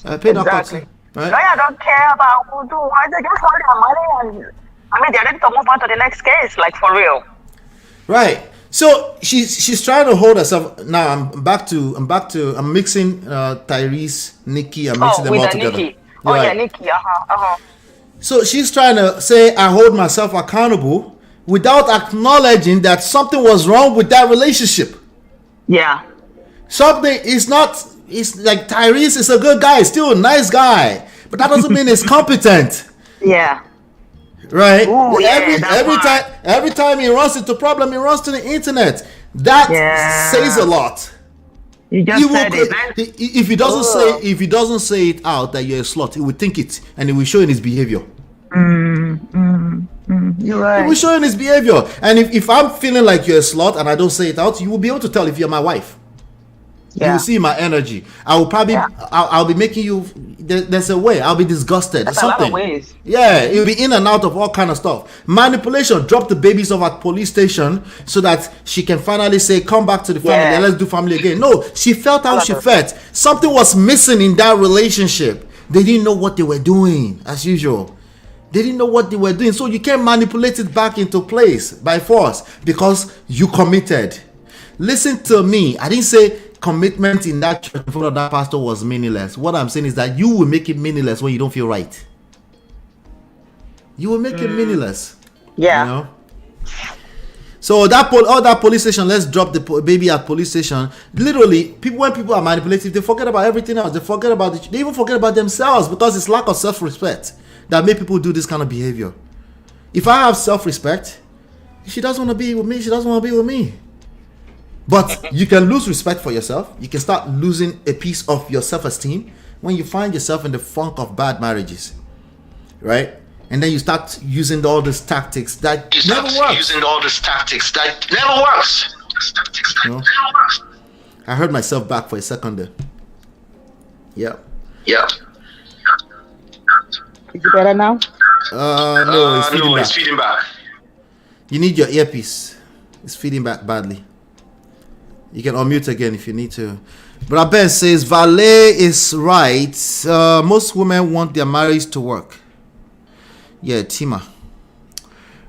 Pay that cost. Exactly. Right? Lawyer don't care about who do what. They just want their money, and I mean, they're ready to move on to the next case, like for real. Right. So she's trying to hold herself. Now I'm mixing Tyrese, Nikki. I'm mixing them all together. Nikki. Oh right. yeah, Nikki. So she's trying to say I hold myself accountable without acknowledging that something was wrong with that relationship. Yeah. Something is not. It's like Tyrese is a good guy, still a nice guy, but that doesn't mean he's competent. Yeah. Right. Ooh, yeah, every time he runs into problem, he runs to the internet. That says a lot. You just said it. If he doesn't say it out that you're a slut, he will think it, and he will show in his behavior. You're right. He will show in his behavior, and if I'm feeling like you're a slut and I don't say it out, you will be able to tell if you're my wife. Yeah. You will see my energy. I will probably, I'll be making you. There's a way. I'll be disgusted. There's something. A lot of ways. Yeah, it'll be in and out of all kind of stuff. Manipulation. Drop the babies off at police station so that she can finally say, "Come back to the family and let's do family again." No, she felt how she felt. Something was missing in that relationship. They didn't know what they were doing, as usual. They didn't know what they were doing, so you can't manipulate it back into place by force because you committed. Listen to me. I didn't say commitment in that church in front of that pastor was meaningless. What I'm saying is that you will make it meaningless when you don't feel right. You will make it meaningless. Yeah. You know? So all that police station, let's drop the baby at police station. Literally, when people are manipulative, they forget about everything else. They forget about they even forget about themselves because it's lack of self-respect that make people do this kind of behavior. If I have self-respect, she doesn't want to be with me. She doesn't want to be with me. But you can lose respect for yourself. You can start losing a piece of your self-esteem when you find yourself in the funk of bad marriages, right? And then you start using all these tactics that never works. You know? I heard myself back for a second there. Yeah. Is it better now? No, it's feeding back. You need your earpiece. It's feeding back badly. You can unmute again if you need to. But Ben says, Valet is right. Most women want their marriage to work. Yeah, Tima.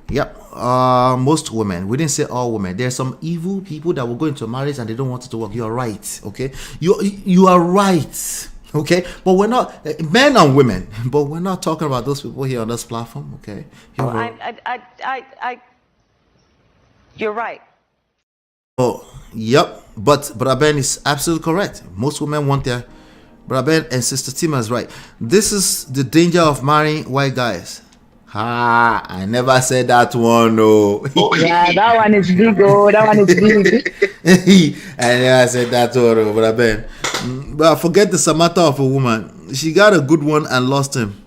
Yep. Most women. We didn't say all women. There are some evil people that will go into marriage and they don't want it to work. You are right. Okay. You are right. Okay. But we're not men and women. But we're not talking about those people here on this platform. Okay. You're right. Oh, yep. But Ben is absolutely correct. Most women want their Ben and Sister Tima is right. This is the danger of marrying white guys. I never said that one. No. Yeah, that one is big. That one is big. I never said that one, but Ben. But forget the Samantha of a woman. She got a good one and lost him.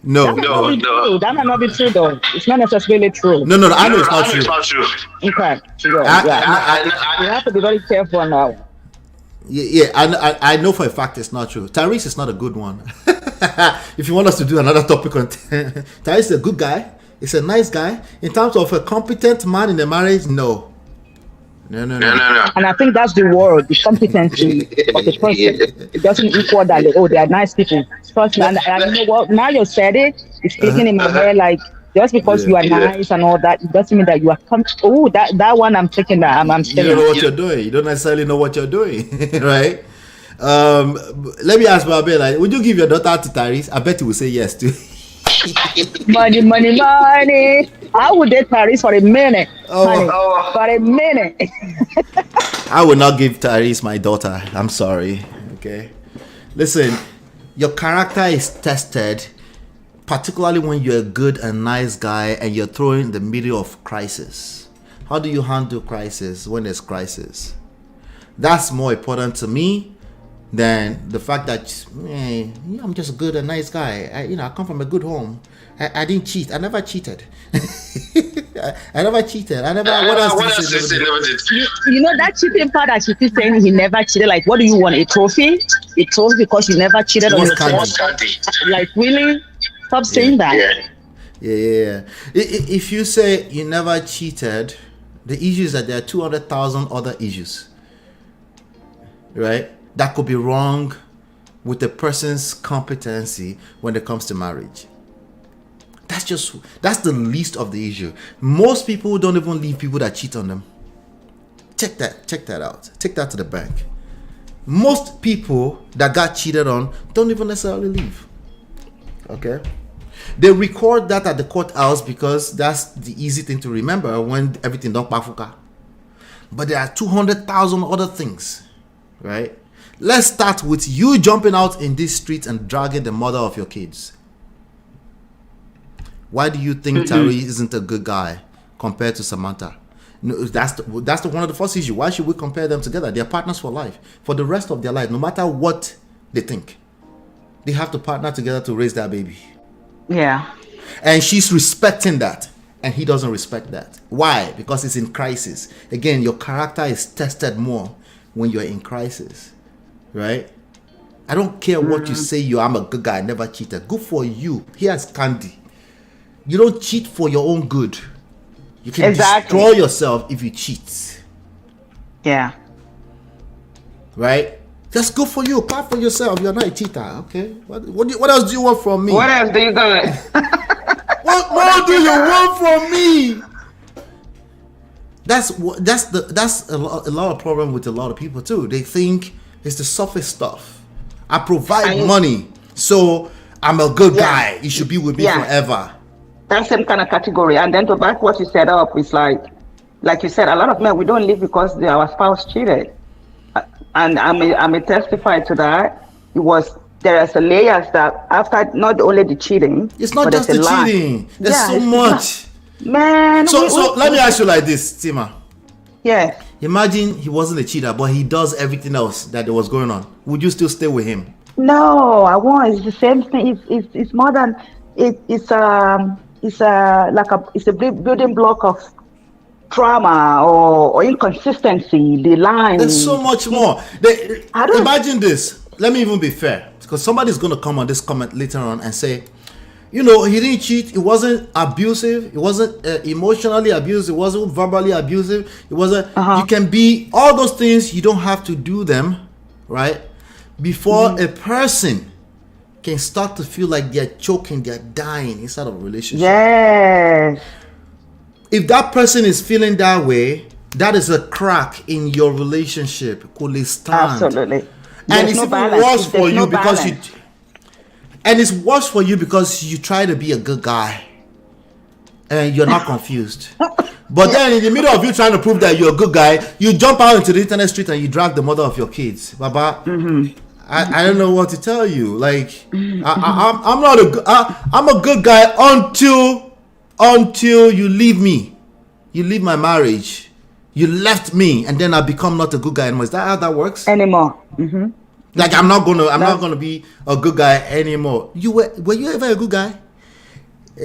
No. That might not be true though. It's not necessarily true. No. I know it's not true. Okay. You have to be very careful now. Yeah. I know for a fact it's not true. Tyrese is not a good one. If you want us to do another topic on Tyrese is a good guy. He's a nice guy. In terms of a competent man in a marriage, no. And I think that's the word, the competency of the person. It doesn't equal that they are nice people. First, and you know what? Now you said it. It's speaking in my head like just because you are nice and all that, it doesn't mean that you are that one I'm taking that I'm you don't know what you're doing. You don't necessarily know what you're doing, right? Let me ask Babe, like, would you give your daughter to Tyrese? I bet he will say yes to. Money. I would date Tyrese for a minute. For a minute. I will not give Tyrese my daughter. I'm sorry. Okay. Listen, your character is tested, particularly when you're a good and nice guy and you're thrown in the middle of crisis. How do you handle crisis when there's crisis? That's more important to me than the fact that I'm just a good and nice guy. I come from a good home. I didn't cheat. I never cheated. I never cheated. I never. What else did you say? You know that cheating part that she keeps saying he never cheated. Like, what do you want? A trophy? A trophy because you never cheated on yourself? Like, really? Stop saying that. Yeah. If you say you never cheated, the issue is that there are 200,000 other issues, right? That could be wrong with the person's competency when it comes to marriage. That's the least of the issue. Most people don't even leave people that cheat on them. Check that out. Take that to the bank. Most people that got cheated on don't even necessarily leave. Okay? They record that at the courthouse because that's the easy thing to remember when everything don't pafuka. But there are 200,000 other things, right? Let's start with you jumping out in this street and dragging the mother of your kids. Why do you think Tyrese isn't a good guy compared to Samantha? No, that's one of the first issues. Why should we compare them together? They're partners for life, for the rest of their life. No matter what they think, they have to partner together to raise that baby. Yeah. And she's respecting that, and he doesn't respect that. Why? Because it's in crisis. Again, your character is tested more when you're in crisis, right? I don't care what you say. I'm a good guy. I never cheated. Good for you. Here's candy. You don't cheat for your own good. You can destroy yourself if you cheat. Yeah. Right? That's good for you. Clap for yourself. You're not a cheater. Okay. What else do you want from me? What else do you want? what do you want from me? That's a lot of problem with a lot of people too. They think it's the surface stuff. I provide money, so I'm a good guy. You should be with me forever. That same kind of category. And then to back what you set up is like you said, a lot of men, we don't leave because our spouse cheated. And I may testify to that. There are some layers that after not only the cheating, it's not just the cheating. There's so much. Man. So let me ask you like this, Tima. Yeah. Imagine he wasn't a cheater, but he does everything else that was going on. Would you still stay with him? No, I won't. It's the same thing. It's more than it's a building block of trauma or inconsistency. The line. There's so much more. Imagine this. Let me even be fair, because somebody's going to come on this comment later on and say, he didn't cheat. It wasn't abusive. It wasn't emotionally abusive. It wasn't verbally abusive. It wasn't. You can be all those things. You don't have to do them, right? Before a person can start to feel like they're choking, they're dying inside of a relationship. Yes. If that person is feeling that way, that is a crack in your relationship. Could they stand? Absolutely. And it's even worse for you because it's worse for you because you try to be a good guy and you're not confused. But then in the middle of you trying to prove that you're a good guy, you jump out into the internet street and you drag the mother of your kids. Baba, I don't know what to tell you. Like, I'm a good guy until you leave me. You leave my marriage. You left me, and then I become not a good guy anymore. Is that how that works? Anymore. Like I'm not gonna be a good guy anymore. Were you ever a good guy?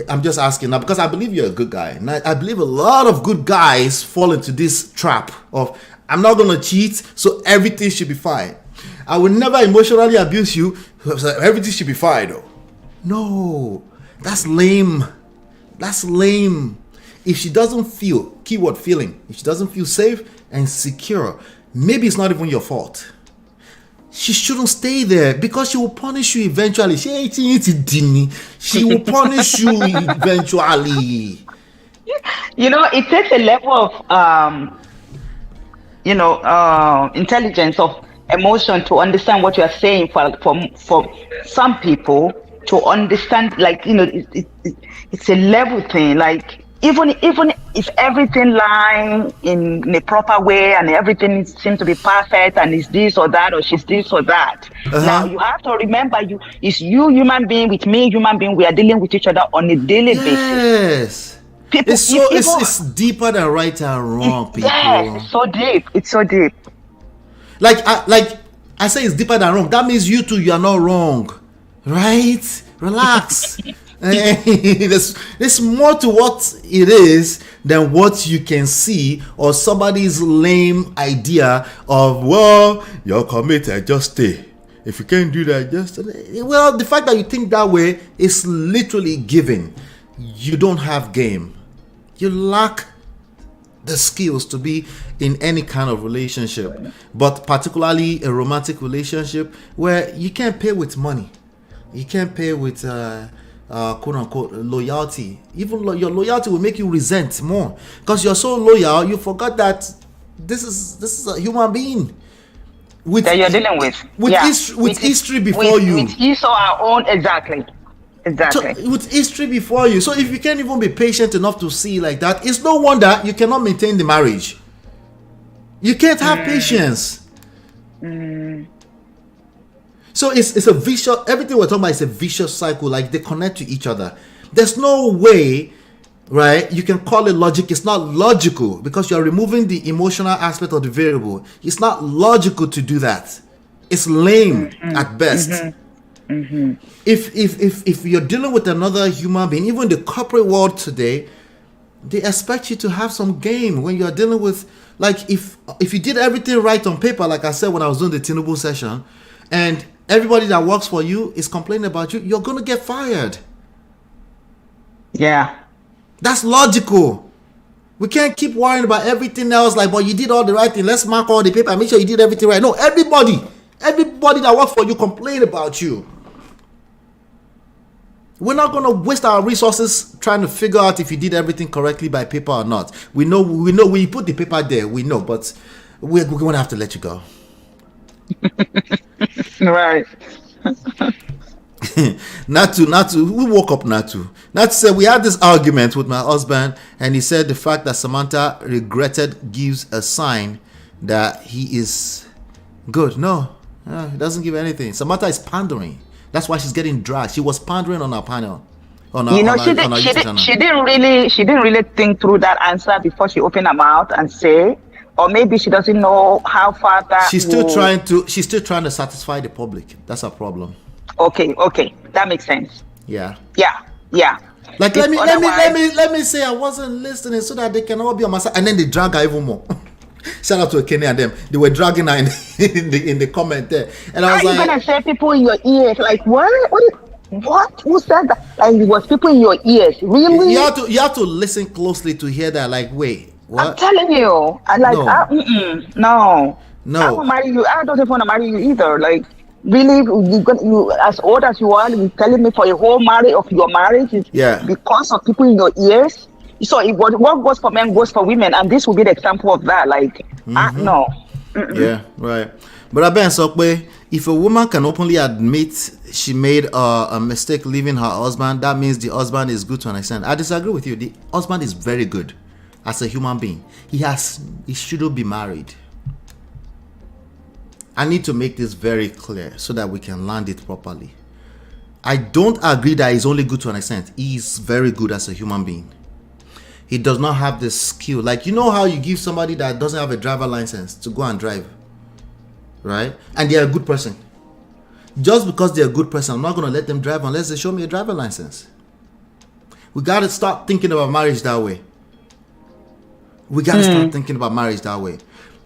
I'm just asking now because I believe you're a good guy. And I believe a lot of good guys fall into this trap of I'm not gonna cheat, so everything should be fine. I will never emotionally abuse you, so everything should be fine though. No, that's lame. That's lame. If she doesn't feel, keyword feeling, if she doesn't feel safe and secure, maybe it's not even your fault. She shouldn't stay there because she will punish you eventually. She will punish you eventually. It takes a level of, intelligence, of emotion to understand what you are saying for some people to understand, it's a level thing. Like, even if everything lying in a proper way and everything seems to be perfect and it's this or that or she's this or that. Now you have to remember, it's you human being with me human being. We are dealing with each other on a daily basis. people. It's so it's deeper than right and wrong, people. Yes, it's so deep. It's so deep. Like I say, it's deeper than wrong. That means you too, you are not wrong, right? Relax. There's more to what it is than what you can see, or somebody's lame idea of, well, you're committed, just stay. If you can't do that, just stay. Well, the fact that you think that way is literally given. You don't have game. You lack the skills to be in any kind of relationship, but particularly a romantic relationship where you can't pay with money. You can't pay with quote unquote loyalty. Even your loyalty will make you resent more because you're so loyal. You forgot that this is a human being that you're dealing with history before you. With his or our own, exactly. So, with history before you. So if you can't even be patient enough to see like that, it's no wonder you cannot maintain the marriage. You can't have patience. So it's a vicious, everything we're talking about is a vicious cycle. Like they connect to each other. There's no way, right? You can call it logic. It's not logical because you're removing the emotional aspect of the variable. It's not logical to do that. It's lame at best. If you're dealing with another human being, even the corporate world today, they expect you to have some game when you're dealing with, like, if you did everything right on paper, like I said when I was doing the Tinubu session, and everybody that works for you is complaining about you, you're gonna get fired. Yeah, that's logical. We can't keep worrying about everything else, like, but you did all the right thing, let's mark all the paper and make sure you did everything right. No, everybody that works for you complain about you. We're not going to waste our resources trying to figure out if you did everything correctly by paper or not. We know when you put the paper there, we know, but we're going to have to let you go. Right. Natu, we woke up Natu. Natu said, we had this argument with my husband, and he said the fact that Samantha regretted gives a sign that he is good. No, it doesn't give anything. Samantha is pandering. That's why she's getting dragged. She was pandering on our panel. She didn't really think through that answer before she opened her mouth and say, or maybe she doesn't know how far that. She's still trying to satisfy the public. That's her problem. Okay, that makes sense. Yeah. Like let me say I wasn't listening so that they can all be on my side, and then they drag her even more. Shout out to Kenny and them. They were dragging her in the comment there, and I was like, "Are you gonna say people in your ears? Like what? What? Who said that? Like it was people in your ears? Really? You have to listen closely to hear that. Like, wait, what? I'm telling you, I like no. I won't marry you. I don't even want to marry you either. Like, really, you as old as you are, you telling me for a whole marriage of your marriage is because of people in your ears. So what goes for men goes for women, and this will be the example of that. Like, no. Yeah, right. But Ben Sokwe, if a woman can openly admit she made a mistake leaving her husband, that means the husband is good to an extent. I disagree with you. The husband is very good as a human being. He shouldn't be married. I need to make this very clear so that we can land it properly. I don't agree that he's only good to an extent. He's very good as a human being. He does not have the skill. Like, you know how you give somebody that doesn't have a driver license to go and drive, right? And they're a good person. Just because they're a good person, I'm not going to let them drive unless they show me a driver license. We got to start thinking about marriage that way.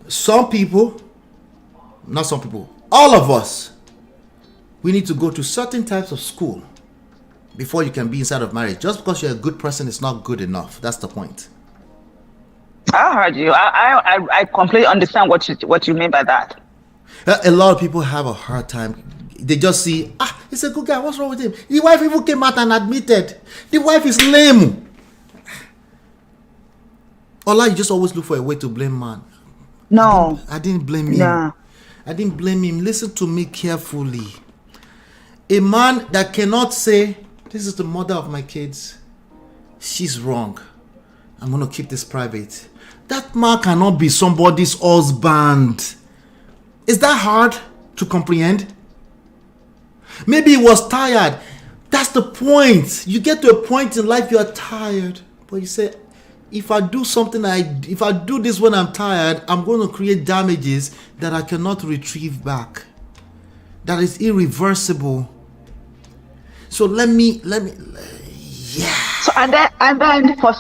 Some people, not some people, all of us, we need to go to certain types of school before you can be inside of marriage. Just because you're a good person is not good enough. That's the point. I heard you. I completely understand what you mean by that. A lot of people have a hard time. They just see, he's a good guy. What's wrong with him? The wife even came out and admitted. The wife is lame. You just always look for a way to blame man. No. I didn't blame him. Yeah. I didn't blame him. Listen to me carefully. A man that cannot say, this is the mother of my kids, she's wrong, I'm going to keep this private. That man cannot be somebody's husband. Is that hard to comprehend? Maybe he was tired. That's the point. You get to a point in life you're tired, but you say, if I do something, if I do this when I'm tired, I'm going to create damages that I cannot retrieve back. That is irreversible. So let me, yeah. So and then for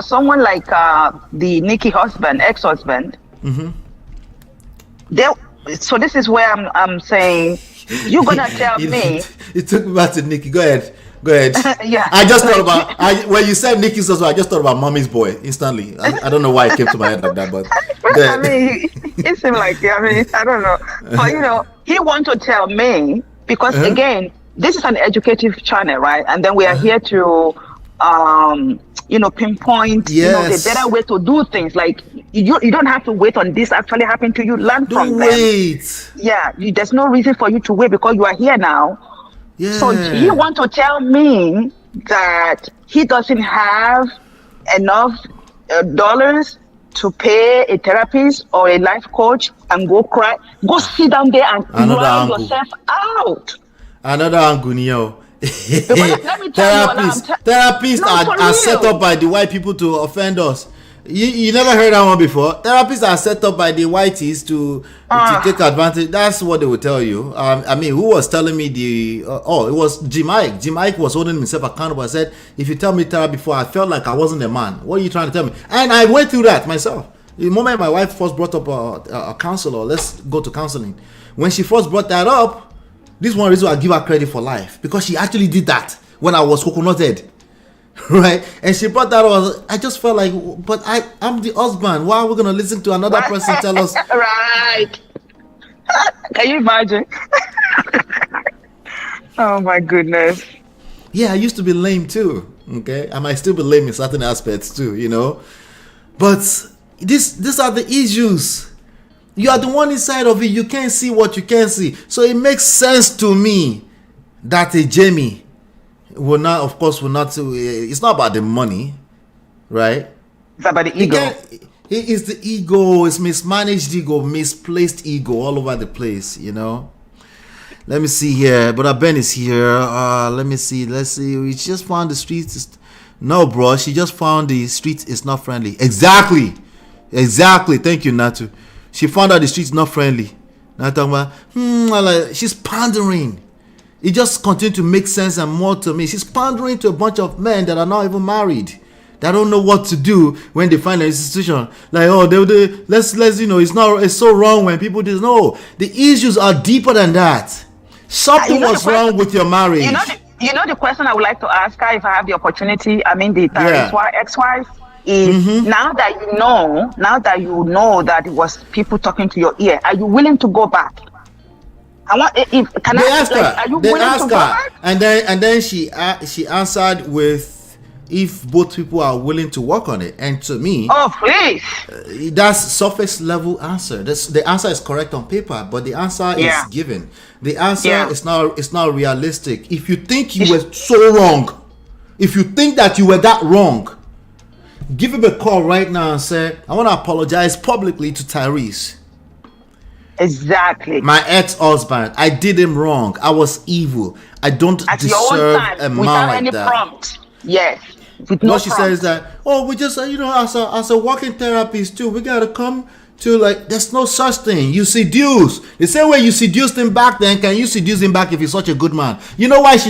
someone like the Nikki ex-husband, so this is where I'm saying, you're gonna tell me. It took me back to Nikki. Go ahead. Yeah. I just thought about when you said Nikki's husband, I just thought about Mommy's Boy instantly. I don't know why it came to my head like that, but I mean, it seemed like, I don't know. But he want to tell me, because again, this is an educative channel, right? And then we are here to pinpoint the better way to do things. Like you don't have to wait on this actually happen to you. Learn from them. Wait. Yeah, there's no reason for you to wait because you are here now. Yeah. So he want to tell me that he doesn't have enough dollars to pay a therapist or a life coach and go cry. Go sit down there and cry yourself out. Another angle, Let me tell therapists are set up by the white people to offend us. You never heard that one before? Therapists are set up by the whiteys to take advantage. That's what they will tell you. I mean, who was telling me it was Jim Ike. Jim Ike was holding himself accountable. I said, if you tell me therapy before, I felt like I wasn't a man. What are you trying to tell me? And I went through that myself. The moment my wife first brought up a counselor, let's go to counseling. When she first brought that up, this is one reason I give her credit for life, because she actually did that when I was coconutted. Right, and she brought that up. I just felt like, but I'm the husband. Why are we gonna listen to another person tell us? Right? Can you imagine? Oh my goodness. Yeah, I used to be lame too. Okay, I might still be lame in certain aspects too, But these are the issues. You are the one inside of it. You can't see what you can't see. So it makes sense to me that a Jamie will not. It's not about the money, right? It's about the ego. It's the ego. It's mismanaged ego, misplaced ego all over the place. Let me see here. Brother Ben is here. Let me see. Let's see. We just found the streets. No, bro. She just found the streets is not friendly. Exactly. Thank you, Natu. She found out the streets not friendly. Now talking about she's pandering. It just continues to make sense and more to me. She's pandering to a bunch of men that are not even married. They don't know what to do when they find an institution. Like, let's it's so wrong when people do. No, the issues are deeper than that. Something was wrong with your marriage. The question I would like to ask her, if I have the opportunity, I mean the ex-wife, is now that you know that it was people talking to your ear, are you willing to go back? Are you willing to go back? And then she answered with, if both people are willing to work on it. And to me, please, that's surface level answer. The answer is correct on paper, but the answer is given. The answer is not realistic. If you think you were so wrong, if you think that you were that wrong, give him a call right now and say, I want to apologize publicly to Tyrese. Exactly. My ex-husband, I did him wrong. I was evil. I don't deserve a man like that. Prompt. Yes. She says that, we just, as a walking therapist too, we gotta come to there's no such thing. You seduce. The same way you seduced him back then, can you seduce him back if he's such a good man? You know why she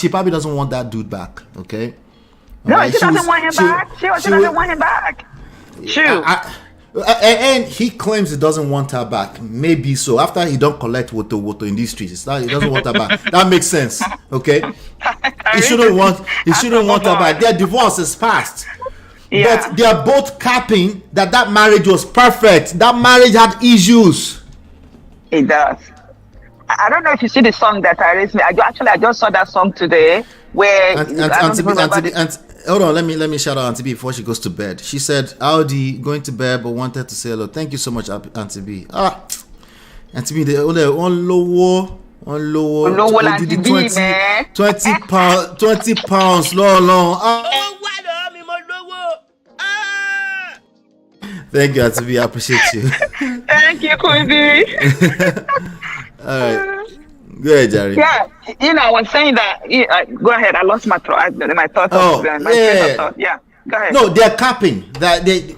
probably doesn't want that dude back, okay? No, she doesn't want him back. She doesn't want him back. Shoot. And he claims he doesn't want her back. Maybe so. After he don't collect water in these streets, he doesn't want her back. That makes sense. Okay. He shouldn't want her back. Their divorce is past. Yeah. But they are both capping that marriage was perfect. That marriage had issues. It does. I don't know if you see the song that Tyrese made. I just saw that song today where hold on, let me shout out Auntie B before she goes to bed. She said, Audi going to bed but wanted to say hello. Thank you so much, Auntie B. Auntie B, the only on low 20 pounds long. Thank you, Auntie B. I appreciate you. Thank you, Quincy. All right. Go ahead, Jerry. Yeah, I was saying that. Go ahead. I lost my thought. My thought. Yeah. Go ahead. No, they're capping that they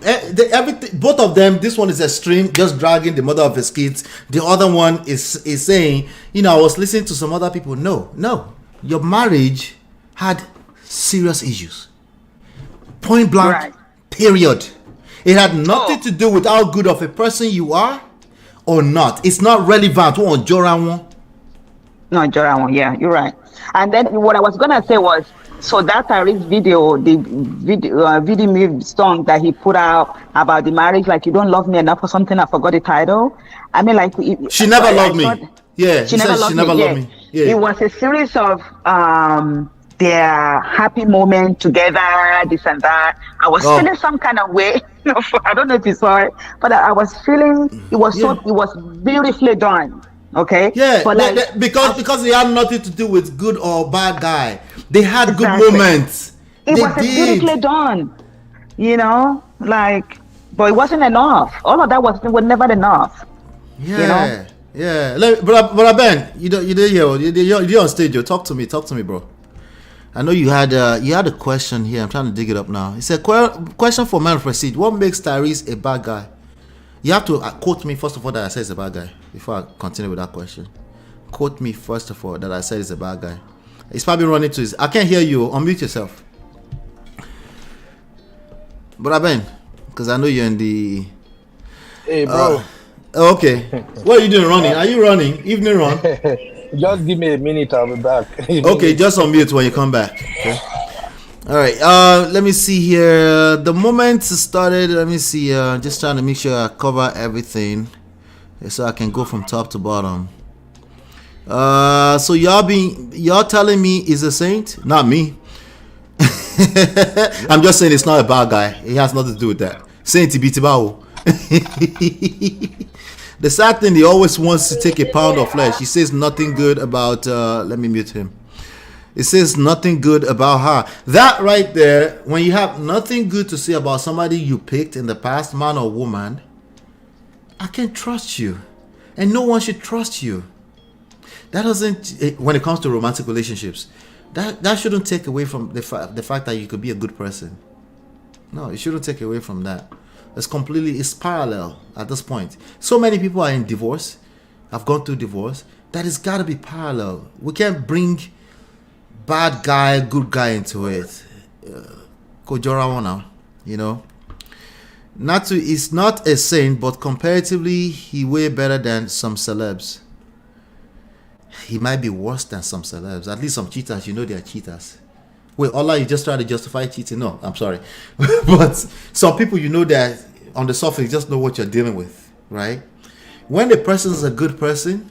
everything. Both of them. This one is extreme, just dragging the mother of his kids. The other one is saying, I was listening to some other people. No, your marriage had serious issues. Point blank. Right. Period. It had nothing to do with how good of a person you are or not. It's not relevant. No, Joran, yeah, you're right. And then what I was gonna say was, so that Tyrese video, the video move song that he put out about the marriage, like you don't love me enough or something. I forgot the title. I mean, like she never loved me. Yeah, she never loved me. Yeah. It was a series of their happy moment together, this and that. I was feeling some kind of way. I don't know if you saw it, but I was feeling it was it was beautifully done. Okay. Yeah, but because it had nothing to do with good or bad guy. They had good moments. It was beautifully done. But it wasn't enough. All of that was never enough. Yeah. Yeah. But Ben, you're on stage. Talk to me, bro. I know you had a question here. I'm trying to dig it up now. It's a question for Man of Prestige. What makes Tyrese a bad guy? You have to quote me first of all that I said he's a bad guy before I continue with that question. Quote me first of all that I said he's a bad guy. He's probably running to his. I can't hear you. Unmute yourself. But Ben, because I know you're in the. Hey, bro. Okay. What are you doing running? Are you running? Evening run? Just give me a minute. I'll be back. Okay, just unmute when you come back. Okay. All right. Let me see here. The moment started. Let me see. Just trying to make sure I cover everything, so I can go from top to bottom. So y'all telling me he's a saint? Not me. I'm just saying it's not a bad guy. It has nothing to do with that. Saint Ibitibao. The sad thing, he always wants to take a pound of flesh. He says nothing good about. Let me mute him. It says nothing good about her. That right there, when you have nothing good to say about somebody you picked in the past, man or woman, I can't trust you, and no one should trust you. That doesn't, when it comes to romantic relationships, that shouldn't take away from the fact that you could be a good person. No, it shouldn't take away from that. It's parallel at this point. So many people are in divorce. I've gone through divorce. That has got to be parallel. We can't bring bad guy, good guy into it. Kojora now, He's not a saint, but comparatively, he way better than some celebs. He might be worse than some celebs. At least some cheaters, they're cheaters. Wait, Allah, you just try to justify cheating? No, I'm sorry. But some people, that on the surface, you just know what you're dealing with, right? When a person is a good person,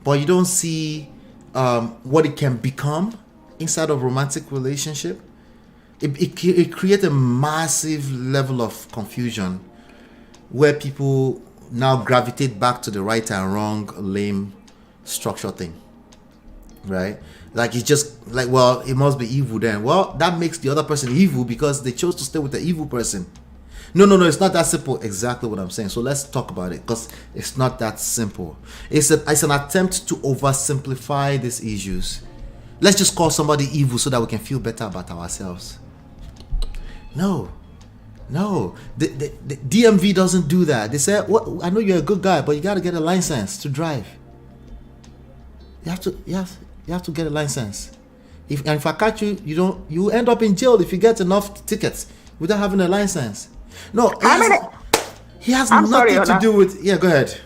but you don't see what it can become inside of romantic relationship, it creates a massive level of confusion where people now gravitate back to the right and wrong, lame structure thing, right? Like it's just like, well, it must be evil then. Well, that makes the other person evil because they chose to stay with the evil person. No, it's not that simple. Exactly what I'm saying. So let's talk about it, because it's not that simple. It's an attempt to oversimplify these issues. Let's just call somebody evil so that we can feel better about ourselves. No. The DMV doesn't do that. They say, well, I know you're a good guy, but you got to get a license to drive. You have to get a license. If I catch you, you end up in jail if you get enough tickets without having a license. No, he has nothing to do with. Yeah, go ahead.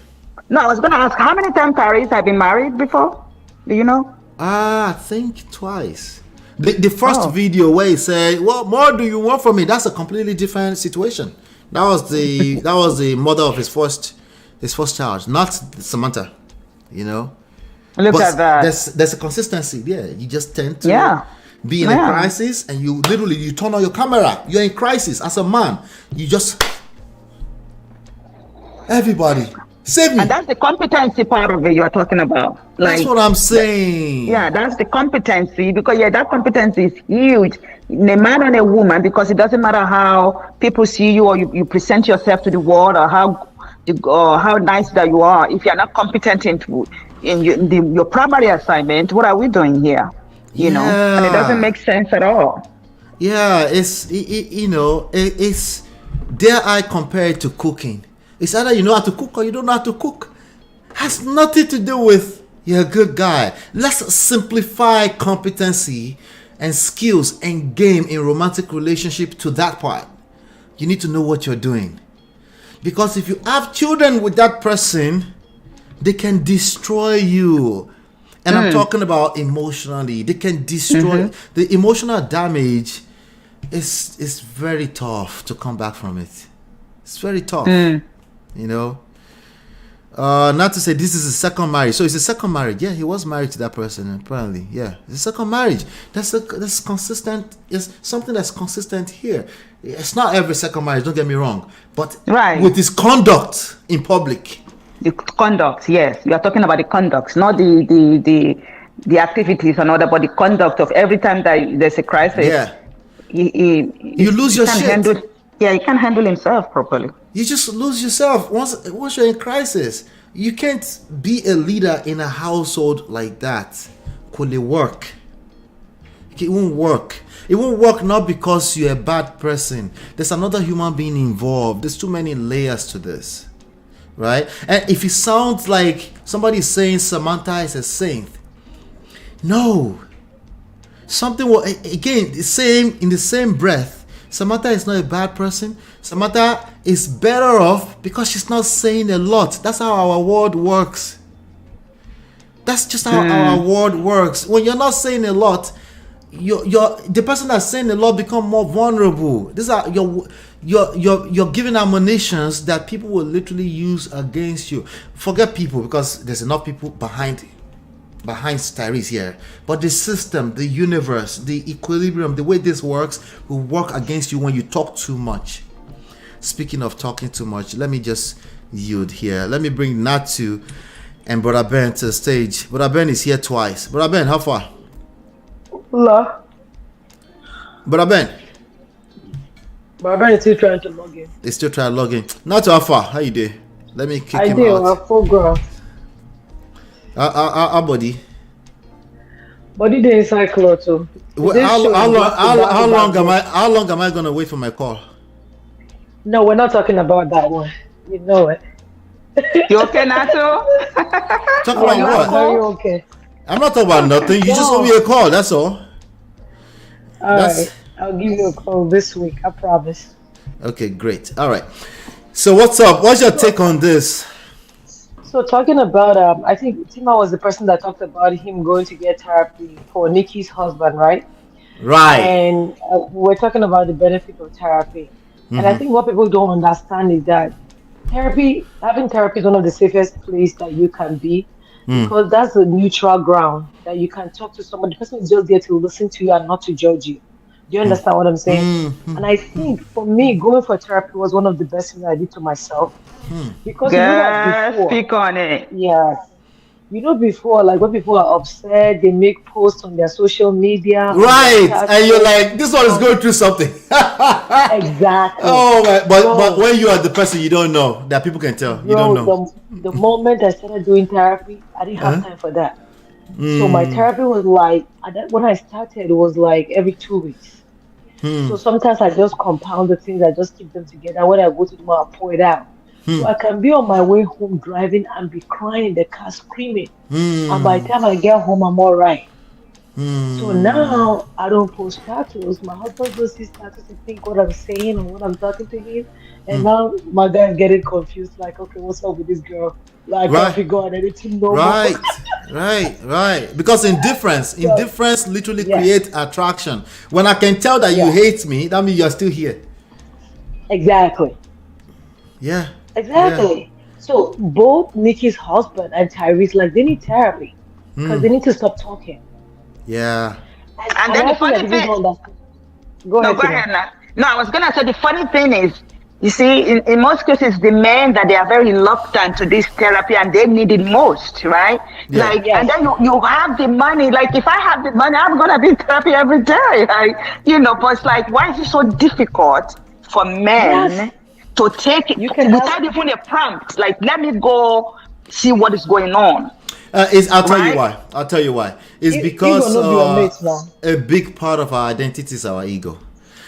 No, I was going to ask, how many times Tyrese have been married before? Do you know? I think twice. The first video where he said, "What more do you want from me?" That's a completely different situation. That was the mother of his first child, not Samantha. Look at that. There's a consistency there. You just tend to be in a crisis, and you turn on your camera. You're in crisis as a man. You just everybody save me. And that's the competency part of it you're talking about. That's what I'm saying. Yeah, that's the competency, because that competency is huge in a man and a woman, because it doesn't matter how people see you or you present yourself to the world, or how nice that you are. If you're not competent in your primary assignment, what are we doing here? And it doesn't make sense at all. Yeah, it's dare I compare it to cooking. It's either you know how to cook or you don't know how to cook. Has nothing to do with you're a good guy. Let's simplify competency and skills and game in romantic relationship to that part. You need to know what you're doing. Because if you have children with that person, they can destroy you. And I'm talking about emotionally. They can destroy. The emotional damage is very tough to come back from it. It's very tough. You know? Not to say this is a second marriage. So it's a second marriage. Yeah, he was married to that person apparently. Yeah, it's a second marriage. That's consistent. It's something that's consistent here. It's not every second marriage. Don't get me wrong, but with his conduct in public. The conduct, yes, you are talking about the conduct, not the activities and all that, but the conduct of every time that there's a crisis. Yeah, you lose your shit. He can't handle himself properly. You just lose yourself once you're in crisis. You can't be a leader in a household like that. Could it work? It won't work. It won't work not because you're a bad person. There's another human being involved. There's too many layers to this, right? And if it sounds like somebody is saying Samantha is a saint, no. Something will again in the same breath. Samantha is not a bad person. Samantha is better off because she's not saying a lot. That's how our world works. That's just how our world works. When you're not saying a lot, the person that's saying a lot become more vulnerable. These are you're giving admonitions that people will literally use against you. Forget people, because there's enough people behind Tyrese here, but the system, the universe, the equilibrium, the way this works will work against you when you talk too much. Speaking of talking too much, let me just yield here. Let me bring Natu and Brother Ben to the stage. Brother Ben is here twice. Brother Ben, how far? Hello. Brother Ben. Brother Ben is still trying to log in. He's still trying to log in. Natu, how far? How you doing? Let me kick him out. I do. Full ground. Our body the inside clothes too. How long am I gonna wait for my call? No, we're not talking about that one. You know it. You okay, Nato? Talk about what? Are you okay? I'm not talking about nothing. You just owe me a call, that's all. Alright. I'll give you a call this week, I promise. Okay, great. Alright. So what's up? What's your take on this? So talking about, I think Tima was the person that talked about him going to get therapy for Nikki's husband, right? Right. And we're talking about the benefit of therapy. And I think what people don't understand is that having therapy is one of the safest places that you can be, because that's a neutral ground that you can talk to somebody. The person is just there to listen to you and not to judge you. Do you understand what I'm saying? And I think for me, going for therapy was one of the best things I did to myself. Because you know that before, speak on it. Yeah. You know, before, like when people are upset, they make posts on their social media. Right. And you're like, this one is going through something. Exactly. Oh, my. But when you are the person, you don't know. That people can tell. You don't know. The moment I started doing therapy, I didn't have time for that. So my therapy was like, when I started, it was like every 2 weeks. So sometimes I just compound the things, I just keep them together. When I go to them, I pour it out. So I can be on my way home driving and be crying in the car, screaming. And by the time I get home, I'm all right. So now I don't post status. My husband goes to status to think what I'm saying or what I'm talking to him. And now my guy's getting confused, like, okay, what's up with this girl? Like, I figure out anything no more. Right. Because indifference literally creates attraction. When I can tell that you hate me, that means you're still here. Exactly. Yeah. Exactly. Yeah. So both Nikki's husband and Tyrese, like, they need therapy because they need to stop talking. Yeah. And then the funny thing. Go ahead. No, I was gonna say the funny thing is, you see, in most cases, the men that they are very reluctant to this therapy and they need it most, right? Yeah. Like, and then you have the money. Like, if I have the money, I'm gonna be in therapy every day. Like, but it's like, why is it so difficult for men to take it without even a prompt? Like, let me go see what is going on. I'll tell you why. It's because a big part of our identity is our ego.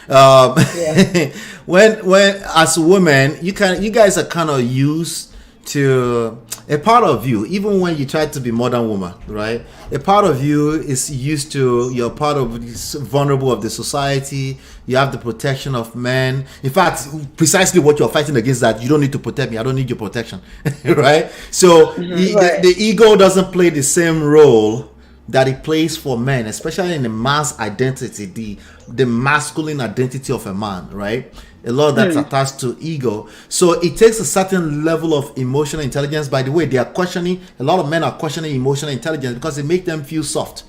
Yeah. when as women, you guys are kind of used to a part of you, even when you try to be modern woman, right? A part of you is used to, you're part of this vulnerable of the society. You have the protection of men. In fact, precisely what you're fighting against, that you don't need to protect me, I don't need your protection. Right? So the ego doesn't play the same role that it plays for men, especially in the mass identity, the masculine identity of a man, right? A lot of that's attached to ego. So it takes a certain level of emotional intelligence. By the way, a lot of men are questioning emotional intelligence because it makes them feel soft.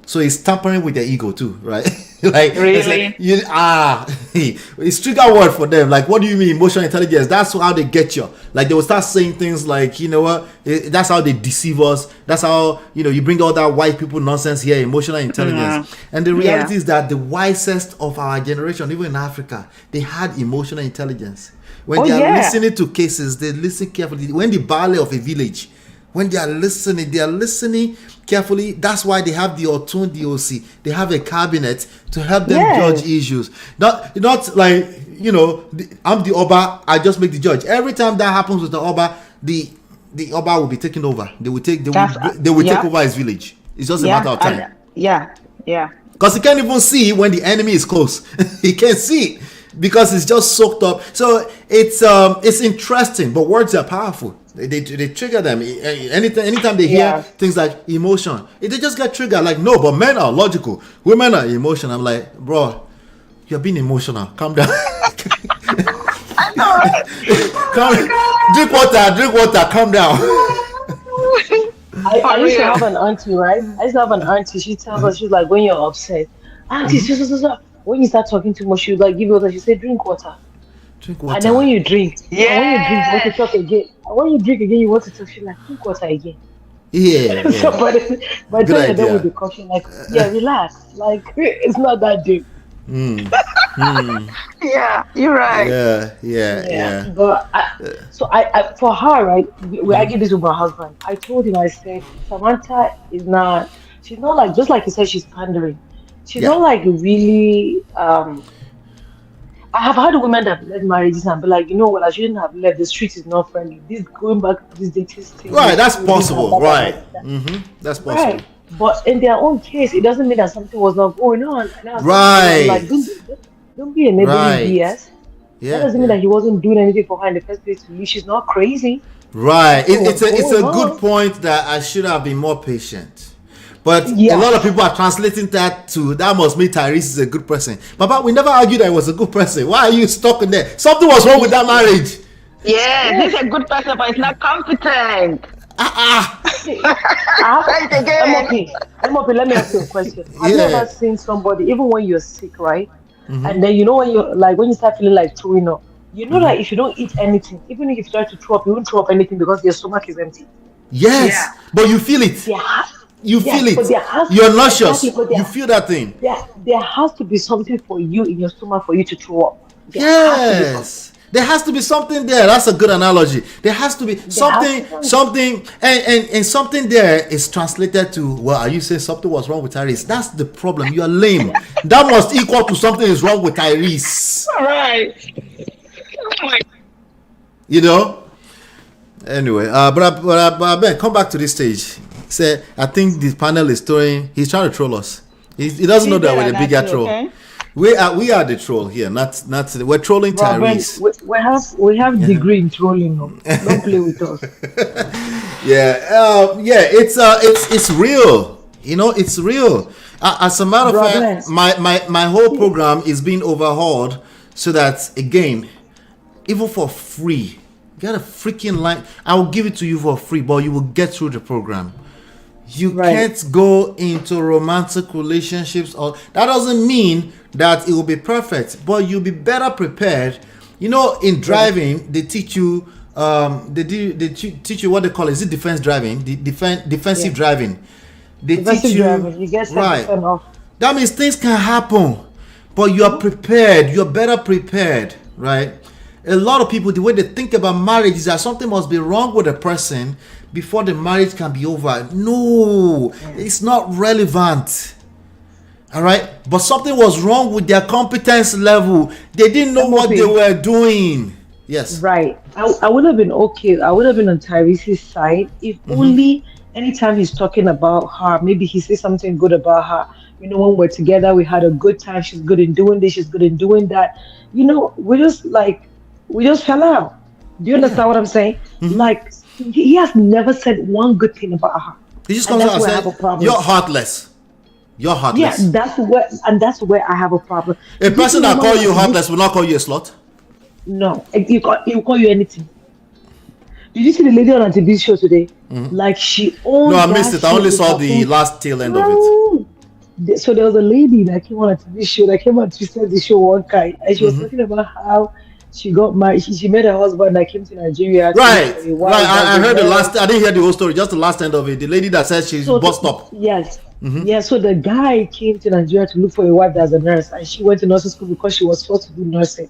So it's tampering with their ego too, right? Like, Really? It's trigger word for them. Like, what do you mean emotional intelligence? That's how they get you. Like, they will start saying things like, you know what? That's how they deceive us. That's how, you bring all that white people nonsense here, emotional intelligence. And the reality is that the wisest of our generation, even in Africa, they had emotional intelligence. When they are listening to cases, they listen carefully. When the ballet of a village, when they are listening carefully. That's why they have the Otun DOC. They have a cabinet to help them judge issues. Not like, I'm the Oba, I just make the judge. Every time that happens with the Oba, the Oba will be taken over. They will take over his village. It's just a matter of time. Yeah. Because he can't even see when the enemy is close. He can't see because it's just soaked up. So it's interesting, but words are powerful. They trigger them. Anytime they hear things like emotion, they just get triggered. Like, no, but men are logical, women are emotional. I'm like, bro, you're being emotional. Calm down. Drink water. Calm down. I used to have an auntie, right? She tells us, she's like, when you're upset, auntie, when you start talking too much, she would like give you water. She said, drink water. And then when you drink, you want to talk again. And when you drink again, you want to talk. She's like, drink water again. Yeah. So, but then you're done with the caution, like, relax. Like, it's not that deep. Yeah, you're right. Yeah. But I for her, right, we argued this with my husband. I told him, I said, Samantha she's not like, just like you said, she's pandering. She's not like really, I have had women that have left marriages and be like, you know what, I shouldn't have left. The street is not friendly. This going back to this dating thing. Right, that's possible. Right. That's possible. Right. But in their own case, it doesn't mean that something was not going on. Right. Like, don't be enabling BS. Yeah. That doesn't mean that he wasn't doing anything for her in the first place to leave. She's not crazy. Right. It's a good point that I should have been more patient. But a lot of people are translating that to, that must mean Tyrese is a good person. Papa, we never argued that he was a good person. Why are you stuck in there? Something was wrong with that marriage. Yeah, he's a good person, but he's not competent. MOP, let me ask you a question. Have you ever seen somebody, even when you're sick, right? And then when you start feeling like throwing up, that if you don't eat anything, even if you try to throw up, you won't throw up anything because your stomach is empty. Yes, but you feel it. You feel it. You're nauseous. You feel that thing. There has to be something for you in your stomach for you to throw up. There has to be something there. That's a good analogy. There has to be something, and something there is translated to, well, are you saying something was wrong with Tyrese? That's the problem. You are lame. That must equal to something is wrong with Tyrese. All right. Anyway, but Ben, come back to this stage. Say, I think the panel is he's trying to troll us. He doesn't know that we're the bigger troll. Okay? We are the troll here, not we're trolling Tyrese. We have degree in trolling. Don't play with us. It's real. It's real. As a matter of fact, my whole program is being overhauled so that, again, even for free, get a freaking line. I will give it to you for free, but you will get through the program. You can't go into romantic relationships, or that doesn't mean that it will be perfect, but you'll be better prepared. In driving, they teach you they teach you what they call, is it defense driving? Defensive driving. They teach you driving. You get off. That means things can happen, but you are prepared. You're better prepared, right? A lot of people, the way they think about marriage is that something must be wrong with a person before the marriage can be over. No, it's not relevant. All right, but something was wrong with their competence level. They didn't know what they were doing. Yes. Right. I would have been okay. I would have been on Tyrese's side if only anytime he's talking about her, maybe he says something good about her. You know, when we're together, we had a good time. She's good in doing this. She's good in doing that. You know, we just fell out. Do you understand what I'm saying? Like, he has never said one good thing about her. He just comes out and said, "You're heartless. You're heartless." Yeah, that's where I have a problem. A person that call you heartless will not call you a slut. No, he will call you anything. Did you see the lady on the TV show today? Like, she owned. No, I missed it. I only saw the last tail end of it. So there was a lady that came on a TV show that came on to sell the show one kind, and she was talking about how she got married. She met her husband that came to Nigeria. Right. I heard the last. I didn't hear the whole story. Just the last end of it. The lady that said she's bust up. Yes. Yeah. So the guy came to Nigeria to look for a wife that's a nurse, and she went to nursing school because she was forced to do nursing.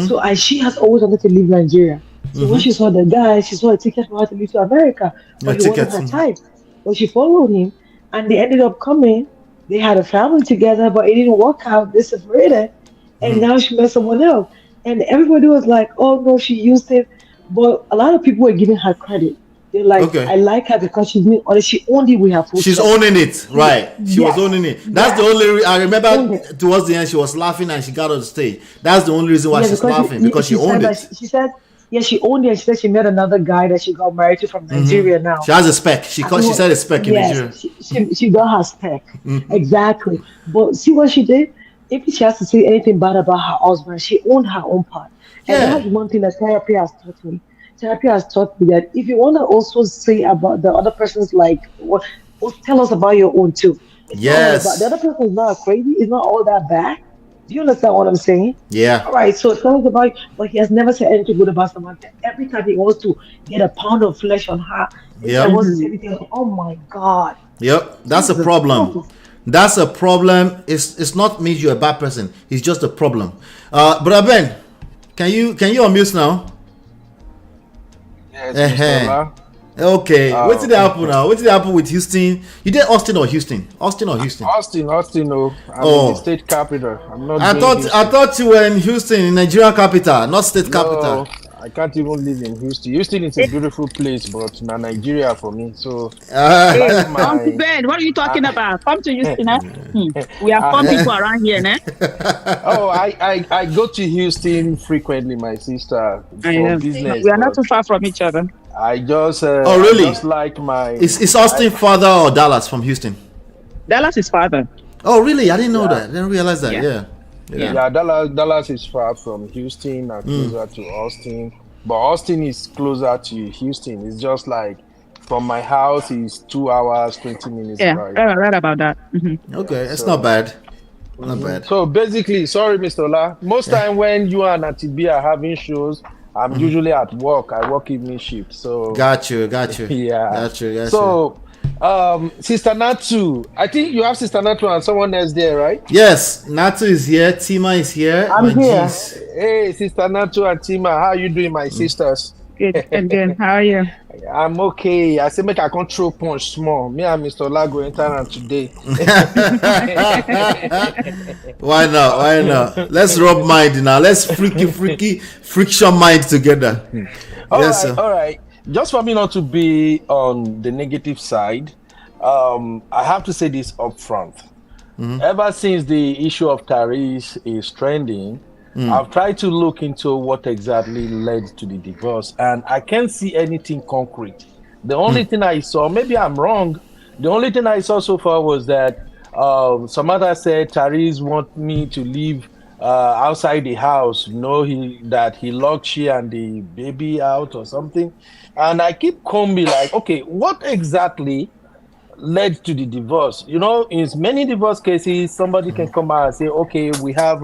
So and she has always wanted to leave Nigeria. So when she saw the guy, she saw a ticket for her to leave to America, but he wasn't her type. But she followed him, and they ended up coming. They had a family together, but it didn't work out. They separated, and now she met someone else. And everybody was like, "Oh no, she used it." But a lot of people were giving her credit. They're like, "I like her because she's being honest. She owned it with her food." She's owning it, right? She was owning it. That's the only. I remember towards the end, she was laughing and she got on the stage. That's the only reason why she's laughing, because she owned it. She said, "Yeah, she owned it." And she said she met another guy that she got married to from Nigeria now. She has a spec. She said a spec in Nigeria. She got her spec. Exactly. But see what she did? If she has to say anything bad about her husband, she owned her own part. And that's one thing that therapy has taught me. Therapy has taught me that if you want to also say about the other person's, like, tell us about your own too. Yes. The other person is not crazy. It's not all that bad. Do you understand what I'm saying? Yeah. All right. So tell us about. But he has never said anything good about Samantha. Every time he wants to get a pound of flesh on her, he wants to say anything. Oh my God. Yep. That's a problem. That's a problem. It's not means you're a bad person. It's just a problem. Brother Ben, can you unmute now? Yes, okay. What did happen now? What did happen with Houston? You did Austin or Houston? Austin or Houston? Austin. No, I'm in the state capital. I'm not. I thought you were in Houston, in Nigerian capital, not state capital. I can't even live in Houston. Houston is a beautiful place, but not Nigeria for me. So, come to bed. What are you talking about? Come to Houston. We have fun people around here, né? Oh, I go to Houston frequently, my sister, for business. We are not too far from each other. I just oh really? I just like my. Is Austin father or Dallas from Houston? Dallas is father. Oh really? I didn't know that. I didn't realize that. Yeah. Dallas is far from Houston and closer to Austin, but Austin is closer to Houston. It's just like from my house is 2 hours 20 minutes. Yeah, right about that. Okay, it's not bad. Not bad. So basically, sorry, Mr. Ola. Most time when you and Atibi are having shows, I'm usually at work. I work evening shift. So got you. Yeah. Got you. So Sister Natu, I think you have Sister Natu and someone else there, right? Yes, Natu is here. Tima is here. I'm here. Hey, Sister Natu and Tima, how are you doing, my sisters? Good. How are you? I'm okay. I say make I control punch small. Me and Mr. Lago enter on today. Why not? Let's rub mind now. Let's freaky friction mind together. All right. Just for me not to be on the negative side, I have to say this up front. Ever since the issue of Tyrese is trending, I've tried to look into what exactly led to the divorce, and I can't see anything concrete. The only thing I saw, maybe I'm wrong, the only thing I saw so far was that Samantha said Tyrese want me to leave outside the house, that he locked she and the baby out or something. And I keep combing like, okay, what exactly led to the divorce? You know, in many divorce cases, somebody can come out and say, okay, we have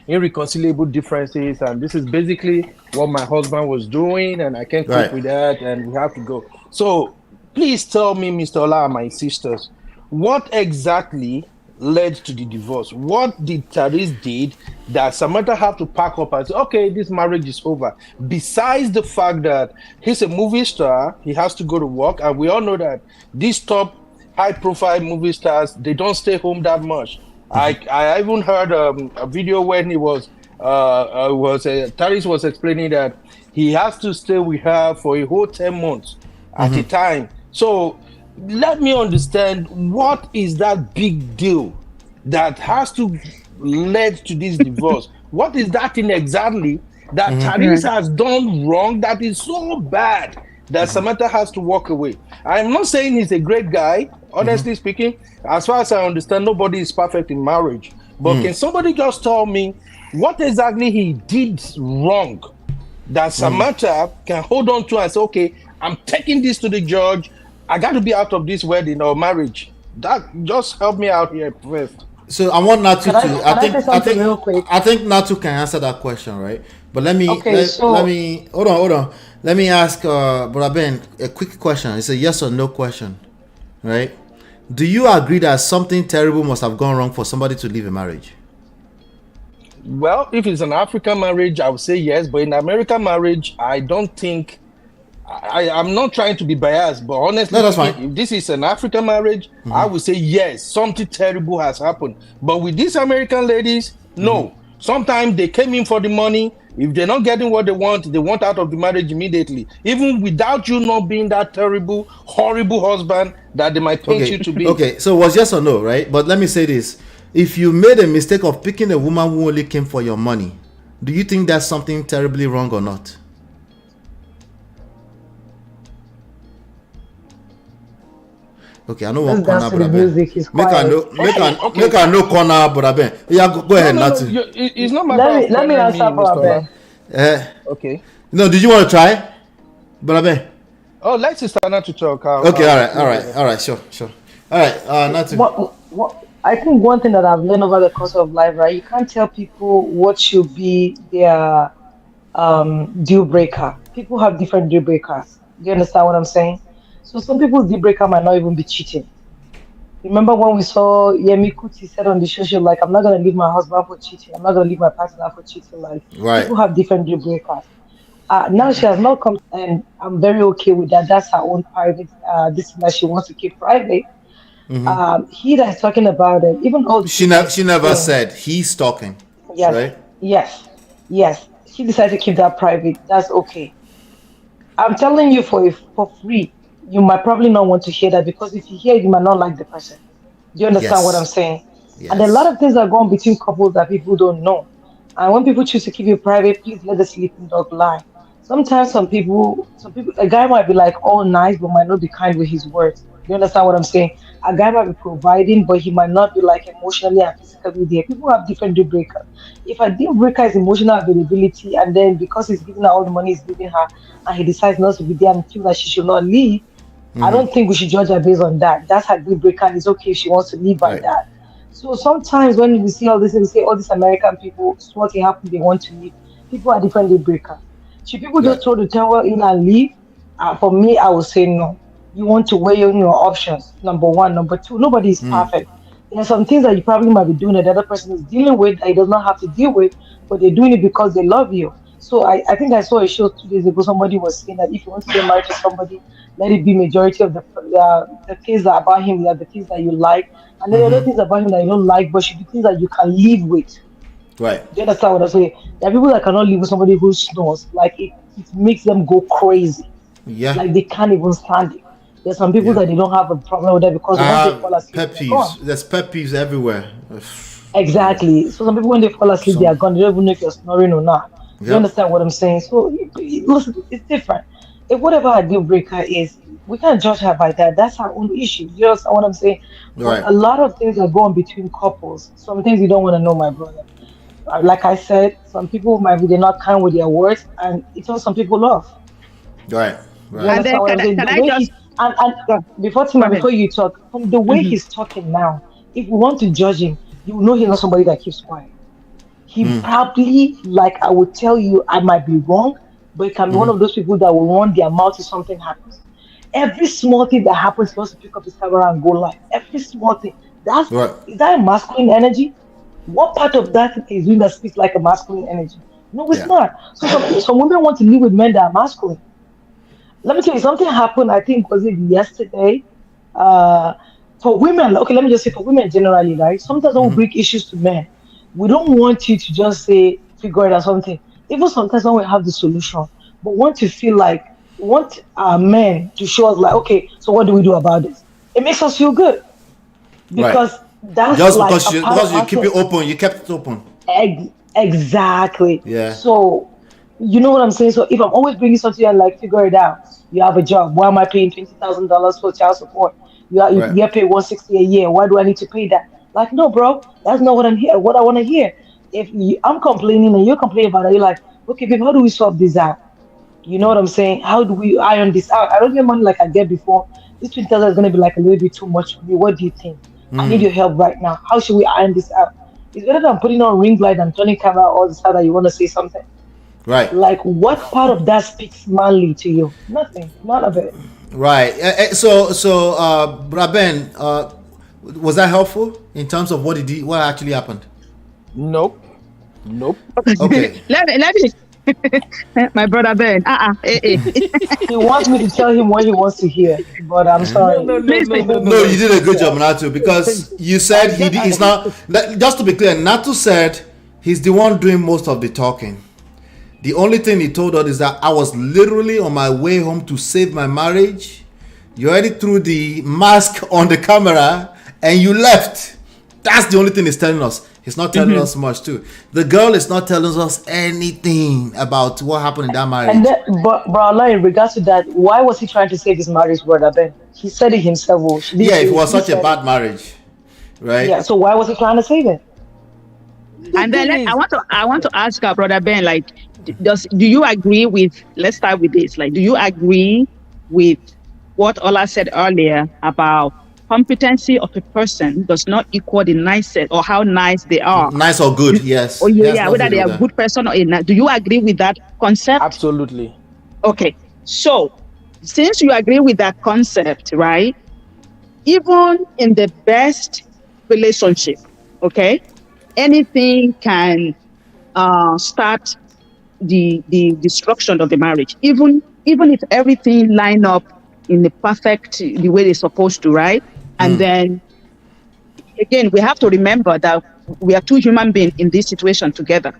irreconcilable differences, and this is basically what my husband was doing, and I can't cope with that, and we have to go. So please tell me, Mr. Ola and my sisters, what exactly led to the divorce? What did Tyrese did that Samantha have to pack up and say, okay, this marriage is over? Besides the fact that he's a movie star, he has to go to work, and we all know that these top high-profile movie stars, they don't stay home that much. I even heard a video when he was Tyrese was explaining that he has to stay with her for a whole 10 months at a time. So let me understand, what is that big deal that has to lead to this divorce? What is that thing exactly that Tyrese has done wrong that is so bad that Samantha has to walk away? I'm not saying he's a great guy, honestly speaking. As far as I understand, nobody is perfect in marriage. But can somebody just tell me what exactly he did wrong that Samantha can hold on to and say, okay, I'm taking this to the judge. I got to be out of this wedding or marriage. That just help me out here first. So I want Natu to. Real quick? I think Natu can answer that question, right? But let me hold on. Let me ask Brother Ben a quick question. It's a yes or no question, right? Do you agree that something terrible must have gone wrong for somebody to leave a marriage? Well, if it's an African marriage, I would say yes. But in American marriage, I don't think. I'm not trying to be biased, but honestly, if this is an African marriage, I would say yes, something terrible has happened. But with these American ladies, no. Sometimes they came in for the money. If they're not getting what they want out of the marriage immediately, even without you not being that terrible, horrible husband that they might paint you to be. Okay, so it was yes or no, right? But let me say this. If you made a mistake of picking a woman who only came for your money, do you think that's something terribly wrong or not? Okay, I know one corner, but make I know corner, but yeah, go ahead, Natu. It's not my let me answer, Brother Ben. Okay. No, did you want to try, Brother Ben? Oh, let's start to talk. Okay, all right, sure. All right, Natu. I think one thing that I've learned over the course of life, right? You can't tell people what should be their deal breaker. People have different deal breakers. Do you understand what I'm saying? So some people's deal breaker might not even be cheating. Remember when we saw Yemi Kuti said on the show, like, I'm not going to leave my husband for cheating. I'm not going to leave my partner for cheating. Like, people have different deal breakers. Now she has not come, and I'm very okay with that. That's her own private, this that she wants to keep private. He that's talking about it, even though she never said he's talking. Yes, right? Yes. She decided to keep that private. That's okay. I'm telling you for free. You might probably not want to hear that, because if you hear it, you might not like the person. Do you understand what I'm saying? Yes. And there are a lot of things that go on between couples that people don't know. And when people choose to keep it private, please let the sleeping dog lie. Sometimes some people, a guy might be like all nice, but might not be kind with his words. Do you understand what I'm saying? A guy might be providing, but he might not be like emotionally and physically there. People have different deal breakers. If a deal breaker is emotional availability, and then because he's giving her all the money he's giving her, and he decides not to be there and feels that she should not leave, I don't think we should judge her based on that. That's her deal breaker, and it's okay if she wants to leave by that. So sometimes when we see all this, and we say all these American people, what happened, they want to leave. People are different deal breakers. Should people just throw the towel in and leave? For me, I would say no. You want to weigh on your options. Number one. Number two, nobody is perfect. There are some things that you probably might be doing that the other person is dealing with that he does not have to deal with, but they're doing it because they love you. So I think I saw a show 2 days ago. Somebody was saying that if you want to get married to somebody, let it be majority of the things that are about him, that the things that you like, and then other things about him that you don't like, but should be things that you can live with. Right. Do you understand what I'm saying? There are people that cannot live with somebody who snores. Like it makes them go crazy. Yeah. Like they can't even stand it. There's some people that they don't have a problem with that because once they fall asleep, pet peeves. There's pet peeves everywhere. Exactly. So some people, when they fall asleep, they are gone. They don't even know if you're snoring or not. Yep. You understand what I'm saying? So listen, it's different. If whatever her deal breaker is, we can't judge her by that. That's her own issue. You understand what I'm saying? Right. But a lot of things that go on between couples. Some things you don't want to know, my brother. Like I said, some people might be they're not kind with their words, and it's all some people love. Right. And then before you talk, from the way he's talking now, if you want to judge him, you know he's not somebody that keeps quiet. He probably, like I would tell you, I might be wrong, but he can be one of those people that will run their mouth if something happens. Every small thing that happens, he wants to pick up his camera and go live. Every small thing. Is that a masculine energy? What part of that is doing that speaks like a masculine energy? No, it's not. So some women want to live with men that are masculine. Let me tell you, something happened, I think, was it yesterday? For for women, okay, let me just say for women generally, right? Sometimes when we bring issues to men, we don't want you to just say figure it out something. Even sometimes when we have the solution, but want to feel like want our men to show us like, okay, so what do we do about this? It makes us feel good because that's just like because you keep it open, you kept it open. Exactly. Yeah. So you know what I'm saying? So if I'm always bringing something and like figure it out, you have a job. Why am I paying $20,000 for child support? You get paid $160 a year. Why do I need to pay that? Like, no, bro, that's not what I'm here. What I want to hear. If I'm complaining and you're complaining about it, you're like, okay, babe, how do we solve this out? You know what I'm saying? How do we iron this out? I don't get money like I get before. This $20,000 is going to be like a little bit too much for me. What do you think? I need your help right now. How should we iron this out? It's better than putting on ring light and turning camera all the time that you want to say something. Right. Like, what part of that speaks manly to you? Nothing. None of it. Right. So, Braben, was that helpful in terms of what actually happened? Nope. Okay. let me my brother Ben. He wants me to tell him what he wants to hear, but I'm sorry. No, you did a good job, Natu, because you said he's not. Just to be clear, Natu said he's the one doing most of the talking. The only thing he told us is that I was literally on my way home to save my marriage. You already threw the mask on the camera and you left. That's the only thing he's telling us. He's not telling us much too. The girl is not telling us anything about what happened in that marriage. And then, but in regards to that, why was he trying to save his marriage, brother Ben? He said it himself. It was such a bad marriage, right? Yeah. So why was he trying to save it? And then I want to ask our brother Ben, like, do you agree with? Let's start with this. Like, do you agree with what Ola said earlier about competency of a person does not equal the nicest or how nice they are? Nice or good, yes. Or whether they are a good person or not. Do you agree with that concept? Absolutely. Okay. So, since you agree with that concept, right? Even in the best relationship, okay, anything can start the destruction of the marriage. Even if everything line up in the way they're supposed to, right? And then again, we have to remember that we are two human beings in this situation together,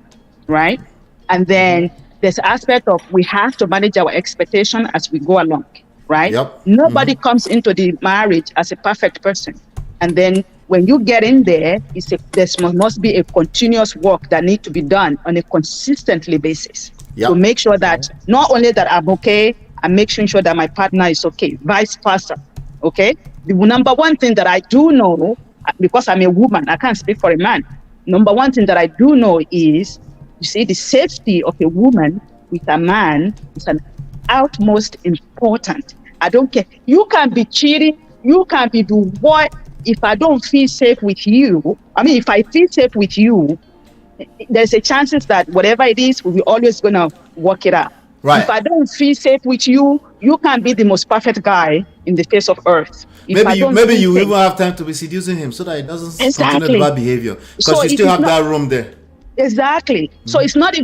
right? And then there's an aspect of we have to manage our expectation as we go along, right? Yep. Nobody comes into the marriage as a perfect person. And then when you get in there, there must be a continuous work that needs to be done on a consistently basis to make sure that not only that I'm okay, I'm making sure that my partner is okay, vice versa, okay? The number one thing that I do know, because I'm a woman, I can't speak for a man. Number one thing that I do know is, you see, the safety of a woman with a man is an utmost important. I don't care. You can be cheating, you can be doing what. If I don't feel safe with you, if I feel safe with you, there's a chances that whatever it is, we're always gonna work it out. Right. If I don't feel safe with you, you can be the most perfect guy in the face of earth. Maybe you even have time to be seducing him so that it doesn't continue the bad behavior. Because you still have that room there. Exactly. So it's not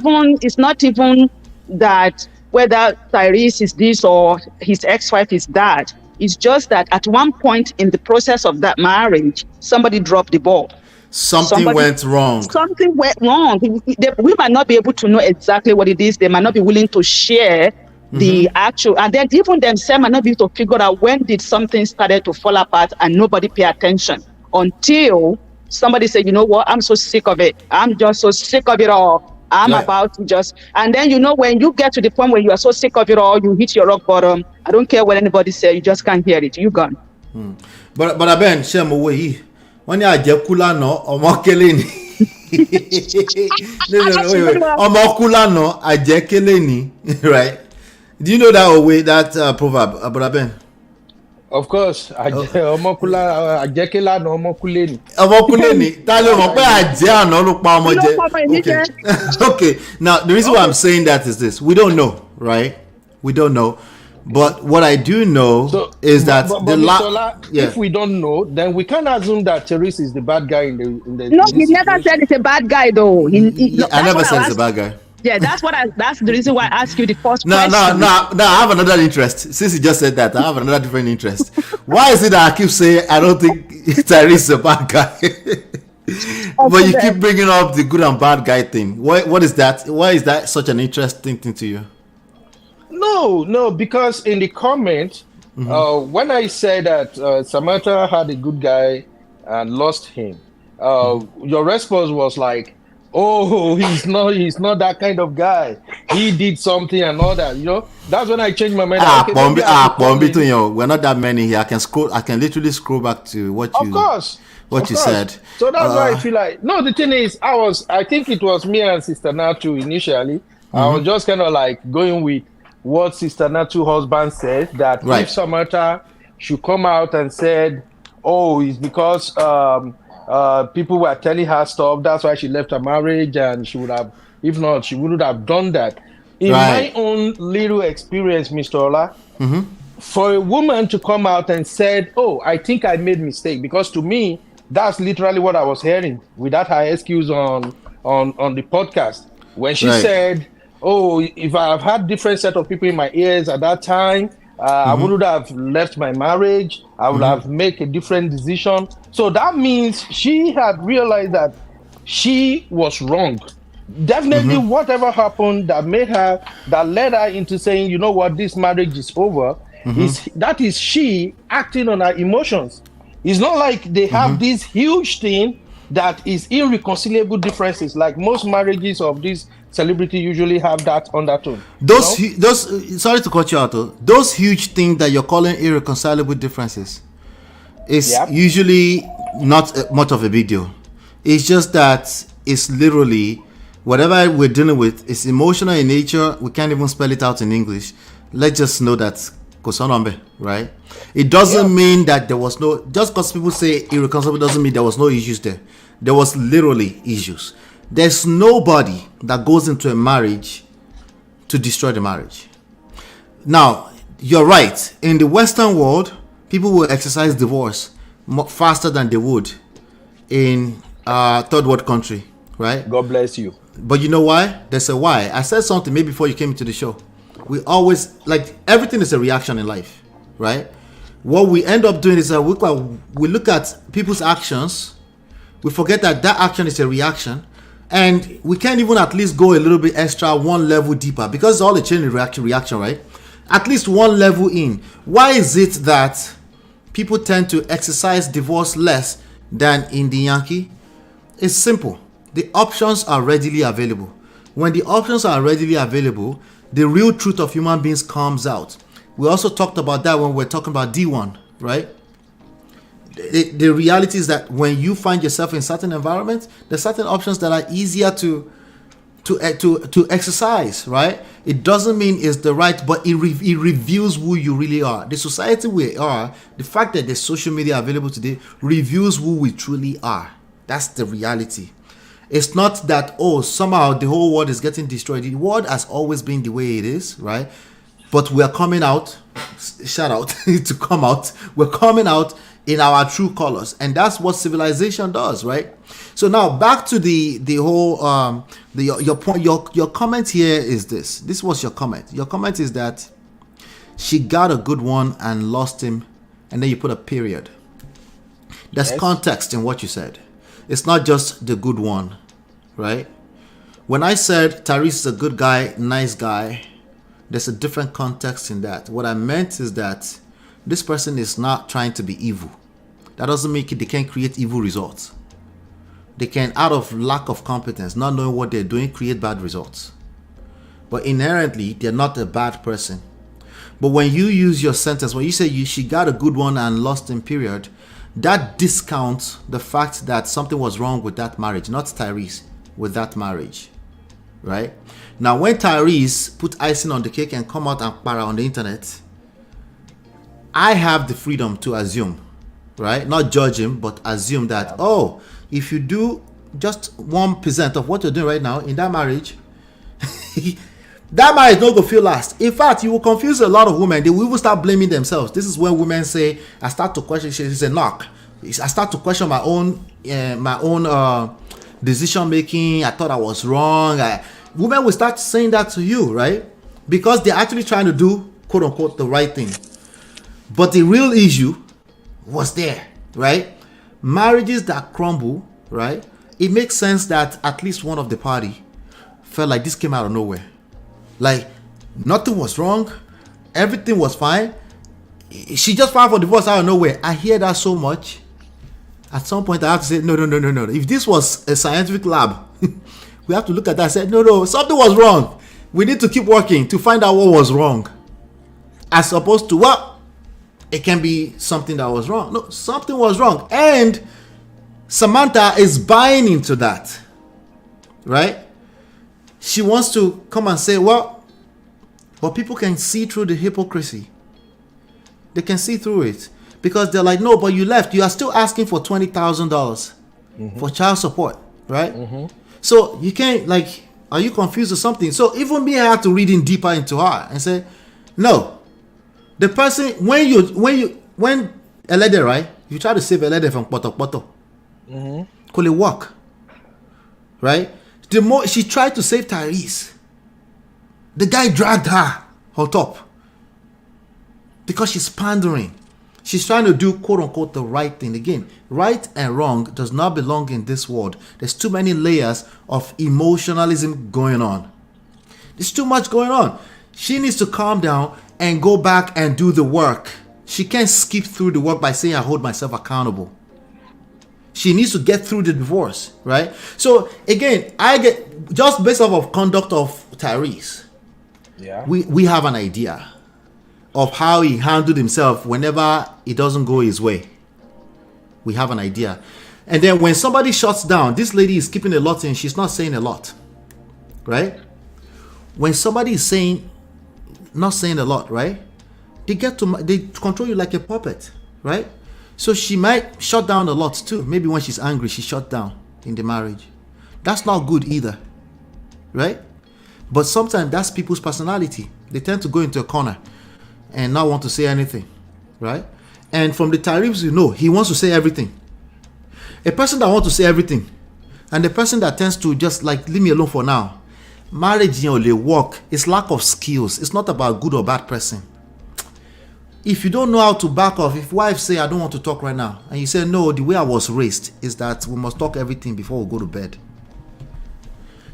even that whether Tyrese is this or his ex-wife is that. It's just that at one point in the process of that marriage, somebody dropped the ball. Something went wrong. Something went wrong. We might not be able to know exactly what it is. They might not be willing to share the actual, and then even themselves might not be able to figure out when did something started to fall apart and nobody pay attention until somebody said, you know what, I'm so sick of it. I'm just so sick of it all. I'm about to just, and then when you get to the point where you are so sick of it all, you hit your rock bottom. I don't care what anybody says, you just can't hear it. You're gone. But Ben, share my way. When you are Jekula no, Omokeleni. Wait. Omokulano, Ajekeleni, right? Do you know that proverb, Brother Ben? Of course, Omokula, Ajekela no Omokuleni. Omokuleni. Okay. Now the reason why I'm saying that is this: we don't know, right? We don't know. But what I do know is that if we don't know, then we can't assume that Tyrese is the bad guy in the. No, he never said it's a bad guy though. I never said it's a bad guy. Yeah, that's the reason why I asked you the first question. No, I have another interest. Since you just said that, I have another different interest. Why is it that I keep saying I don't think Tyrese is a bad guy. But you keep bringing up the good and bad guy thing. What is that? Why is that such an interesting thing to you? No, because in the comment, when I said that Samantha had a good guy and lost him, your response was like, "Oh, he's not that kind of guy. He did something and all that." You know, that's when I changed my mind. Between you, we're not that many here. I can literally scroll back to what you said. So that's why I feel like, no, the thing is, I think it was me and Sister Natu initially. I was just kind of like going with what Sister Natu husband said, that if Samantha should come out and said, "Oh, it's because people were telling her stuff, that's why she left her marriage," and she would have, if not, she wouldn't have done that. In my own little experience, Mr. Ola, for a woman to come out and said, "Oh, I think I made mistake," because to me, that's literally what I was hearing without her excuse on the podcast. When she said, "Oh, if I have had different set of people in my ears at that time, I wouldn't have left my marriage. I would have made a different decision." So that means she had realized that she was wrong. Definitely whatever happened that led her into saying, "You know what, this marriage is over," that is she acting on her emotions. It's not like they have this huge thing that is irreconcilable differences. Like most marriages of this celebrity usually have that undertone. Those sorry to cut you out though. Those huge things that you're calling irreconcilable differences is usually not much of a big deal. It's just that it's literally whatever we're dealing with is emotional in nature. We can't even spell it out in English. Let's just know that kosonombe, right? It doesn't mean that there was no, just because people say irreconcilable doesn't mean there was no issues there. There was literally issues. There's nobody that goes into a marriage to destroy the marriage. Now, you're right. In the Western world, people will exercise divorce faster than they would in third world country, right? God bless you. But you know why? There's a why. I said something maybe before you came into the show. We always, like, everything is a reaction in life, right? What we end up doing is that we look at people's actions. We forget that action is a reaction. And we can't even at least go a little bit extra, one level deeper, because it's all a chain reaction, right? At least one level in. Why is it that people tend to exercise divorce less than in the Yankee? It's simple. The options are readily available. When the options are readily available, the real truth of human beings comes out. We also talked about that when we're talking about D1, right? The reality is that when you find yourself in certain environments, there's certain options that are easier to exercise, right? It doesn't mean it's the right, but it reveals who you really are. The society we are, the fact that there's social media available today, reveals who we truly are. That's the reality. It's not that, oh, somehow the whole world is getting destroyed. The world has always been the way it is, right? But we are coming out, shout out to come out. We're coming out in our true colors, and that's what civilization does, right? So now back to the whole your point. Your comment here is this. This was your comment. Your comment is that she got a good one and lost him, and then you put a period. There's context in what you said. It's not just the good one, right? When I said Tyrese is a good guy, nice guy, there's a different context in that. What I meant is that this person is not trying to be evil. That doesn't mean they can't create evil results. They can, out of lack of competence, not knowing what they're doing, create bad results. But inherently, they're not a bad person. But when you use your sentence, when you say she got a good one and lost him, period, that discounts the fact that something was wrong with that marriage, not Tyrese, with that marriage, right? Now, when Tyrese put icing on the cake and come out and para on the internet, I have the freedom to assume, right? Not judge him, but assume that, oh, if you do just 1% of what you're doing right now in that marriage, that marriage not going to feel last. In fact, you will confuse a lot of women. They will even start blaming themselves. This is when women say, I start to question, she said, knock. I start to question my own decision making. I thought I was wrong. Women will start saying that to you, right? Because they're actually trying to do, quote unquote, the right thing. But the real issue was there, right? marriages that crumble, right? It makes sense that at least one of the party felt like this came out of nowhere. Like nothing was wrong, everything was fine. She just filed for divorce out of nowhere. I hear that so much. At some point, I have to say, no. If this was a scientific lab, we have to look at that and say, no, something was wrong. We need to keep working to find out what was wrong. As opposed to what? It can be something that was wrong. No, something was wrong. And Samantha is buying into that. Right? She wants to come and say, well, but people can see through the hypocrisy. They can see through it. Because they're like, no, but you left. You are still asking for $20,000 for child support, right? So you can't, like, are you confused or something? So even me, I have to read in deeper into her and say, no. The person, when Elede, right? You try to save Elede from Poto. Could it work? Right? The more she tried to save Tyrese, the guy dragged her on top. Because she's pandering. She's trying to do, quote unquote, the right thing. Again, right and wrong does not belong in this world. There's too many layers of emotionalism going on. There's too much going on. She needs to calm down and go back and do the work. She can't skip through the work by saying, I hold myself accountable. She needs to get through the divorce, right? So again, I get, just based off of conduct of Tyrese, we have an idea of how he handled himself whenever it doesn't go his way. We have an idea. And then when somebody shuts down, this lady is keeping a lot in, she's not saying a lot. Right? When somebody is not saying a lot, right? They control you like a puppet, right? So she might shut down a lot too. Maybe when she's angry, she shut down in the marriage. That's not good either. Right? But sometimes that's people's personality. They tend to go into a corner and not want to say anything, right? And from the Tyrese, he wants to say everything. A person that wants to say everything, and the person that tends to just like leave me alone for now. Marriage, they work. It's lack of skills. It's not about good or bad person. If you don't know how to back off, if wife say I don't want to talk right now, and you say no, the way I was raised is that we must talk everything before we go to bed.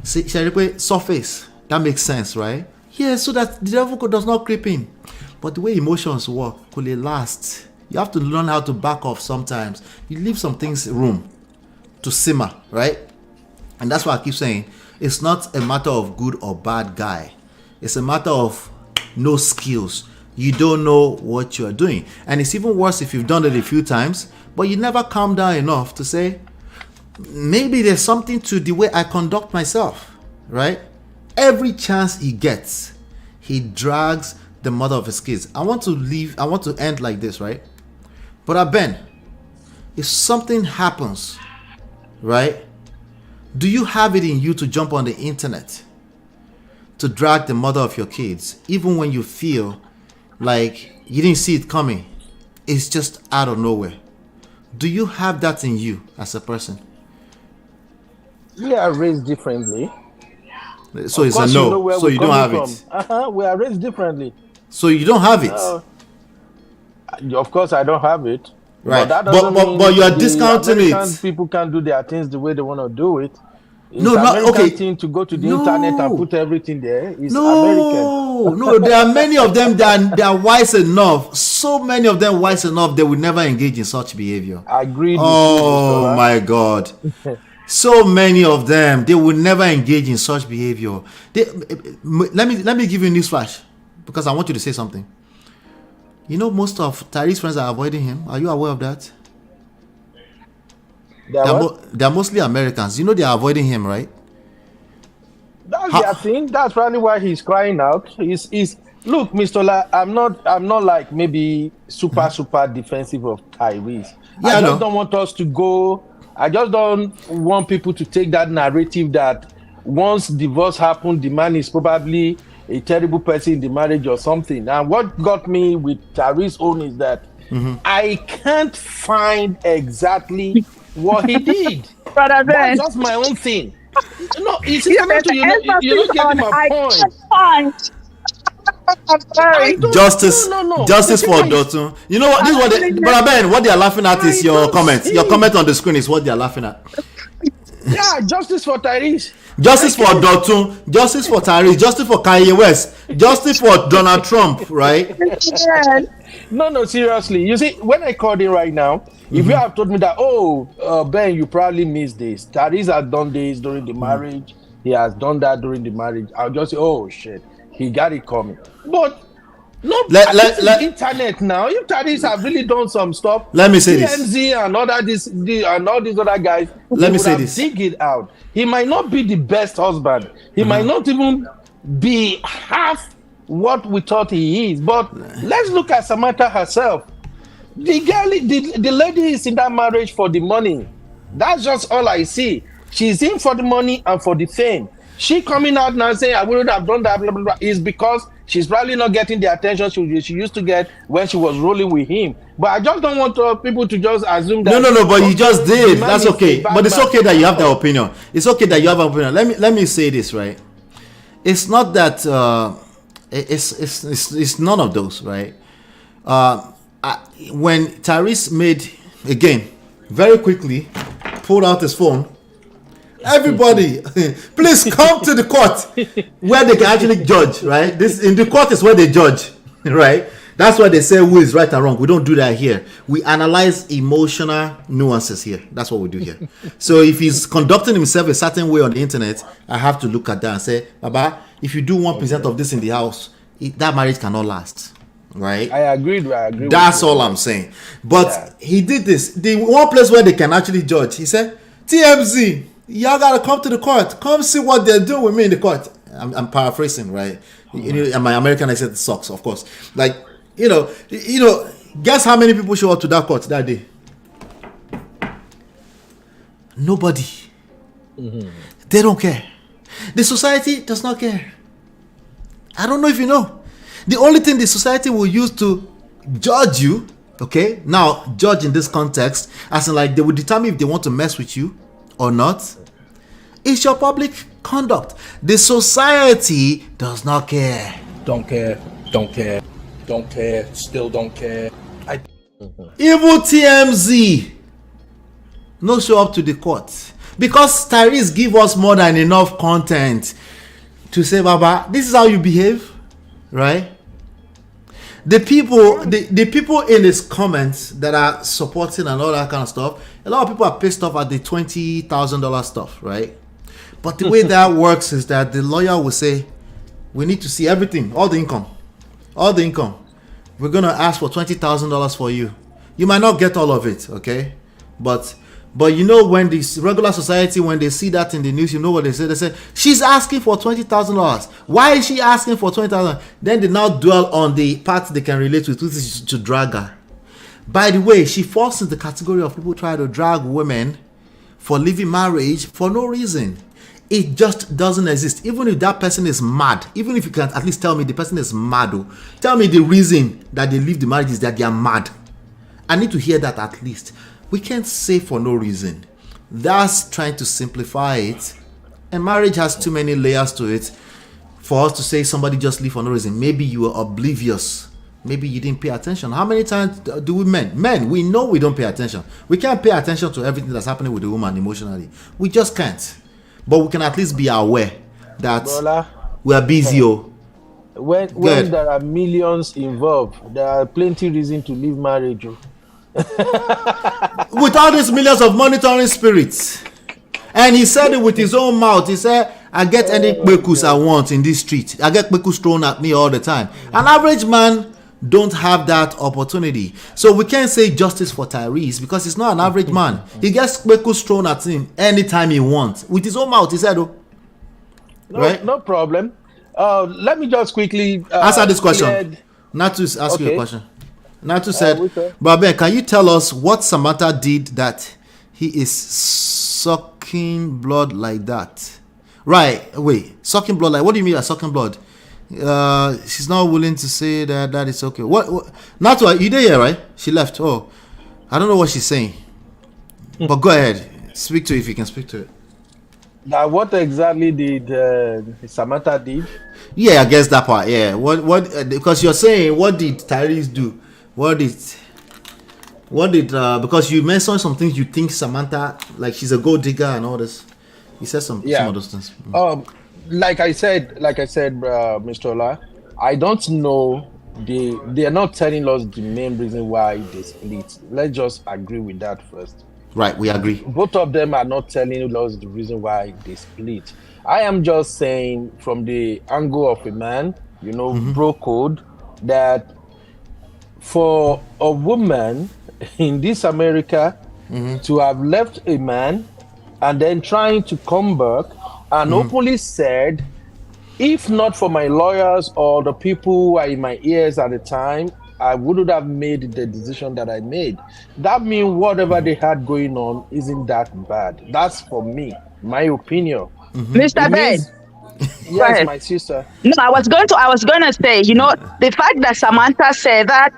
See, surface that makes sense, right? Yeah, so that the devil does not creep in. But the way emotions work, could it last? You have to learn how to back off sometimes. You leave some things room to simmer, right? And that's why I keep saying, it's not a matter of good or bad guy. It's a matter of no skills. You don't know what you're doing. And it's even worse if you've done it a few times, but you never calm down enough to say, maybe there's something to the way I conduct myself, right? Every chance he gets, he drags the mother of his kids. I want to end like this, right? But Ben, if something happens, right? Do you have it in you to jump on the internet to drag the mother of your kids, even when you feel like you didn't see it coming? It's just out of nowhere. Do you have that in you as a person? We are raised differently. So it's a no. So you don't have it. We are raised differently. So you don't have it. Of course, I don't have it. Right. But that doesn't mean you are discounting it. People can't do their things the way they want to do it. It's American thing to go to the internet and put everything there. It's American. No, there are many of them that they are wise enough. So many of them wise enough they will never engage in such behavior. I agree. Oh my God. So many of them, they will never engage in such behavior. Let me give you a news flash, because I want you to say something. You know, most of Tyrese's friends are avoiding him. Are you aware of that? They're mostly Americans. You know they are avoiding him, right? That's their thing. That's probably why he's crying out. Look, Mr. La, I'm not like maybe super defensive of Tyrese. Yeah, I just don't want us to go. I just don't want people to take that narrative that once divorce happened, the man is probably a terrible person in the marriage or something. And what got me with Tyrese's own is that I can't find exactly what he did. That's just my own thing. No, it's Samantha, you're not getting my point. I'm sorry. Justice, No. justice for Dotun. You know what? This is what they, Brother Ben, what they are laughing at is your comment. Your comment on the screen is what they are laughing at. Yeah, justice for Tyrese. Justice for Dotun, justice for Tyrese, justice for Kanye West, justice for Donald Trump, right? No, seriously. You see, when I called in right now, if you have told me that, Ben, you probably missed this. Tyrese has done this during the marriage. He has done that during the marriage. I'll just say, oh shit, he got it coming. But no, let internet now. If Tyrese have really done some stuff, let me say this. TMZ and all these other guys. Let me say this. Dig it out. He might not be the best husband. He might not even be half what we thought he is. But let's look at Samantha herself. The girl, the lady is in that marriage for the money. That's just all I see. She's in for the money and for the fame. She coming out now saying, I wouldn't have done that, blah, blah, blah, is because she's probably not getting the attention she used to get when she was rolling with him. But I just don't want people to just assume that. No, but you just did. That's okay. But it's okay that you have that opinion. It's okay that you have an opinion. Let me say this, right? It's not that, it's none of those, right? When Tyrese made, again, very quickly, pulled out his phone, everybody, please come to the court where they can actually judge, right? This in the court is where they judge, right? That's why they say who is right and wrong. We don't do that here. We analyze emotional nuances here. That's what we do here. So if he's conducting himself a certain way on the internet, I have to look at that and say, Baba, if you do 1% of this in the house, that marriage cannot last. Right? I agree. That's all I'm saying. But he did this. The one place where they can actually judge, he said, TMZ, y'all gotta come to the court. Come see what they're doing with me in the court. I'm paraphrasing, right? And my American accent sucks, of course. Like, you know, guess how many people show up to that court that day? Nobody. They don't care. The society does not care. I don't know if you know. The only thing the society will use to judge you, okay? Now, judge in this context, as in like they will determine if they want to mess with you or not, is your public conduct. The society does not care. Don't care, still don't care. Even TMZ no show up to the court because Tyrese give us more than enough content to say, Baba, this is how you behave, right? The people in his comments that are supporting and all that kind of stuff, a lot of people are pissed off at the $20,000 stuff, right? But the way that works is that the lawyer will say, we need to see everything, all the income. We're going to ask for $20,000 for you. You might not get all of it, okay? But you know, when this regular society, when they see that in the news, you know what they say? They say, she's asking for $20,000. Why is she asking for $20,000? Then they now dwell on the part they can relate with, which is to drag her. By the way, she falls in the category of people trying to drag women for leaving marriage for no reason. It just doesn't exist. Even if that person is mad, even if you can at least tell me the person is mad, tell me the reason that they leave the marriage is that they are mad. I need to hear that at least. We can't say for no reason. That's trying to simplify it. And marriage has too many layers to it for us to say somebody just leave for no reason. Maybe you were oblivious. Maybe you didn't pay attention. How many times do we men, we know we don't pay attention. We can't pay attention to everything that's happening with the woman emotionally. We just can't. But we can at least be aware that we are busy. When there are millions involved, there are plenty reason to leave marriage. With all these millions of monitoring spirits. And he said it with his own mouth. He said, I get any kpekus I want in this street. I get kpekus thrown at me all the time. An average man don't have that opportunity. So we can't say justice for Tyrese because he's not an average man. He gets kpekus thrown at him anytime he wants. With his own mouth, he said, right? No problem. Let me just quickly answer this question. Not to ask you a question. Natu said, Babe, can you tell us what Samantha did that he is sucking blood like that? Right, wait, sucking blood like, what do you mean by sucking blood? She's not willing to say that it's okay. What Natu, you there here, right? She left. Oh, I don't know what she's saying. But go ahead, speak to it if you can speak to it. Now, what exactly did Samantha did? Yeah, I guess that part. Yeah. What? Because you're saying, what did Tyrese do? What did? Because you mentioned some things you think Samantha, like she's a gold digger and all this. You said some of those things. Like I said, Mr. Ola, I don't know. They are not telling us the main reason why they split. Let's just agree with that first. Right, we agree. Both of them are not telling us the reason why they split. I am just saying from the angle of a man, bro code, that for a woman in this America to have left a man and then trying to come back and openly said, if not for my lawyers or the people who were in my ears at the time, I wouldn't have made the decision that I made. That means whatever they had going on isn't that bad. That's for me, my opinion. Mr. Ben. Yes, my sister. No, I was going to say, the fact that Samantha said that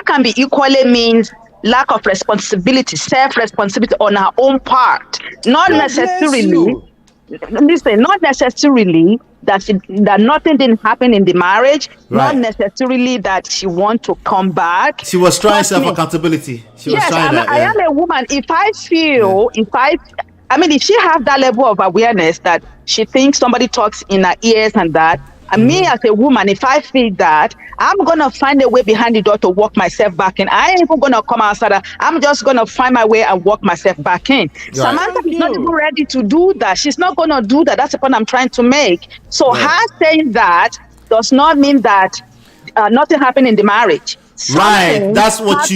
can be equally means lack of responsibility, self-responsibility on her own part. Not necessarily. Listen, not necessarily that nothing didn't happen in the marriage, not necessarily that she want to come back. She was trying self-accountability. I am a woman. If I feel, if she have that level of awareness that she thinks somebody talks in her ears and that, and me as a woman, if I feel that, I'm going to find a way behind the door to walk myself back in. I ain't even going to come outside. I'm just going to find my way and walk myself back in. Right. Samantha is not even ready to do that. She's not going to do that. That's the point I'm trying to make. So her saying that does not mean that nothing happened in the marriage. Right. That's what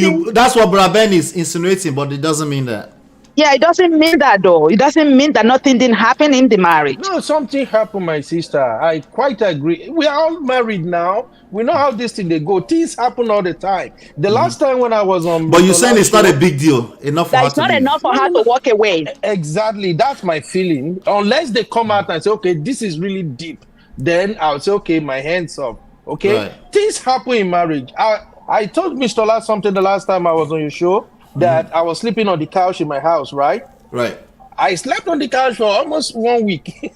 Brother Ben is insinuating, but it doesn't mean that. Yeah, it doesn't mean that though. It doesn't mean that nothing didn't happen in the marriage. No, something happened, my sister. I quite agree. We are all married now. We know how this thing they go. Things happen all the time. The last time when I was on, but you're saying it's not a big deal enough for her to. It's not enough for her to walk away. Exactly, that's my feeling. Unless they come out and say, okay, this is really deep, then I'll say, okay, my hands up. Okay, things happen in marriage. I told Mr. Ola something the last time I was on your show. That I was sleeping on the couch in my house, right? Right. I slept on the couch for almost 1 week. You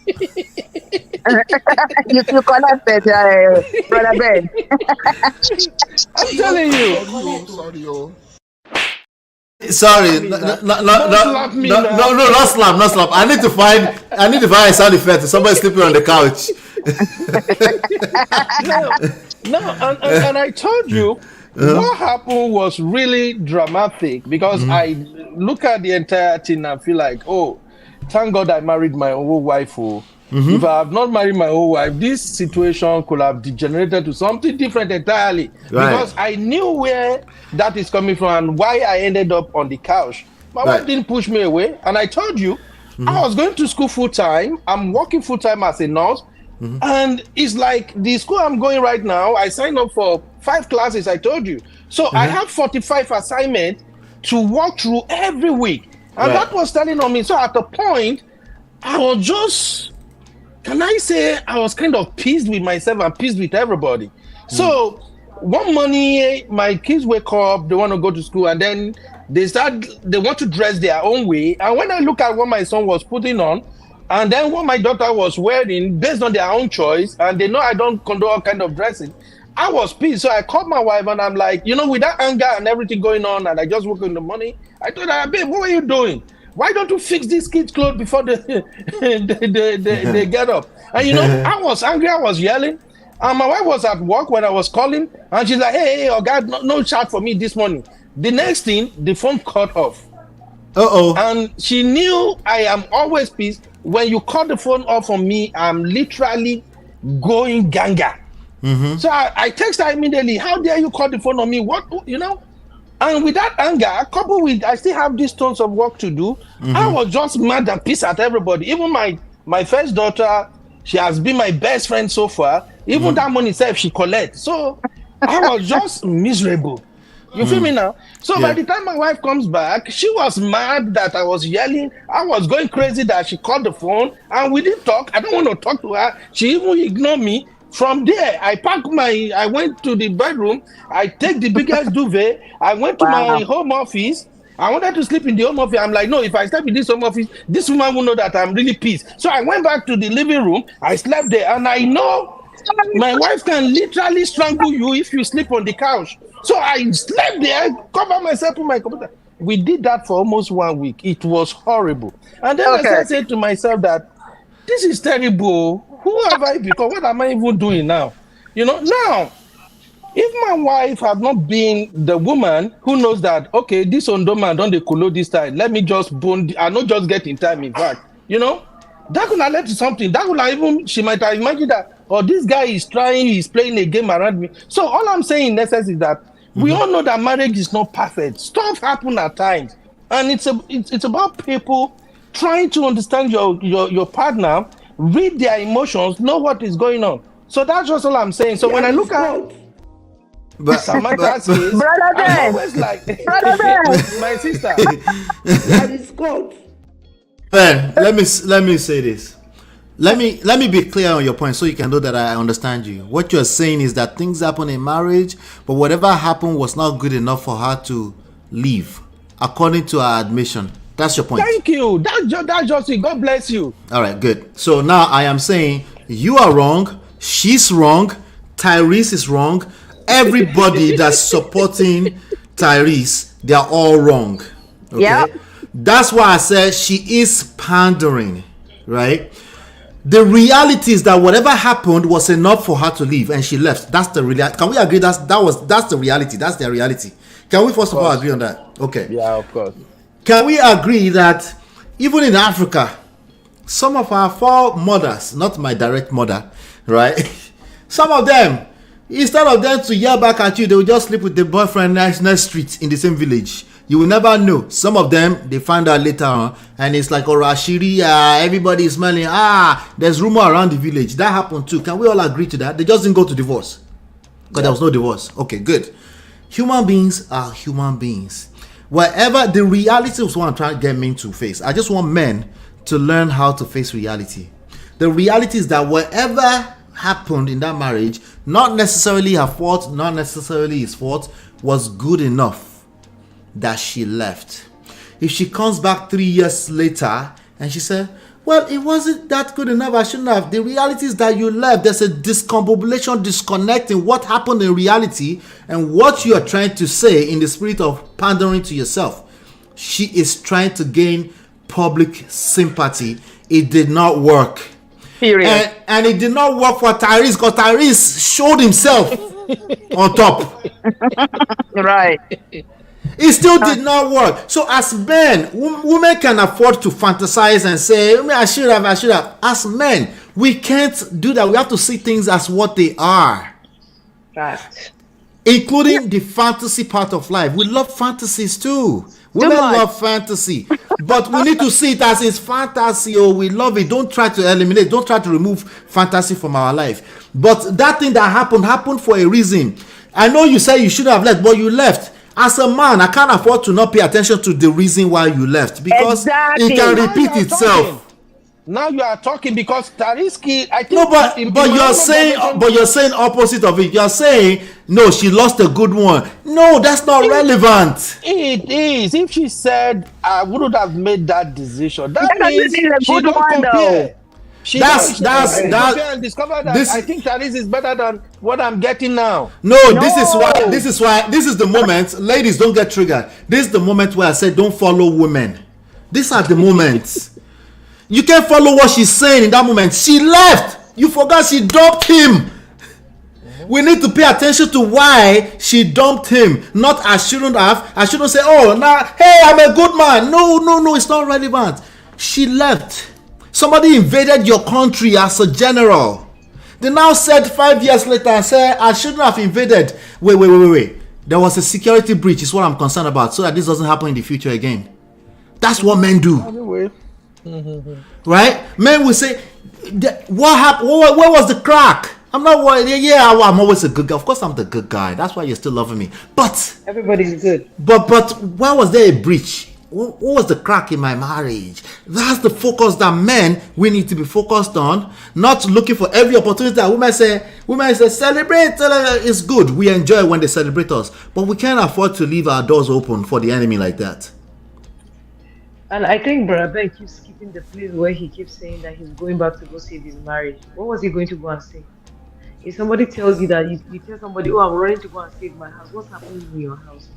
connected, Brother Ben. I'm telling you. Sorry, no, not slap. I need to find a sound effect. Somebody sleeping on the couch. And I told you. What happened was really dramatic because I look at the entire thing and feel like, oh, thank God I married my own wife. If I have not married my own wife, this situation could have degenerated to something different entirely. Right. Because I knew where that is coming from and why I ended up on the couch. My wife didn't push me away. And I told you, I was going to school full-time. I'm working full-time as a nurse. And it's like the school I'm going right now, I signed up for 5 classes, I told you. So I have 45 assignments to walk through every week. And that was telling on me. So at the point, I was just, can I say, I was kind of pissed with myself and pissed with everybody. So one morning, my kids wake up, they want to go to school, and then they want to dress their own way. And when I look at what my son was putting on, and then what my daughter was wearing based on their own choice, and they know I don't condone all kind of dressing, I was pissed. So I called my wife and I'm like, with that anger and everything going on, and I just woke in the morning, I told her, babe, what are you doing? Why don't you fix these kids' clothes before they get up? And I was angry, I was yelling. And my wife was at work when I was calling, and she's like, hey, oh God, no chat for me this morning. The next thing, the phone cut off. And she knew I am always pissed. When you cut the phone off on me, I'm literally going ganga. So I text her immediately, how dare you cut the phone on me? What, And with that anger, coupled with, I still have these tons of work to do. I was just mad and pissed at everybody. Even my first daughter, she has been my best friend so far. Even that money itself, she collects. So I was just miserable. You feel me now? So by the time my wife comes back, she was mad that I was yelling. I was going crazy that she called the phone and we didn't talk. I don't want to talk to her. She even ignored me. From there, I went to the bedroom. I take the biggest duvet. I went to my home office. I wanted to sleep in the home office. I'm like, no, if I sleep in this home office, this woman will know that I'm really pissed. So I went back to the living room. I slept there, and I know my wife can literally strangle you if you sleep on the couch. So I slept there, covered myself with my computer. We did that for almost 1 week. It was horrible. And then I started saying to myself that this is terrible. Who have I become? What am I even doing now? You know, now, if my wife had not been the woman who knows that, okay, this Ondo man don't they colo this time, let me just bone, I not just get in time, in fact, you know, that could have led to something. That would have even, she might have imagined that, oh, this guy is trying, he's playing a game around me. So all I'm saying in essence is that we all know that marriage is not perfect. Stuff happen at times. And it's about people trying to understand your partner, read their emotions, know what is going on. So that's just all I'm saying. So when I look at Samantha's case, Brother Ben, I'm always like, Brother Ben, my sister. that is God. Ben, let me say this. Let me be clear on your point so you can know that I understand you. What you're saying is that things happen in marriage, but whatever happened was not good enough for her to leave, according to her admission. That's your point. Thank you. That's just it. God bless you. All right, good. So now I am saying you are wrong, she's wrong, Tyrese is wrong, everybody that's supporting Tyrese, they are all wrong. Okay? Yeah. That's why I said she is pandering, right? The reality is that whatever happened was enough for her to leave, and she left. That's the reality. Can we agree that's the reality? That's their reality. Can we first of all agree on that? Okay. Yeah, of course. Can we agree that even in Africa, some of our foremothers, not my direct mother, right? Some of them, instead of them to yell back at you, they will just sleep with the boyfriend next street in the same village. You will never know. Some of them, they find out later on, and it's like, oh, Rashiri, everybody is smelling. There's rumor around the village. That happened too. Can we all agree to that? They just didn't go to divorce because there was no divorce. Okay, good. Human beings are human beings. Whatever the reality is what I'm trying to get men to face. I just want men to learn how to face reality. The reality is that whatever happened in that marriage, not necessarily her fault, not necessarily his fault, was good enough that she left. If she comes back 3 years later and she said, well, it wasn't that good enough, I shouldn't have. The reality is that you left. There's a discombobulation, disconnecting what happened in reality and what you are trying to say in the spirit of pandering to yourself. She is trying to gain public sympathy. It did not work. Period. And it did not work for Tyrese because Tyrese showed himself on top. Right. It still did not work. So as men, women can afford to fantasize and say, I should have. As men, we can't do that. We have to see things as what they are. Right. Including the fantasy part of life. We love fantasies too. Women love fantasy. But we need to see it as it's fantasy. Oh, we love it. Don't try to eliminate. Don't try to remove fantasy from our life. But that thing that happened for a reason. I know you say you should have left, but you left. As a man, I can't afford to not pay attention to the reason why you left because it can repeat itself. Now you are talking because Tyrese, I think. No, but you're saying opposite of it. You're saying no, she lost a good one. No, that's not relevant. It is. If she said I wouldn't have made that decision, that means she don't compare. That's discover that I think Tyrese is better than what I'm getting now. No, this is the moment. Ladies, don't get triggered. This is the moment where I said don't follow women. These are the moments. You can't follow what she's saying in that moment. She left. You forgot she dumped him. We need to pay attention to why she dumped him. Not I shouldn't have. I shouldn't say, oh, now, hey, I'm a good man. No, it's not relevant. She left. Somebody invaded your country as a general. They now said 5 years later and said, I shouldn't have invaded. Wait. There was a security breach is what I'm concerned about so that this doesn't happen in the future again. That's what men do. Anyway. Right? Men will say, what happened? Where was the crack? I'm not worried. Yeah, I'm always a good guy. Of course I'm the good guy. That's why you're still loving me. But everybody's good. But why was there a breach? What was the crack in my marriage? That's the focus that men we need to be focused on, not looking for every opportunity that women say celebrate. It's good. We enjoy when they celebrate us, but we can't afford to leave our doors open for the enemy like that. And I think Baraben keeps skipping the place where he keeps saying that he's going back to go save his marriage. What was he going to go and say? If somebody tells you that you tell somebody, oh, I'm running to go and save my house, what's happening in your house?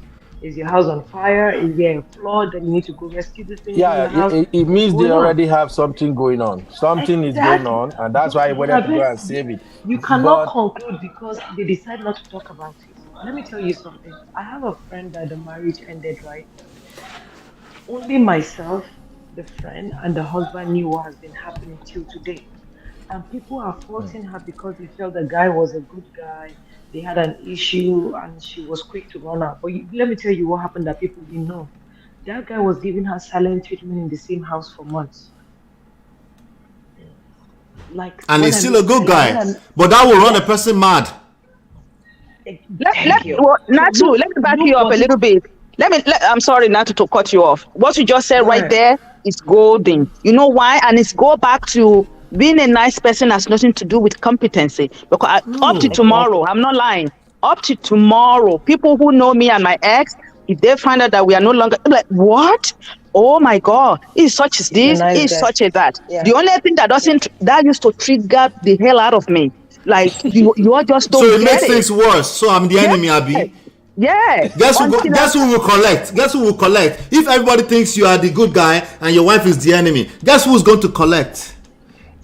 Is your house on fire? Is there a flood that you need to go rescue the things in your house? It means What's they going on? already have something going on. Something is going on, and that's why he wanted to go and save it. You cannot conclude because they decide not to talk about it. Let me tell you something. I have a friend that the marriage ended, right? Only myself, the friend, and the husband knew what has been happening till today. And people are faulting her because they felt the guy was a good guy. They had an issue and she was quick to run out. But let me tell you what happened that people didn't know. That guy was giving her silent treatment in the same house for months. And he's still a good guy. But that will run a person mad. Natu, let me back you up a little bit. I'm sorry, Natu, to cut you off. What you just said right there is golden. You know why? And it's go back to being a nice person has nothing to do with competency. Because up to tomorrow, I'm not lying. Up to tomorrow, people who know me and my ex, if they find out that we are no longer, I'm like, what? Oh my God, he's such as this, he's such as that. Yeah. The only thing that used to trigger the hell out of me. Like, you are just don't so it makes things worse. So I'm the enemy, Abi. Yeah. Guess who will collect? Guess who will collect? If everybody thinks you are the good guy and your wife is the enemy, guess who's going to collect?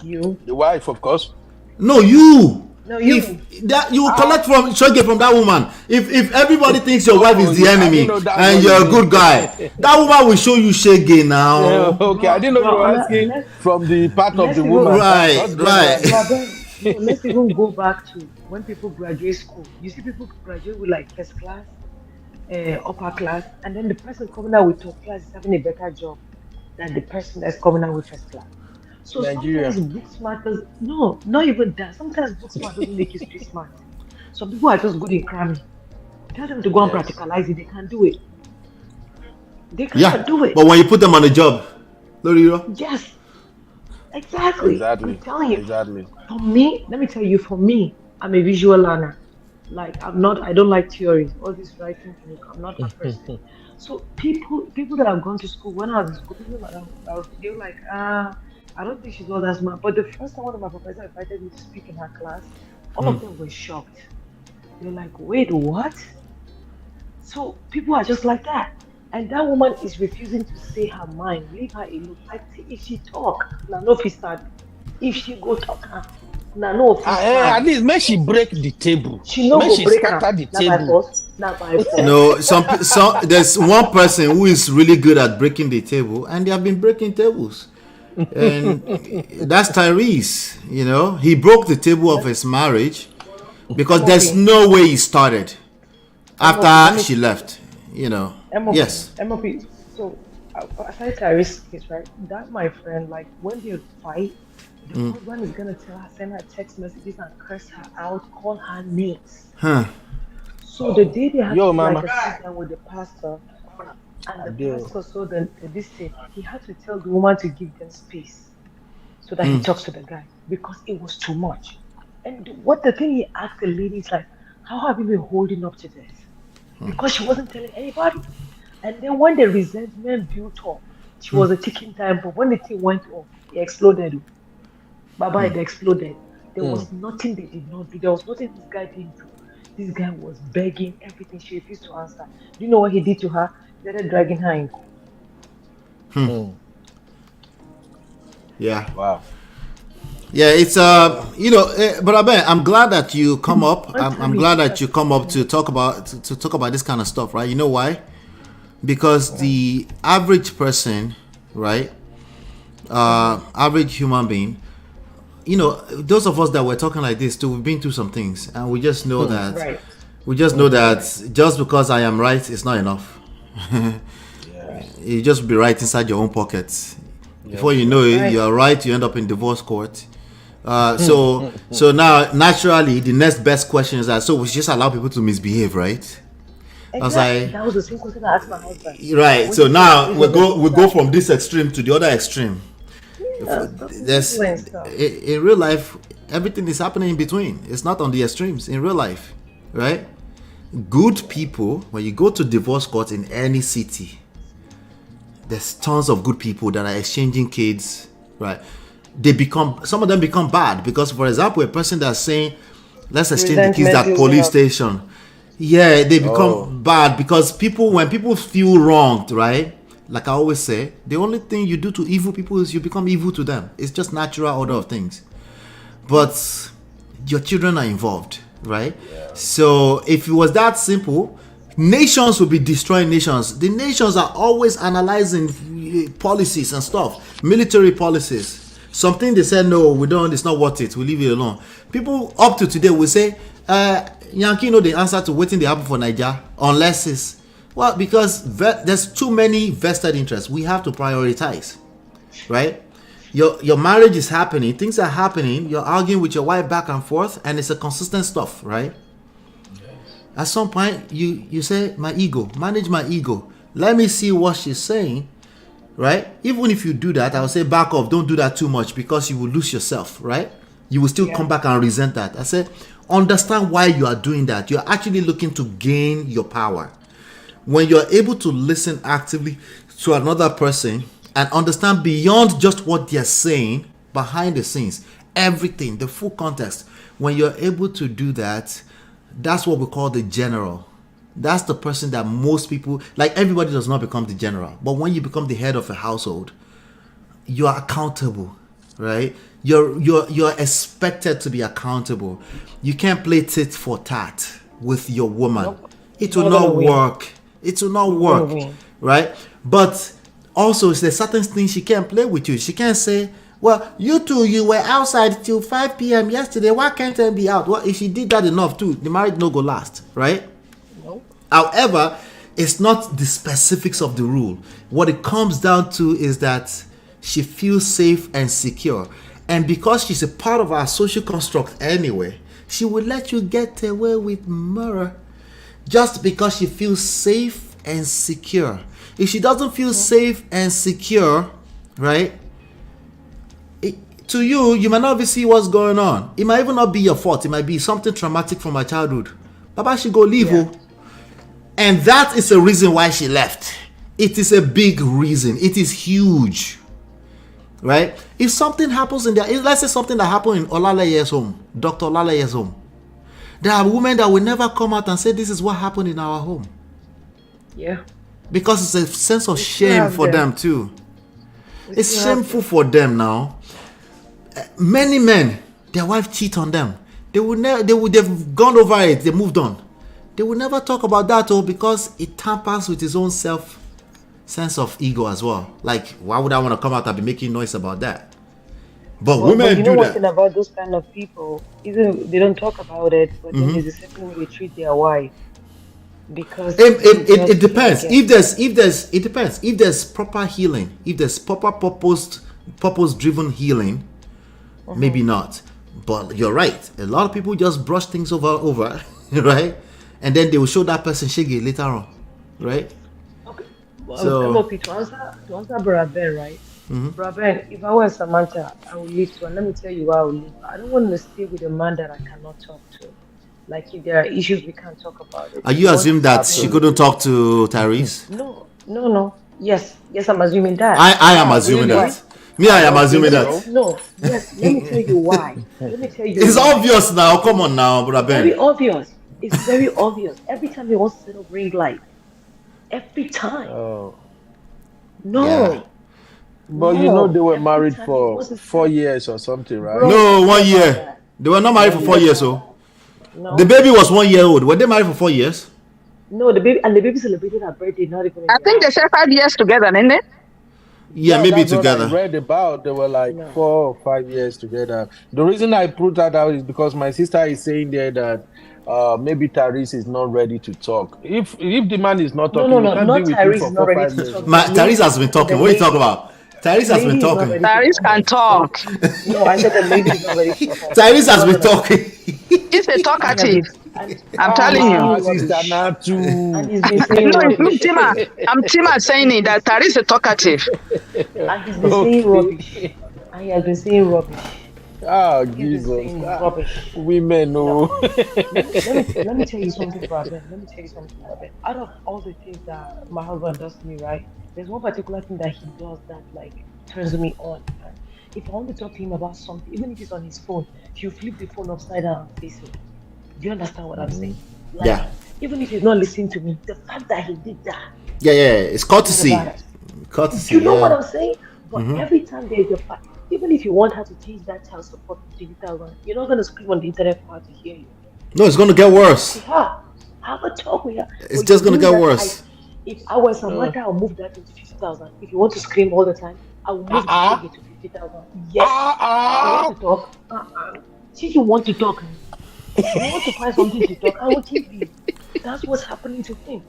You. The wife, of course. No, you. No, you. You will collect from that woman. If everybody thinks your wife is the enemy and you're a good guy, that woman will show you shege now. Yeah, okay, I didn't know you were asking from the part of the woman. Right. Let's even go back to when people graduate school. You see people graduate with like first class, upper class, and then the person coming out with top class is having a better job than the person that's coming out with first class. So sometimes book smart does not even that. Sometimes book smart doesn't make you street smart. Some people are just good in cramming. Tell them to go and practicalize it, they can't do it. They can't do it. But when you put them on a job, yes. Exactly. I'm telling you. Exactly. For me, let me tell you, I'm a visual learner. Like I don't like theories. All this writing thing, I'm not that person. So people that have gone to school, when I was in school, they were like, I don't think she's all that smart. But the first time one of my professors invited me to speak in her class, all of them were shocked. They're like, wait, what? So people are just like that. And that woman is refusing to say her mind. Leave her alone. I think if she talk, no fit start. If she go talk, no fit start. At least make she break the table. She no go break scatter the table. Not by force. No, some there's one person who is really good at breaking the table, and they have been breaking tables. And that's Tyrese. You know, he broke the table of his marriage because there's no way he started after she left. You know. MOP, yes. MOP. So, aside Tyrese case, right? That my friend, like when they fight, the husband is gonna send her text messages and curse her out, call her names. So the day they had to like sit down with the pastor, and the pastor saw this thing, he had to tell the woman to give them space so that he talks to the guy because it was too much. And what the thing he asked the lady is like, how have you been holding up to this? Because she wasn't telling anybody. And then when the resentment built up, she was a ticking time bomb. When the thing went off, it exploded. Baba, it exploded. There was nothing they did not do. There was nothing this guy didn't do. This guy was begging everything. She refused to answer. Do you know what he did to her? He started dragging her in court. Yeah. Wow. Yeah, it's but I'm glad that you come up. I'm glad that you come up to talk about this kind of stuff, right? You know why? Because the average person, right? Average human being, you know, those of us that were talking like this too, we've been through some things, and we just know that just because I am right, it's not enough. You just be right inside your own pockets. Before you know it, you're right. You end up in divorce court. So now naturally the next best question is that, so we should just allow people to misbehave, right? Exactly. I was like, that was the same question I asked my husband. Right. So now we go from this extreme to the other extreme. There's in real life, everything is happening in between. It's not on the extremes in real life, right? Good people, when you go to divorce court in any city, there's tons of good people that are exchanging kids, right? Some of them become bad because, for example, a person that's saying, let's exchange the kids at police station. Yeah, they become bad because when people feel wronged, right? Like I always say, the only thing you do to evil people is you become evil to them. It's just natural order of things. But your children are involved, right? Yeah. So if it was that simple, nations would be destroying nations. The nations are always analyzing policies and stuff, military policies. Something they said, no, we don't, it's not worth it, we leave it alone. People up to today will say, Yankee know the answer to waiting they happen for Niger, unless it's, well, because there's too many vested interests. We have to prioritize, right? Your marriage is happening, things are happening, you're arguing with your wife back and forth, and it's a consistent stuff, right? Yes. At some point, you say, my ego, manage my ego. Let me see what she's saying, right? Even if you do that, I would say back off, don't do that too much because you will lose yourself, right? You will still come back and resent that. I said, understand why you are doing that. You're actually looking to gain your power. When you're able to listen actively to another person and understand beyond just what they're saying, behind the scenes, everything, the full context, when you're able to do that, that's what we call the general. That's the person that most people, like everybody does not become the general, but when you become the head of a household, you are accountable, right? You're expected to be accountable. You can't play tit for tat with your woman. Nope. It will not work. It will not work, right? But also, there's certain things she can't play with you. She can't say, well, you were outside till 5 p.m. yesterday. Why can't I be out? Well, if she did that enough too, the marriage no go last, right? No. However, it's not the specifics of the rule. What it comes down to is that she feels safe and secure. And because she's a part of our social construct anyway, she will let you get away with murder just because she feels safe and secure. If she doesn't feel safe and secure, right, to you might not see what's going on. It might even not be your fault. It might be something traumatic from her childhood. Baba, she go leave you. And that is a reason why she left. It is a big reason. It is huge. Right? If something happens in there, let's say something that happened in Olaleye's home, Dr. Olaleye's home, there are women that will never come out and say this is what happened in our home. Yeah. Because it's a sense of shame for them too. It's shameful for them now. Many men, their wife cheat on them. They've gone over it. They moved on. They will never talk about that because it tampers with his own sense of ego as well. Like, why would I want to come out and be making noise about that? But women do that. One thing about those kind of people, even they don't talk about it, but then there's a certain way they treat their wife. Because it depends. It depends. If there's proper healing, if there's proper purpose-driven healing, maybe not. But you're right. A lot of people just brush things over, right? And then they will show that person shiggy later on, right? Okay. Well, to answer Brother Ben, right? Brother Ben, if I were Samantha, I would leave too. And let me tell you why I would leave. I don't want to stay with a man that I cannot talk to. Like, if there are issues, we can't talk about it. Are you assuming that she couldn't talk to Tyrese? No. Yes, I'm assuming that. I am assuming that. I am assuming that. No, yes, let me tell you why. It's obvious now. Come on now, Brother Ben. Very obvious. It's very obvious. Every time he wants to set up ring light. Every time. Oh. No. Yeah. But you know they were married for 4 years or something, right? No, 1 year. They were not married for 4 years, so. No. The baby was 1 year old. Were they married for 4 years? No, the baby celebrated her birthday. Not even. I think they said 5 years together, didn't it? Yeah, maybe together. What I read about, they were like 4 or 5 years together. The reason I put that out is because my sister is saying there that maybe Tyrese is not ready to talk. If the man is not talking, no, not Tyrese is not ready to talk. Tyrese has been talking. What are you talking about? Tyrese has been talking. Tyrese can talk. No, I said the lady is not ready to talk. Tyrese has been talking. He's a talkative. I'm telling you. I'm Tima saying it that Tyrese is a talkative. And he's been saying rubbish. And he has been saying rubbish. Oh, He's been Jesus. saying rubbish. Women, no. Let me tell you something, brother. Let me tell you something, brother. Out of all the things that my husband does to me, right? There's one particular thing that he does that like turns me on. And if I want to talk to him about something, even if it's on his phone, he'll flip the phone upside down and face it. Do you understand what I'm saying? Like, Yeah. even if he's not listening to me, the fact that he did that, Yeah, it's courtesy. Courtesy. you know what Yeah. I'm saying? But Mhm. every time there's a fight, even if you want her to change that child support to 20,000, you're not gonna scream on the internet for her to hear you. No, it's gonna get worse. Her, have a talk with her. It's But just you're gonna doing get that. worse. If I was Samantha, I'll move that into 50,000. If you want to scream all the time, I will move the baby to 50,000. Yes. You want to talk? See, you want to talk. You want to find something to talk? I will give you. That's what's happening to him.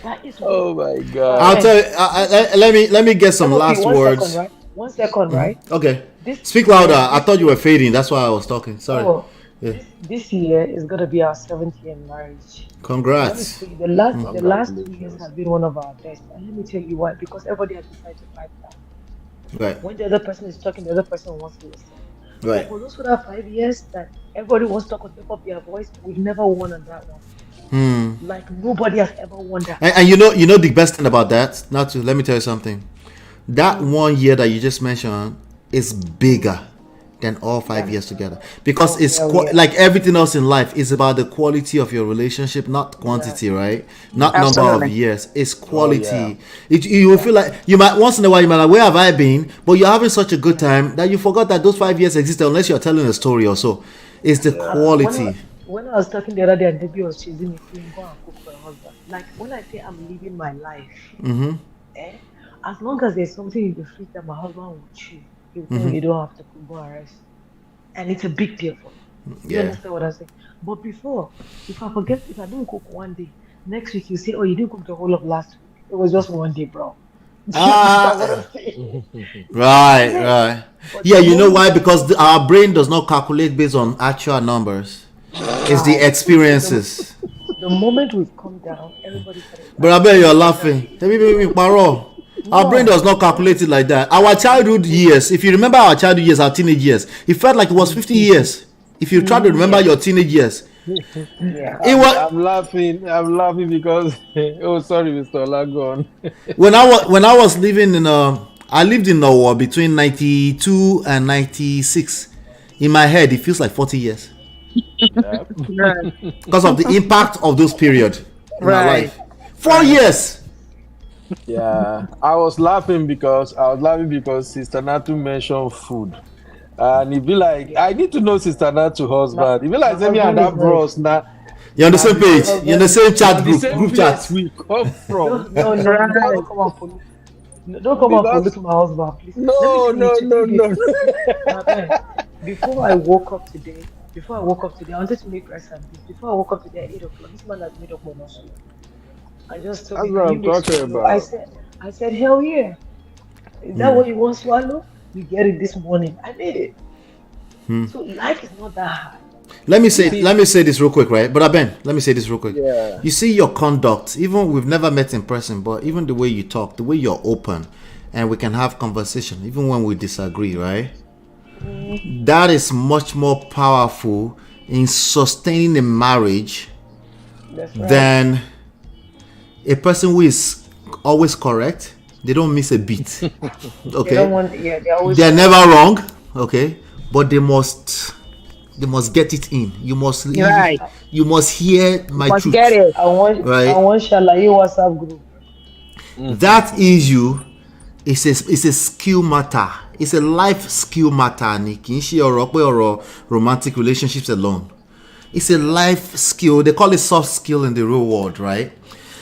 That is what. Oh my God. I'll tell you. Let me get some MOP, last 1 second, words. right? 1 second, right? Okay. This Speak louder. year- I thought you were fading. That's why I was talking. Sorry. Oh, Yeah. this year is gonna be our 7th year in marriage. Let me Congrats. tell you, the last 2 years have been one of our best. And let me tell you why. Because everybody has decided to fight that. Right. When the other person is talking, the other person wants to listen. Right. But for those who have 5 years that everybody wants to talk on top of their voice, we've never won on that one. Like nobody has ever won that. And you know the best thing about that. Not to let me tell you something. That 1 year that you just mentioned is bigger than all 5 years together because it's like everything else in life is about the quality of your relationship, not quantity, right? Not number of years. It's quality. You will feel like you might once in a while you might like, where have I been? But you're having such a good time that you forgot that those 5 years existed unless you're telling a story or so. It's the quality. When I was talking the other day and Debbie was chasing me, saying, go and cook for your husband. Like when I say I'm living my life, as long as there's something in the fridge that my husband will chew, he'll tell me you don't have to cook, go and rest. And it's a big deal for me. You understand what I'm saying? But before, if I don't cook one day, next week you say, oh, you didn't cook the whole of last week. It was just one day, bro. Right. Yeah, you know why? Because our brain does not calculate based on actual numbers. It's the experiences. The moment we've come down, everybody started. But I bet you're laughing. Our brain does not calculate it like that. Our childhood years, if you remember our childhood years, our teenage years, it felt like it was 50 years. If you try to remember your teenage years. I'm laughing because oh sorry, Mr. Olagon. when I was living in I lived in Noah between 92 and 96. In my head it feels like 40 years. Because of the impact of those period in my life. 4 years. Yeah, I was laughing because Sister Natu mentioned food. And it'd be like, I need to know Sister Natu husband. It'd be like, send me and that bros now. You're on the same page. You're in the same chat group chat. We come from. No, don't come and pollute my husband, please. No. Before I woke up today, I wanted to make rice and beans. Before I woke up today at 8 o'clock, this man has made up monosoy. I just told That's him, what I'm talking about. I said, hell yeah. Is that what you want to swallow? You get it this morning. I made it. So life is not that hard. Let me say this real quick, right? But Ben, let me say this real quick. Yeah. You see your conduct, even we've never met in person, but even the way you talk, the way you're open, and we can have conversation, even when we disagree, right? That is much more powerful in sustaining a marriage than a person who is always correct. They don't miss a beat. Okay. They're never wrong. Okay. But they must get it in. You must you must hear my truth. Get it. I want Shalaye WhatsApp group. That issue is a skill matter. It's a life skill matter, Nikki. Or romantic relationships alone. It's a life skill. They call it soft skill in the real world, right?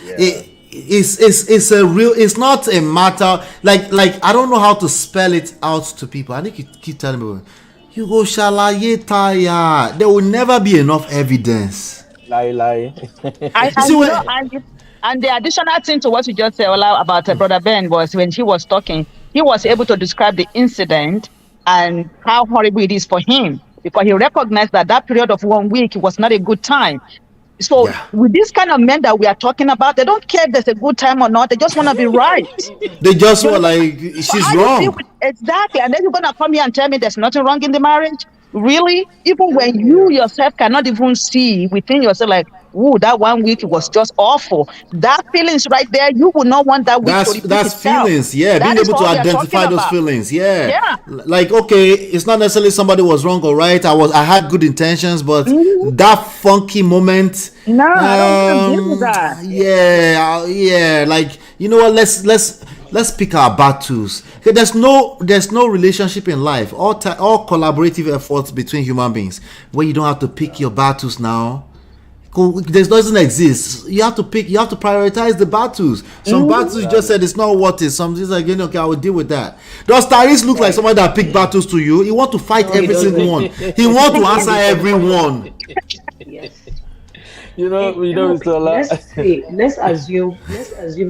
Yeah. It's a real. It's not a matter like I don't know how to spell it out to people. I think you keep telling me, you go Shalaye tire. There will never be enough evidence. Lie. And the additional thing to what you just said Ola, about Brother Ben was when he was talking, he was able to describe the incident and how horrible it is for him because he recognized that period of 1 week was not a good time. So with this kind of men that we are talking about, they don't care if there's a good time or not. They just want to be right. They just were like, she's wrong. Exactly. And then you're gonna come here and tell me there's nothing wrong in the marriage? Really? Even when you yourself cannot even see within yourself, like, ooh, that 1 week was just awful. That feelings right there, you would not want that week to repeat That's itself. feelings, yeah. That Being able to identify those feelings, yeah. Yeah. Like, okay, it's not necessarily somebody was wrong or right. I had good intentions, but that funky moment. No, I don't agree with that. Yeah. Like, you know what? Let's pick our battles. Okay, there's no relationship in life. All collaborative efforts between human beings where you don't have to pick your battles now. This doesn't exist. You have to prioritize the battles. Some battles you just said it's not worth it. Some things like, okay, I will deal with that. Does Tyrese look like somebody that pick battles to you? He want to fight every single one. He want to answer everyone. Yes. You know, let's assume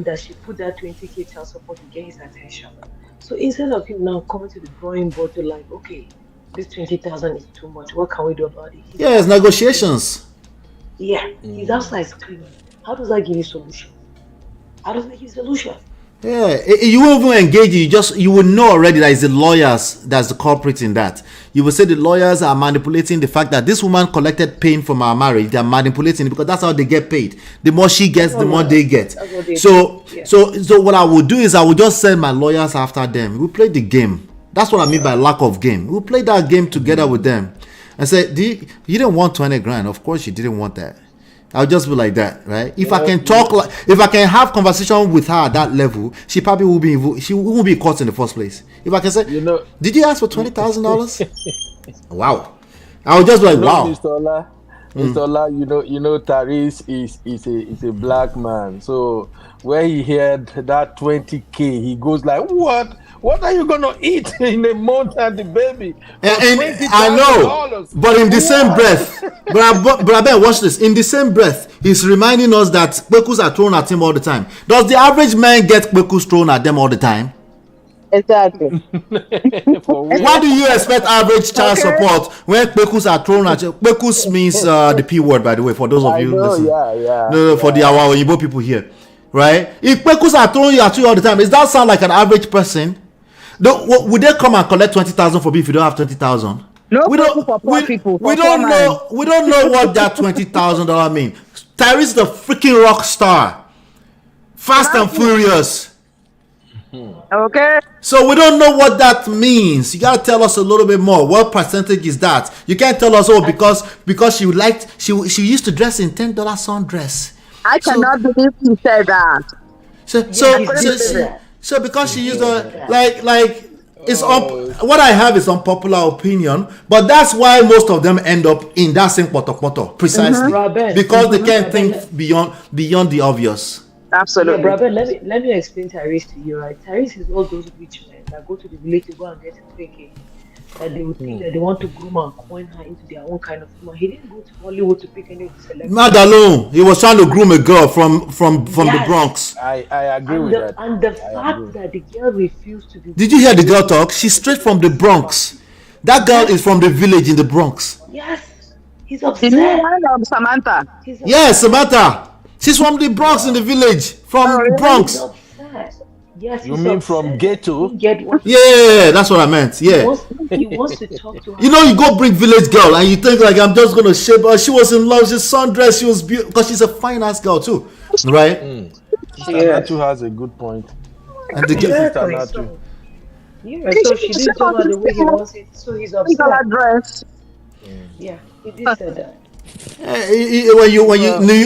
that she put that 20K child support to get his attention. So instead of him now coming to the drawing board to like, okay, this 20,000 is too much. What can we do about it? Yes, negotiations. Yeah, he's outside screaming. How does that give you solution? How does that give you solution? Yeah, you won't even engage. You will know already that it's the lawyers that's the culprit in that. You will say the lawyers are manipulating the fact that this woman collected pain from our marriage. They're manipulating it because that's how they get paid. The more she gets, the more they get. So what I will do is I will just send my lawyers after them. We'll play the game. That's what I mean by lack of game. We'll play that game together with them. And say, you didn't want 20 grand. Of course you didn't want that. I'll just be like that, right? If I can have conversation with her at that level, she probably won't be caught in the first place. If I can say, did you ask for $20,000? Wow. I'll just be like, wow. Mr. Ola, you know, Tyrese is a black man. So when he heard that 20K, he goes like, what? What are you gonna eat in a month and the baby? And I know, but in the same breath, but Ben, watch this. In the same breath, he's reminding us that kpekus are thrown at him all the time. Does the average man get kpekus thrown at them all the time? Exactly. Why do you expect average child support when kpekus are thrown at you? Kpekus means the P word, by the way, for those of you listening. For the our Igbo people here, right? If kpekus are thrown at you all the time, does that sound like an average person? Would they come and collect 20,000 for me if you don't have 20,000? No, we don't know what that $20,000 means. Tyrese is the freaking rock star, Fast and Furious. Okay. So we don't know what that means. You gotta tell us a little bit more. What percentage is that? You can't tell us because she used to dress in $10 sundress. I cannot believe you said that. So because she used it's what I have is unpopular opinion, but that's why most of them end up in that same poto precisely because they can't think beyond the obvious. Absolutely. Yeah, brother, let me explain Tyrese to you, right? Tyrese is all those rich men that go to the village to go and get a 3K. That they would think that they want to groom and coin her into their own kind of woman. He didn't go to Hollywood to pick any of the celebrities. Not alone. He was trying to groom a girl from the Bronx. I agree with that. And the fact that the girl refused to be... Did you hear the girl talk? She's straight from the Bronx. That girl is from the village in the Bronx. Yes. He's upset. Samantha. Yes, Samantha. She's from the Bronx in the village. From Bronx. Yes, you mean from ghetto? Yeah, that's what I meant. Yeah. He wants to talk to her. You know, you go bring village girl and you think like I'm just gonna shape her. She was in love. She's sundress. She was beautiful because she's a fine ass girl too, right? Natu has a good point. And the sister Natu. Yeah, so she didn't tell her the way he wants it. So he's upset. Yeah, he did say that. When you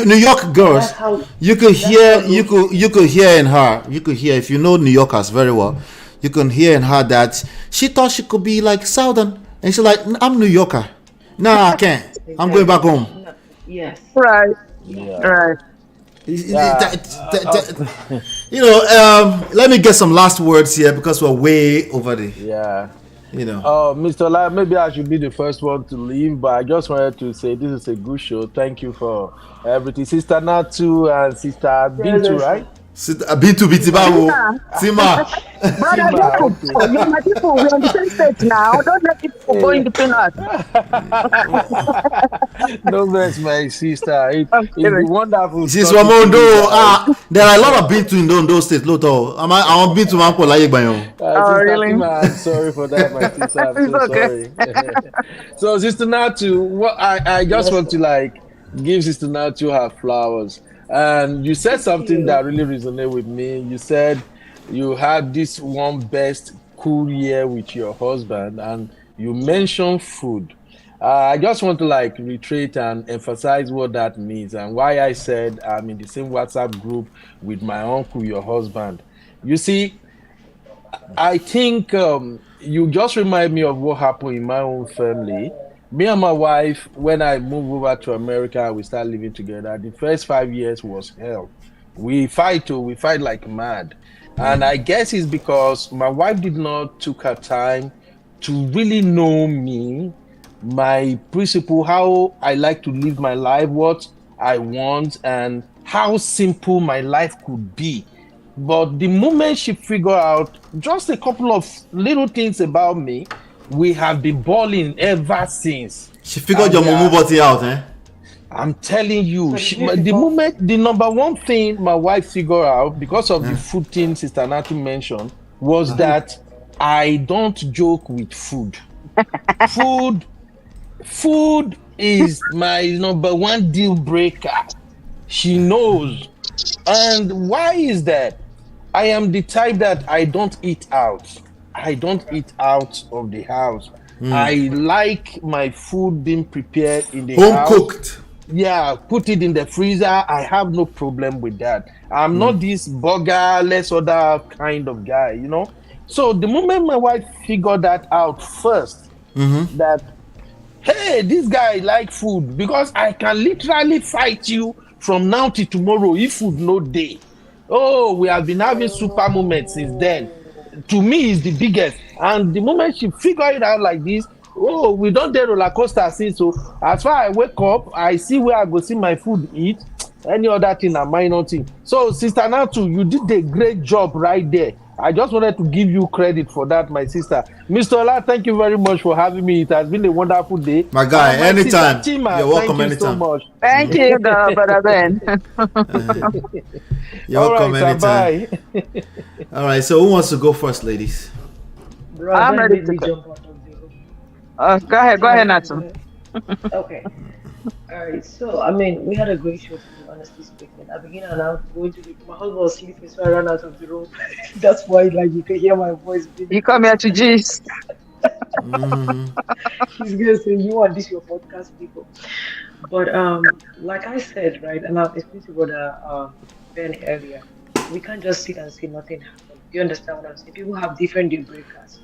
New York girls, you could hear in her. You could hear, if you know New Yorkers very well, you can hear in her that she thought she could be like Southern, and she's like, I'm New Yorker. No, I can't. I'm going back home. Yes. Right. Yeah. Right. You know, let me get some last words here because we're way over the. Yeah. You know. Mr. Lai, maybe I should be the first one to leave, but I just wanted to say this is a good show. Thank you for everything. Sister Natu and Sister Bintu, right? Bintu Bitibawo. Tima. Brother, you're my people. We're on the same page now. Don't let people go in between us. No, that's my sister. It's wonderful. She's from Ondo. There are a lot of Bintu in Ondo State. Look, I want Bintu Manko like Bayon. Really? I'm sorry for that, my sister. I'm so sorry. So, Sister Natu, what I just want to give Sister Natu her flowers. And you said something that really resonated with me. You said you had this one best cool year with your husband, and you mentioned food. I just want to reiterate and emphasize what that means and why I said I'm in the same WhatsApp group with my uncle, your husband. You see, I think you just remind me of what happened in my own family. Me and my wife, when I moved over to America and we started living together, the first 5 years was hell. We fight like mad. And I guess it's because my wife did not took her time to really know me, my principle, how I like to live my life, what I want, and how simple my life could be. But the moment she figured out just a couple of little things about me, we have been balling ever since. She figured your mumu body out, eh? I'm telling you, the number one thing my wife figured out because of the food thing Sister Natu mentioned was that I don't joke with food. Food is my number one deal breaker. She knows. And why is that? I am the type that I don't eat out. I don't eat out of the house. I like my food being prepared in the house. Home cooked. Yeah, put it in the freezer. I have no problem with that. I'm not this burger-less other kind of guy, you know. So the moment my wife figured that out first, that, hey, this guy like food, because I can literally fight you from now till tomorrow if food no day. Oh, we have been having super moments since then. To me, is the biggest. And the moment she figured it out like this, oh, we don't do roller coaster since. So as far as I wake up, I see where I go see my food eat. Any other thing, a minor thing. So, Sister Natu, you did a great job right there. I just wanted to give you credit for that, my sister. Mr. Ola, thank you very much for having me. It has been a wonderful day. My guy, anytime. Tima, you're welcome thank anytime. You so much. Thank you, Brother Ben. You're welcome right, anytime. Bye. All right, so who wants to go first, ladies? I'm ready to jump out of the room. Go ahead, Natu. Okay. All right. So, we had a great show today, honestly speaking. I began and I'm going to my husband was sleeping, so I ran out of the room. That's why, you can hear my voice. You come here to gist. He's gonna say, "You and this your podcast, people." But like I said, right, and I'll explain to what Ben earlier. We can't just sit and say nothing happened. You understand what I'm saying? People have different deal breakers.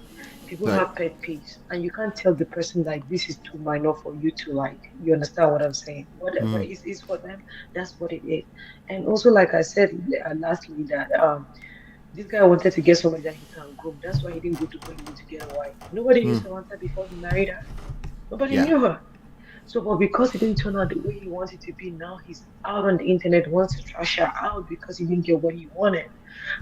People have pet peeves, and you can't tell the person this is too minor for you to like. You understand what I'm saying? Whatever is for them, that's what it is. And also, like I said lastly, that this guy wanted to get somebody that he can groom. That's why he didn't go to Hollywood to get a wife. Nobody knew Samantha before he married her. Nobody knew her. So, but because it didn't turn out the way he wanted to be, now he's out on the internet, wants to trash her out because he didn't get what he wanted.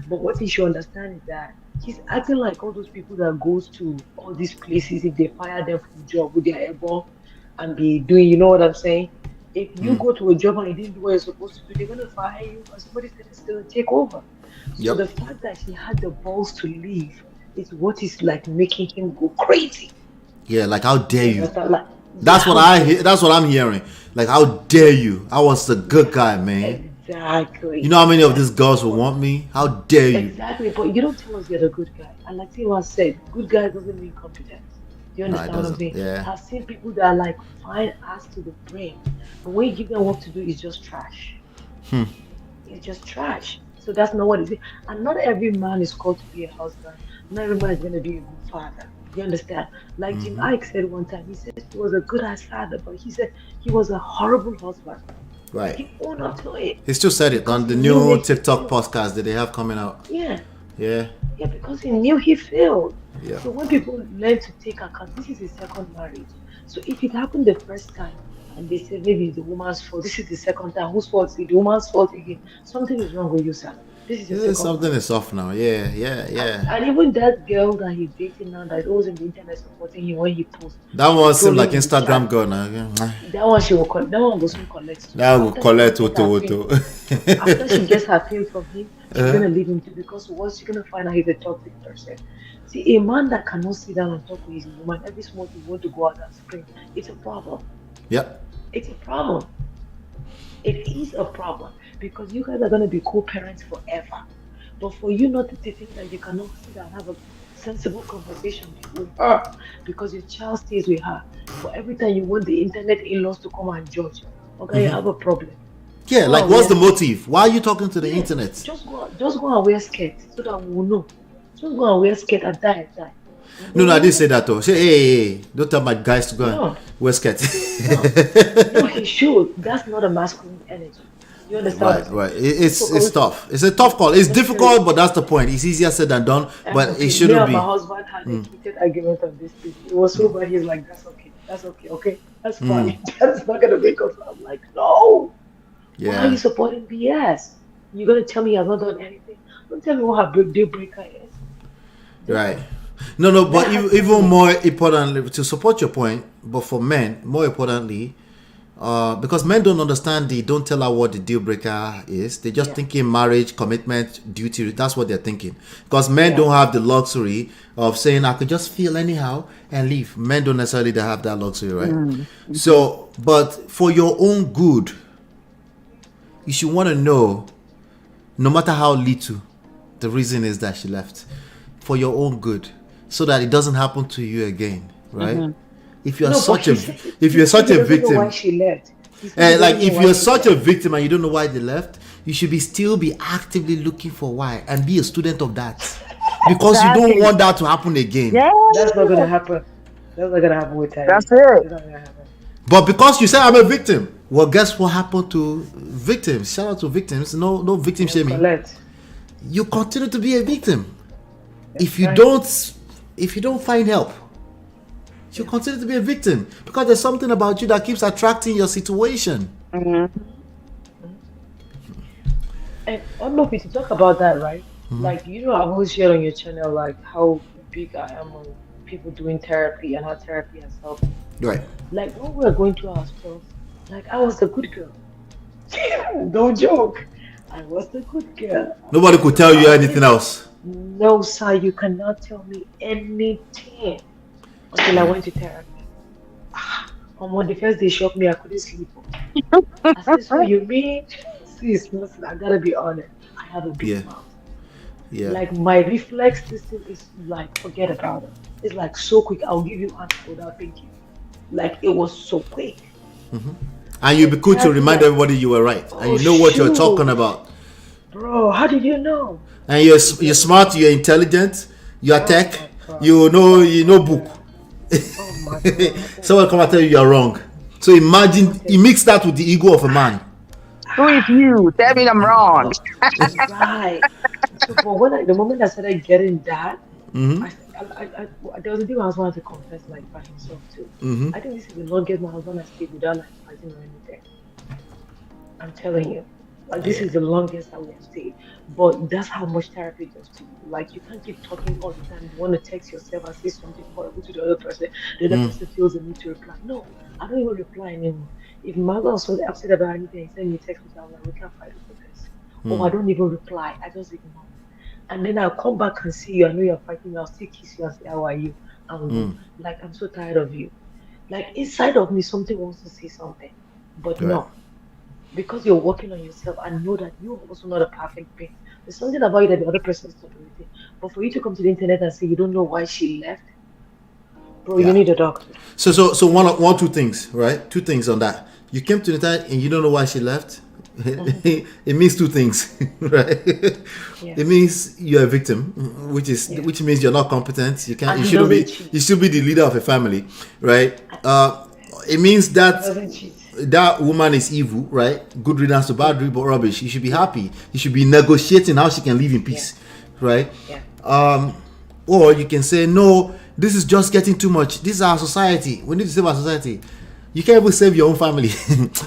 But what he should understand is that he's acting like all those people that goes to all these places, if they fire them from a job with their elbow and be doing, you know what I'm saying? If you go to a job and you didn't do what you're supposed to do, they're going to fire you and somebody's going to take over. So the fact that he had the balls to leave is what is making him go crazy. Yeah, how dare you? That's what I'm hearing. How dare you? I was the good guy, man. Exactly. You know how many of these girls will want me? How dare you? Exactly, but you don't tell us you're the good guy. And like Tima said, good guy doesn't mean competent. Do you understand what I'm saying? Yeah. I've seen people that are fine ass to the brain, but when you give them work to do, it's just trash. It's just trash. So that's not what it is. And not every man is called to be a husband. Not every man is going to be a good father. You understand? Like Jim Ike said one time, he said he was a good ass father, but he said he was a horrible husband. Right. He owned up to it. He still said it on the new TikTok podcast that they have coming out. Yeah. Yeah. Yeah, because he knew he failed. Yeah. So when people learn to take account, this is his second marriage. So if it happened the first time and they say maybe it's the woman's fault, this is the second time, whose fault is it? The woman's fault again. Something is wrong with you, sir. This is your second Something marriage. is off now. Yeah. And even that girl that he's dating now, that's always on the internet supporting him when he posts, That one seemed like trolling in the Instagram chat. girl now. That one she will that one will soon collect too. That will After she collect gets her fame, Oto. after she gets her fame from him, she's Uh-huh. gonna leave him too because once she's gonna find out he's a toxic person. See, a man that cannot sit down and talk with his woman every small thing want to go out and scream, it's a problem. Yep. It's a problem. It is a problem because you guys are gonna be co-parents forever. But for you not to think that you cannot sit down and have a sensible conversation with her because your child stays with her. But every time you want the internet in-laws to come and judge, okay, you have a problem. Yeah, Go like and what's the wear motive? Why are you talking to the Yeah, internet? just go and wear skirt so that we will know. Just go and wear skirt and die. No, I didn't say that though. Say, hey, don't tell my guys to go No. and wear skirt. No, he should. That's not a masculine energy. You understand? Right. It's tough. It's a tough call. It's difficult, but that's the point. It's easier said than done, but it Me shouldn't and be. my husband had a heated argument on this thing. It was so bad. He's like, "That's okay, that's fine. That's not gonna make us." I'm like, "No, why are you Yeah. supporting BS? You're gonna tell me I've not done anything? Don't tell me what her deal breaker is." Right. No, but That has even more importantly, to support your point, but for men, more importantly, because men don't understand don't tell her what the deal breaker is. They're just thinking marriage, commitment, duty. That's what they're thinking. Because men don't have the luxury of saying, I could just feel anyhow and leave. Men don't necessarily have that luxury, right? So, but for your own good, you should want to know, no matter how little, the reason is that she left. For your own good. So that it doesn't happen to you again, right? If you're No, but such a he said- if he you're said such he a doesn't know victim, why she left. He said he and like doesn't know if why you're she such left. a victim and you don't know why they left, you should still be actively looking for why and be a student of that, because you don't want that to happen again. That's not gonna happen. That's not gonna happen with Tyrese. That's it. It's not gonna happen. But because you say I'm a victim, well, guess what happened to victims? Shout out to victims. No victim shaming. Collect. You continue to be a victim. If you right. don't find help, you continue to be a victim because there's something about you that keeps attracting your situation. And I don't know if we should talk about that, right? Like, you know, I've always shared on your channel like how big I am on people doing therapy and how therapy has helped me. Right. Like when we were going through our stuff, like I was the good girl. Don't joke. I was the good girl. Nobody could tell you anything else. No, sir, you cannot tell me anything until I went to therapy. On the first day, shocked me. I couldn't sleep. I said, "So you mean?" Sis, listen, I gotta be honest. I have a big mouth. Yeah. Like my reflex system is like, forget about it. It's like so quick. I'll give you answer without thinking. Like it was so quick. And you'll be cool to remind everybody you were right and you know what you're talking about. Bro, how did you know? And you're smart, you're intelligent, you're tech, you know book. Oh my God. Someone come and tell you you're wrong. So imagine you mix that with the ego of a man. Who is you? Tell me I'm wrong. Right. So, but the moment I started getting that, I there was a day when I was wanting to confess like by himself too. I think this is the longest my husband has stayed without like fighting or anything. I'm telling you. Like this is the longest that we have stayed. But that's how much therapy does to you. Like you can't keep talking all the time. You want to text yourself and say something horrible to the other person. The other person feels the need to reply. No, I don't even reply anymore. If my husband was so upset about anything, he send me a text message, I'm like, we can't fight over this. Or I don't even reply. I just ignore. And then I'll come back and see you. I know you're fighting. I'll still kiss you and say, how are you? And go, like, I'm so tired of you. Like, inside of me, something wants to say something. But no. Because you're working on yourself and know that you're also not a perfect being. There's something about you that the other person is not doing. But for you to come to the internet and say you don't know why she left, bro, you need a doctor. So one, two things, right? Two things on that. You came to the internet and you don't know why she left. It means two things, right? It means you're a victim, which means you're not competent. You can't. You should be the leader of a family, right? It means that woman is evil, right? Good riddance to bad rubbish. You should be happy. You should be negotiating how she can live in peace, right? Or you can say, no, this is just getting too much. This is our society. We need to save our society. You can't even save your own family.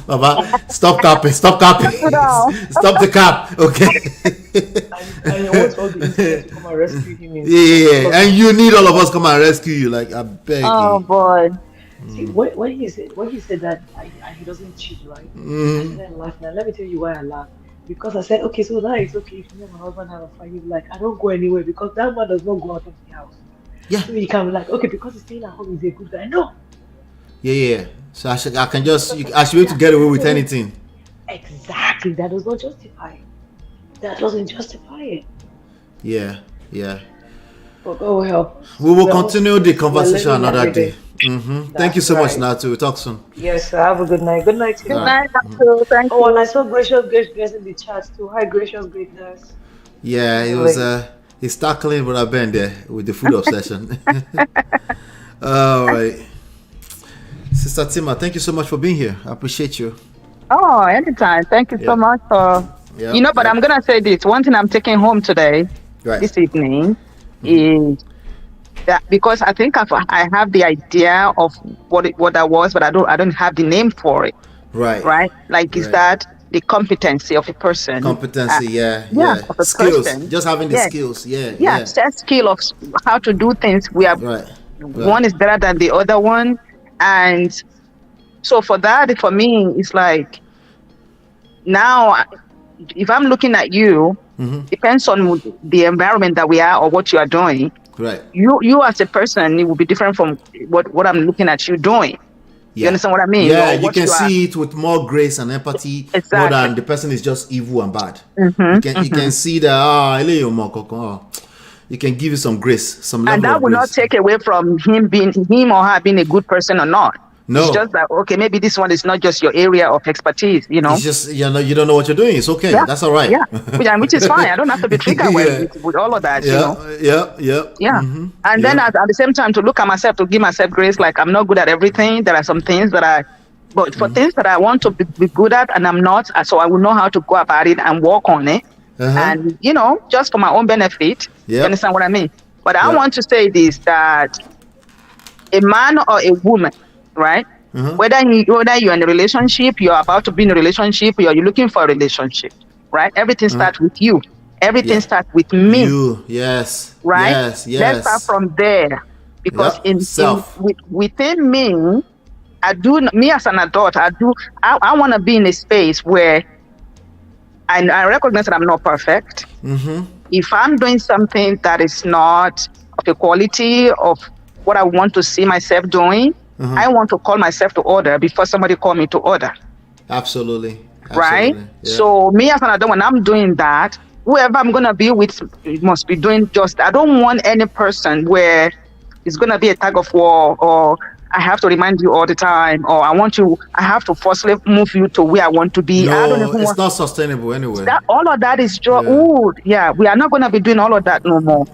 Baba, stop capping. Stop the cap, okay? And I want all the internet to come and rescue him. Yeah, and you need all of us come and rescue you. Like, I beg Oh you. boy. See, when he said that he doesn't cheat, right? I started laughing. And let me tell you why I laughed. Because I said, okay, so now it's okay if me and my husband have a fight. He's like, I don't go anywhere because that man does not go out of the house. Yeah. So you can be like, okay, because he's staying at home, he's a good guy. No. Yeah. So I should be able to get away with anything. Exactly. That does not justify it. That doesn't justify it. Yeah. But God will help. We will continue the conversation another day. Thank you so much, right. Natu. We'll talk soon. Yes, sir. Have a good night. Good night to you. Good night, Abdul. Thank Oh, you. and I saw Gracious in the chat too. Hi, Gracious Greatness. Yeah, it was he's tackling Brother Ben there with the food obsession. All right. Sister Tima, thank you so much for being here. I appreciate you. Oh, anytime. Thank you so much for but I'm gonna say this. One thing I'm taking home today, this evening, is that because I think I have the idea of what that was, but I don't have the name for it. Right. Like is that the competency of a person? Competency, of a skills. person. Just having the skills. That skill of how to do things. We are one is better than the other one, and so for me, it's like now if I'm looking at you, depends on the environment that we are or what you are doing. Right. You as a person, it will be different from what I'm looking at you doing. You understand what I mean? Yeah, you can see it with more grace and empathy more than the person is just evil and bad. You can see that you can give you some grace, some level and that of will grace. not take away from him or her being a good person or not. No. It's just that okay, maybe this one is not just your area of expertise, you know. It's just you don't know what you're doing. It's okay. That's all right. Which is fine. I don't have to be triggered with all of that, you know. And then at the same time to look at myself, to give myself grace, like I'm not good at everything. There are some things that but for things that I want to be good at and I'm not, so I will know how to go about it and work on it. And just for my own benefit. You understand what I mean? But I want to say this, that a man or a woman, right? Whether you're in a relationship, you're about to be in a relationship, or you're looking for a relationship, right? Everything starts with you. Everything starts with me. You, yes. Right? Yes. Let's start from there. Because within me, me as an adult, I want to be in a space where I recognize that I'm not perfect. If I'm doing something that is not of the quality of what I want to see myself doing, I want to call myself to order before somebody call me to order. Absolutely. Right? So me as an adult, when I'm doing that, whoever I'm going to be with must be doing just, I don't want any person where it's going to be a tug of war, or I have to remind you all the time, or I have to forcefully move you to where I want to be. No, it's not sustainable anyway. All of that is just, we are not going to be doing all of that no more.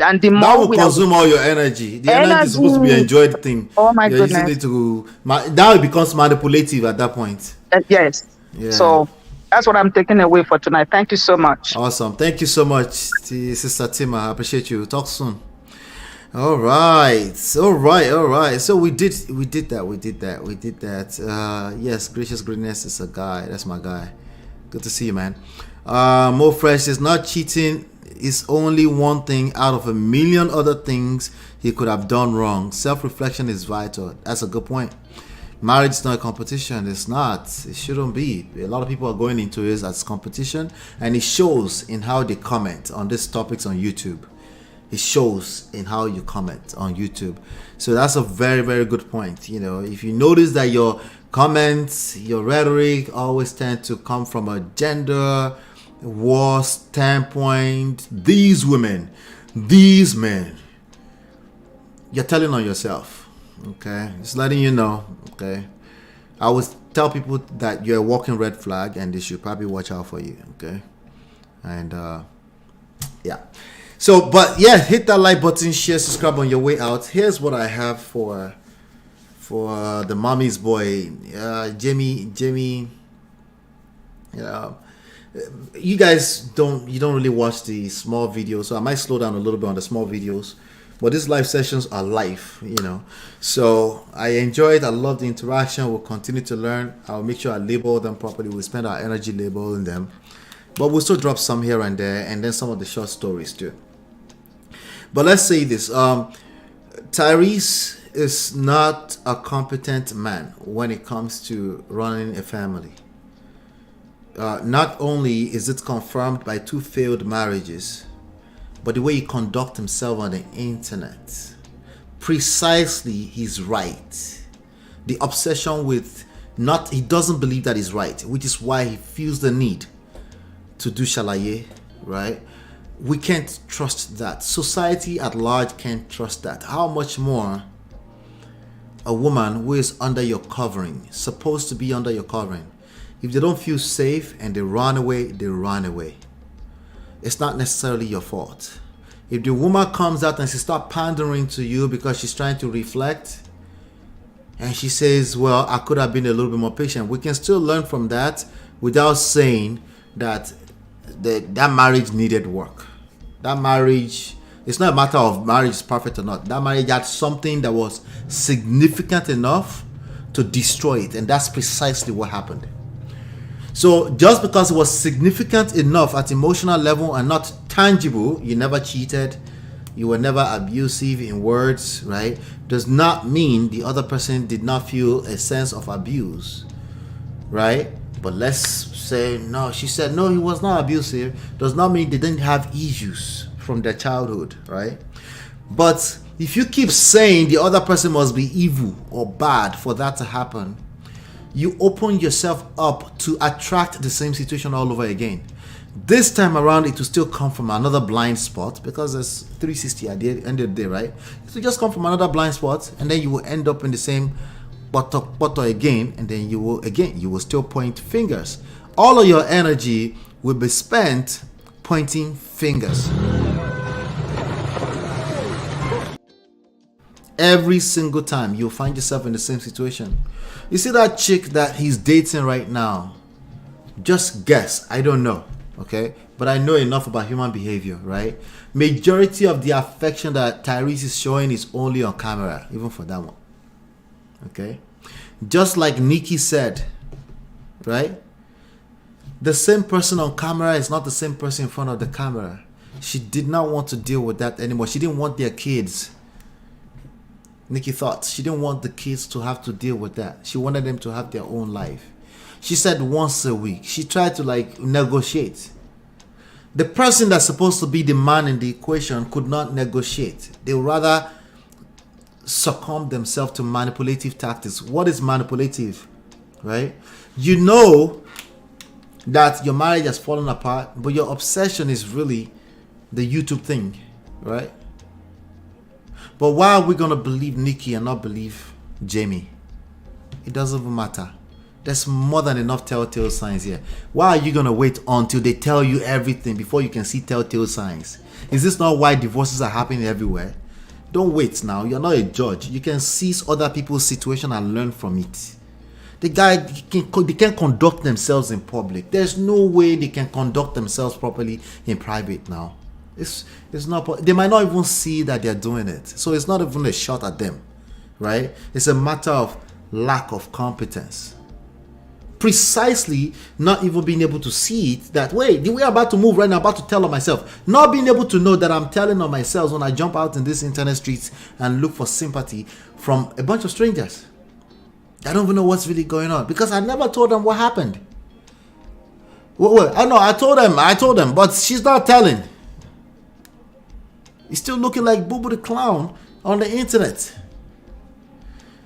And the more that will consume all your energy. The energy is supposed to be an enjoyed thing. Oh my goodness! That becomes manipulative at that point. Yes. Yeah. So that's what I'm taking away for tonight. Thank you so much. Awesome. Thank you so much, Sister Tima. I appreciate you. Talk soon. All right. So we did that. Yes, Gracious Greatness is a guy. That's my guy. Good to see you, man. More Fresh is not cheating. Is only one thing out of a million other things he could have done wrong. Self-reflection is vital. That's a good point. Marriage is not a competition. It's not. It shouldn't be. A lot of people are going into it as competition, and it shows in how they comment on these topics on YouTube. It shows in how you comment on YouTube. So that's a very, very good point. If you notice that your comments, your rhetoric always tend to come from a gender war standpoint, these women, these men, you're telling on yourself. Okay, it's letting you know. Okay, I always tell people that you're a walking red flag and they should probably watch out for you. Okay, and so hit that like button, share, subscribe on your way out. Here's what I have for the mommy's boy, Jimmy. You guys don't really watch the small videos, so I might slow down a little bit on the small videos, but these live sessions are live, so I enjoy it. I love the interaction. We'll continue to learn. I'll make sure I label them properly. We'll spend our energy labeling them, But we'll still drop some here and there, and then some of the short stories too. But let's say this. Tyrese is not a competent man when it comes to running a family. Not only is it confirmed by 2 failed marriages, but the way he conducts himself on the internet. Precisely, he's right. The obsession with he doesn't believe that he's right, which is why he feels the need to do shalaye, right? We can't trust that. Society at large can't trust that. How much more a woman who is under your covering, supposed to be under your covering? If they don't feel safe and they run away, they run away. It's not necessarily your fault. If the woman comes out and she starts pandering to you because she's trying to reflect, and she says, well, I could have been a little bit more patient, we can still learn from that without saying that that marriage needed work. That marriage, it's not a matter of marriage is perfect or not. That marriage had something that was significant enough to destroy it, and that's precisely what happened. So just because it was significant enough at emotional level and not tangible, you never cheated, you were never abusive in words, right, does not mean the other person did not feel a sense of abuse, right? But let's say, no, she said, no, he was not abusive, does not mean they didn't have issues from their childhood, right? But if you keep saying the other person must be evil or bad for that to happen, you open yourself up to attract the same situation all over again. This time around, it will still come from another blind spot, because there's 360 at the end of the day, right? It will just come from another blind spot, and then you will end up in the same bottle again, and then you will still point fingers. All of your energy will be spent pointing fingers. Every single time you'll find yourself in the same situation. You see that chick that he's dating right now? Just guess. I don't know. Okay? But I know enough about human behavior, right? Majority of the affection that Tyrese is showing is only on camera, even for that one. Okay? Just like Nikki said, right? The same person on camera is not the same person in front of the camera. She did not want to deal with that anymore. She didn't want their kids. Nikki Thot, she didn't want the kids to have to deal with that. She wanted them to have their own life. She said once a week. She tried to negotiate. The person that's supposed to be the man in the equation could not negotiate. They would rather succumb themselves to manipulative tactics. What is manipulative? Right? You know that your marriage has fallen apart, but your obsession is really the YouTube thing, right? But why are we going to believe Nikki and not believe Jamie? It doesn't even matter. There's more than enough telltale signs here. Why are you going to wait until they tell you everything before you can see telltale signs? Is this not why divorces are happening everywhere? Don't wait now. You're not a judge. You can seize other people's situation and learn from it. They can't conduct themselves in public. There's no way they can conduct themselves properly in private now. It's not. They might not even see that they're doing it. So it's not even a shot at them, right? It's a matter of lack of competence. Precisely not even being able to see it that way. The way I'm about to move right now, I'm about to tell on myself. Not being able to know that I'm telling on myself when I jump out in these internet streets and look for sympathy from a bunch of strangers. I don't even know what's really going on because I never told them what happened. Well, I know I told them, but she's not telling. He's still looking like Boo Boo the Clown on the internet.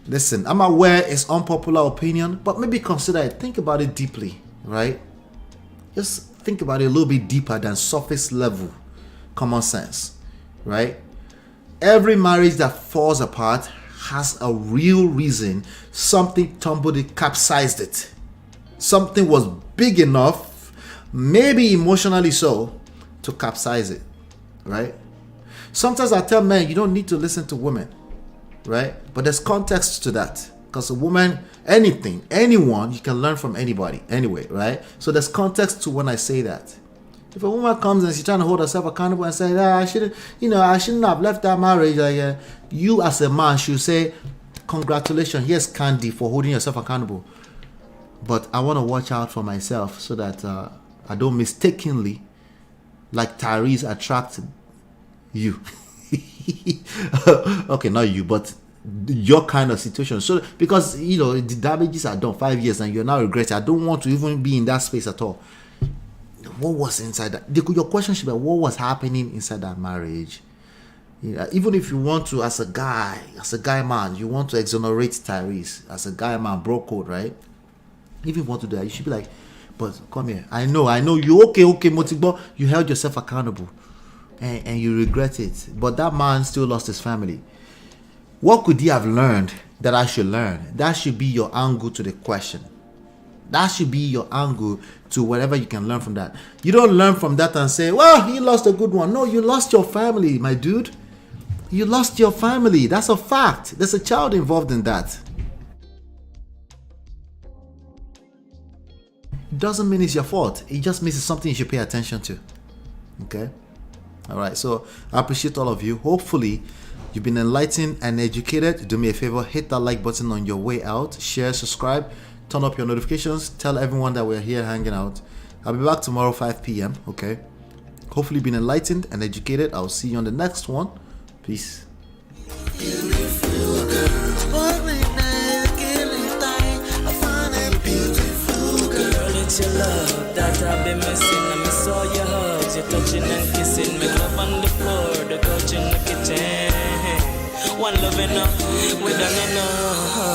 Listen, I'm aware it's unpopular opinion, but maybe consider it. Think about it deeply, right? Just think about it a little bit deeper than surface level common sense, right? Every marriage that falls apart has a real reason. Something tumbled it, capsized it. Something was big enough, maybe emotionally so, to capsize it, right? Sometimes I tell men, you don't need to listen to women, right? But there's context to that. Because a woman, anyone, you can learn from anybody, anyway, right? So there's context to when I say that. If a woman comes and she's trying to hold herself accountable and say, I shouldn't have left that marriage. You as a man should say, congratulations, here's candy for holding yourself accountable. But I want to watch out for myself so that I don't mistakenly, like Tyrese, attract you. Okay, not you, but your kind of situation. So because the damages are done 5 years and you're now regretting, I don't want to even be in that space at all. What was inside that? Your question should be, what was happening inside that marriage? Even if you want to, as a guy man, you want to exonerate Tyrese as a guy man, bro code, right? If you want to do that, you should be like, but come here. I know you okay, Motigbo, you held yourself accountable and you regret it. But that man still lost his family. What could he have learned that I should learn? That should be your angle to the question. That should be your angle to whatever you can learn from that. You don't learn from that and say, well, he lost a good one. No, you lost your family, my dude. You lost your family. That's a fact. There's a child involved in that. It doesn't mean it's your fault. It just means it's something you should pay attention to. Okay? All right. So I appreciate all of you. Hopefully, you've been enlightened and educated. Do me a favor. Hit that like button on your way out. Share, subscribe. Turn up your notifications. Tell everyone that we're here hanging out. I'll be back tomorrow 5 p.m. Okay? Hopefully, you've been enlightened and educated. I'll see you on the next one. Peace. It's your love that I've been missing. I miss all your hugs, your touching and kissing. Make love on the floor, the couch in the kitchen. One love enough, we done enough.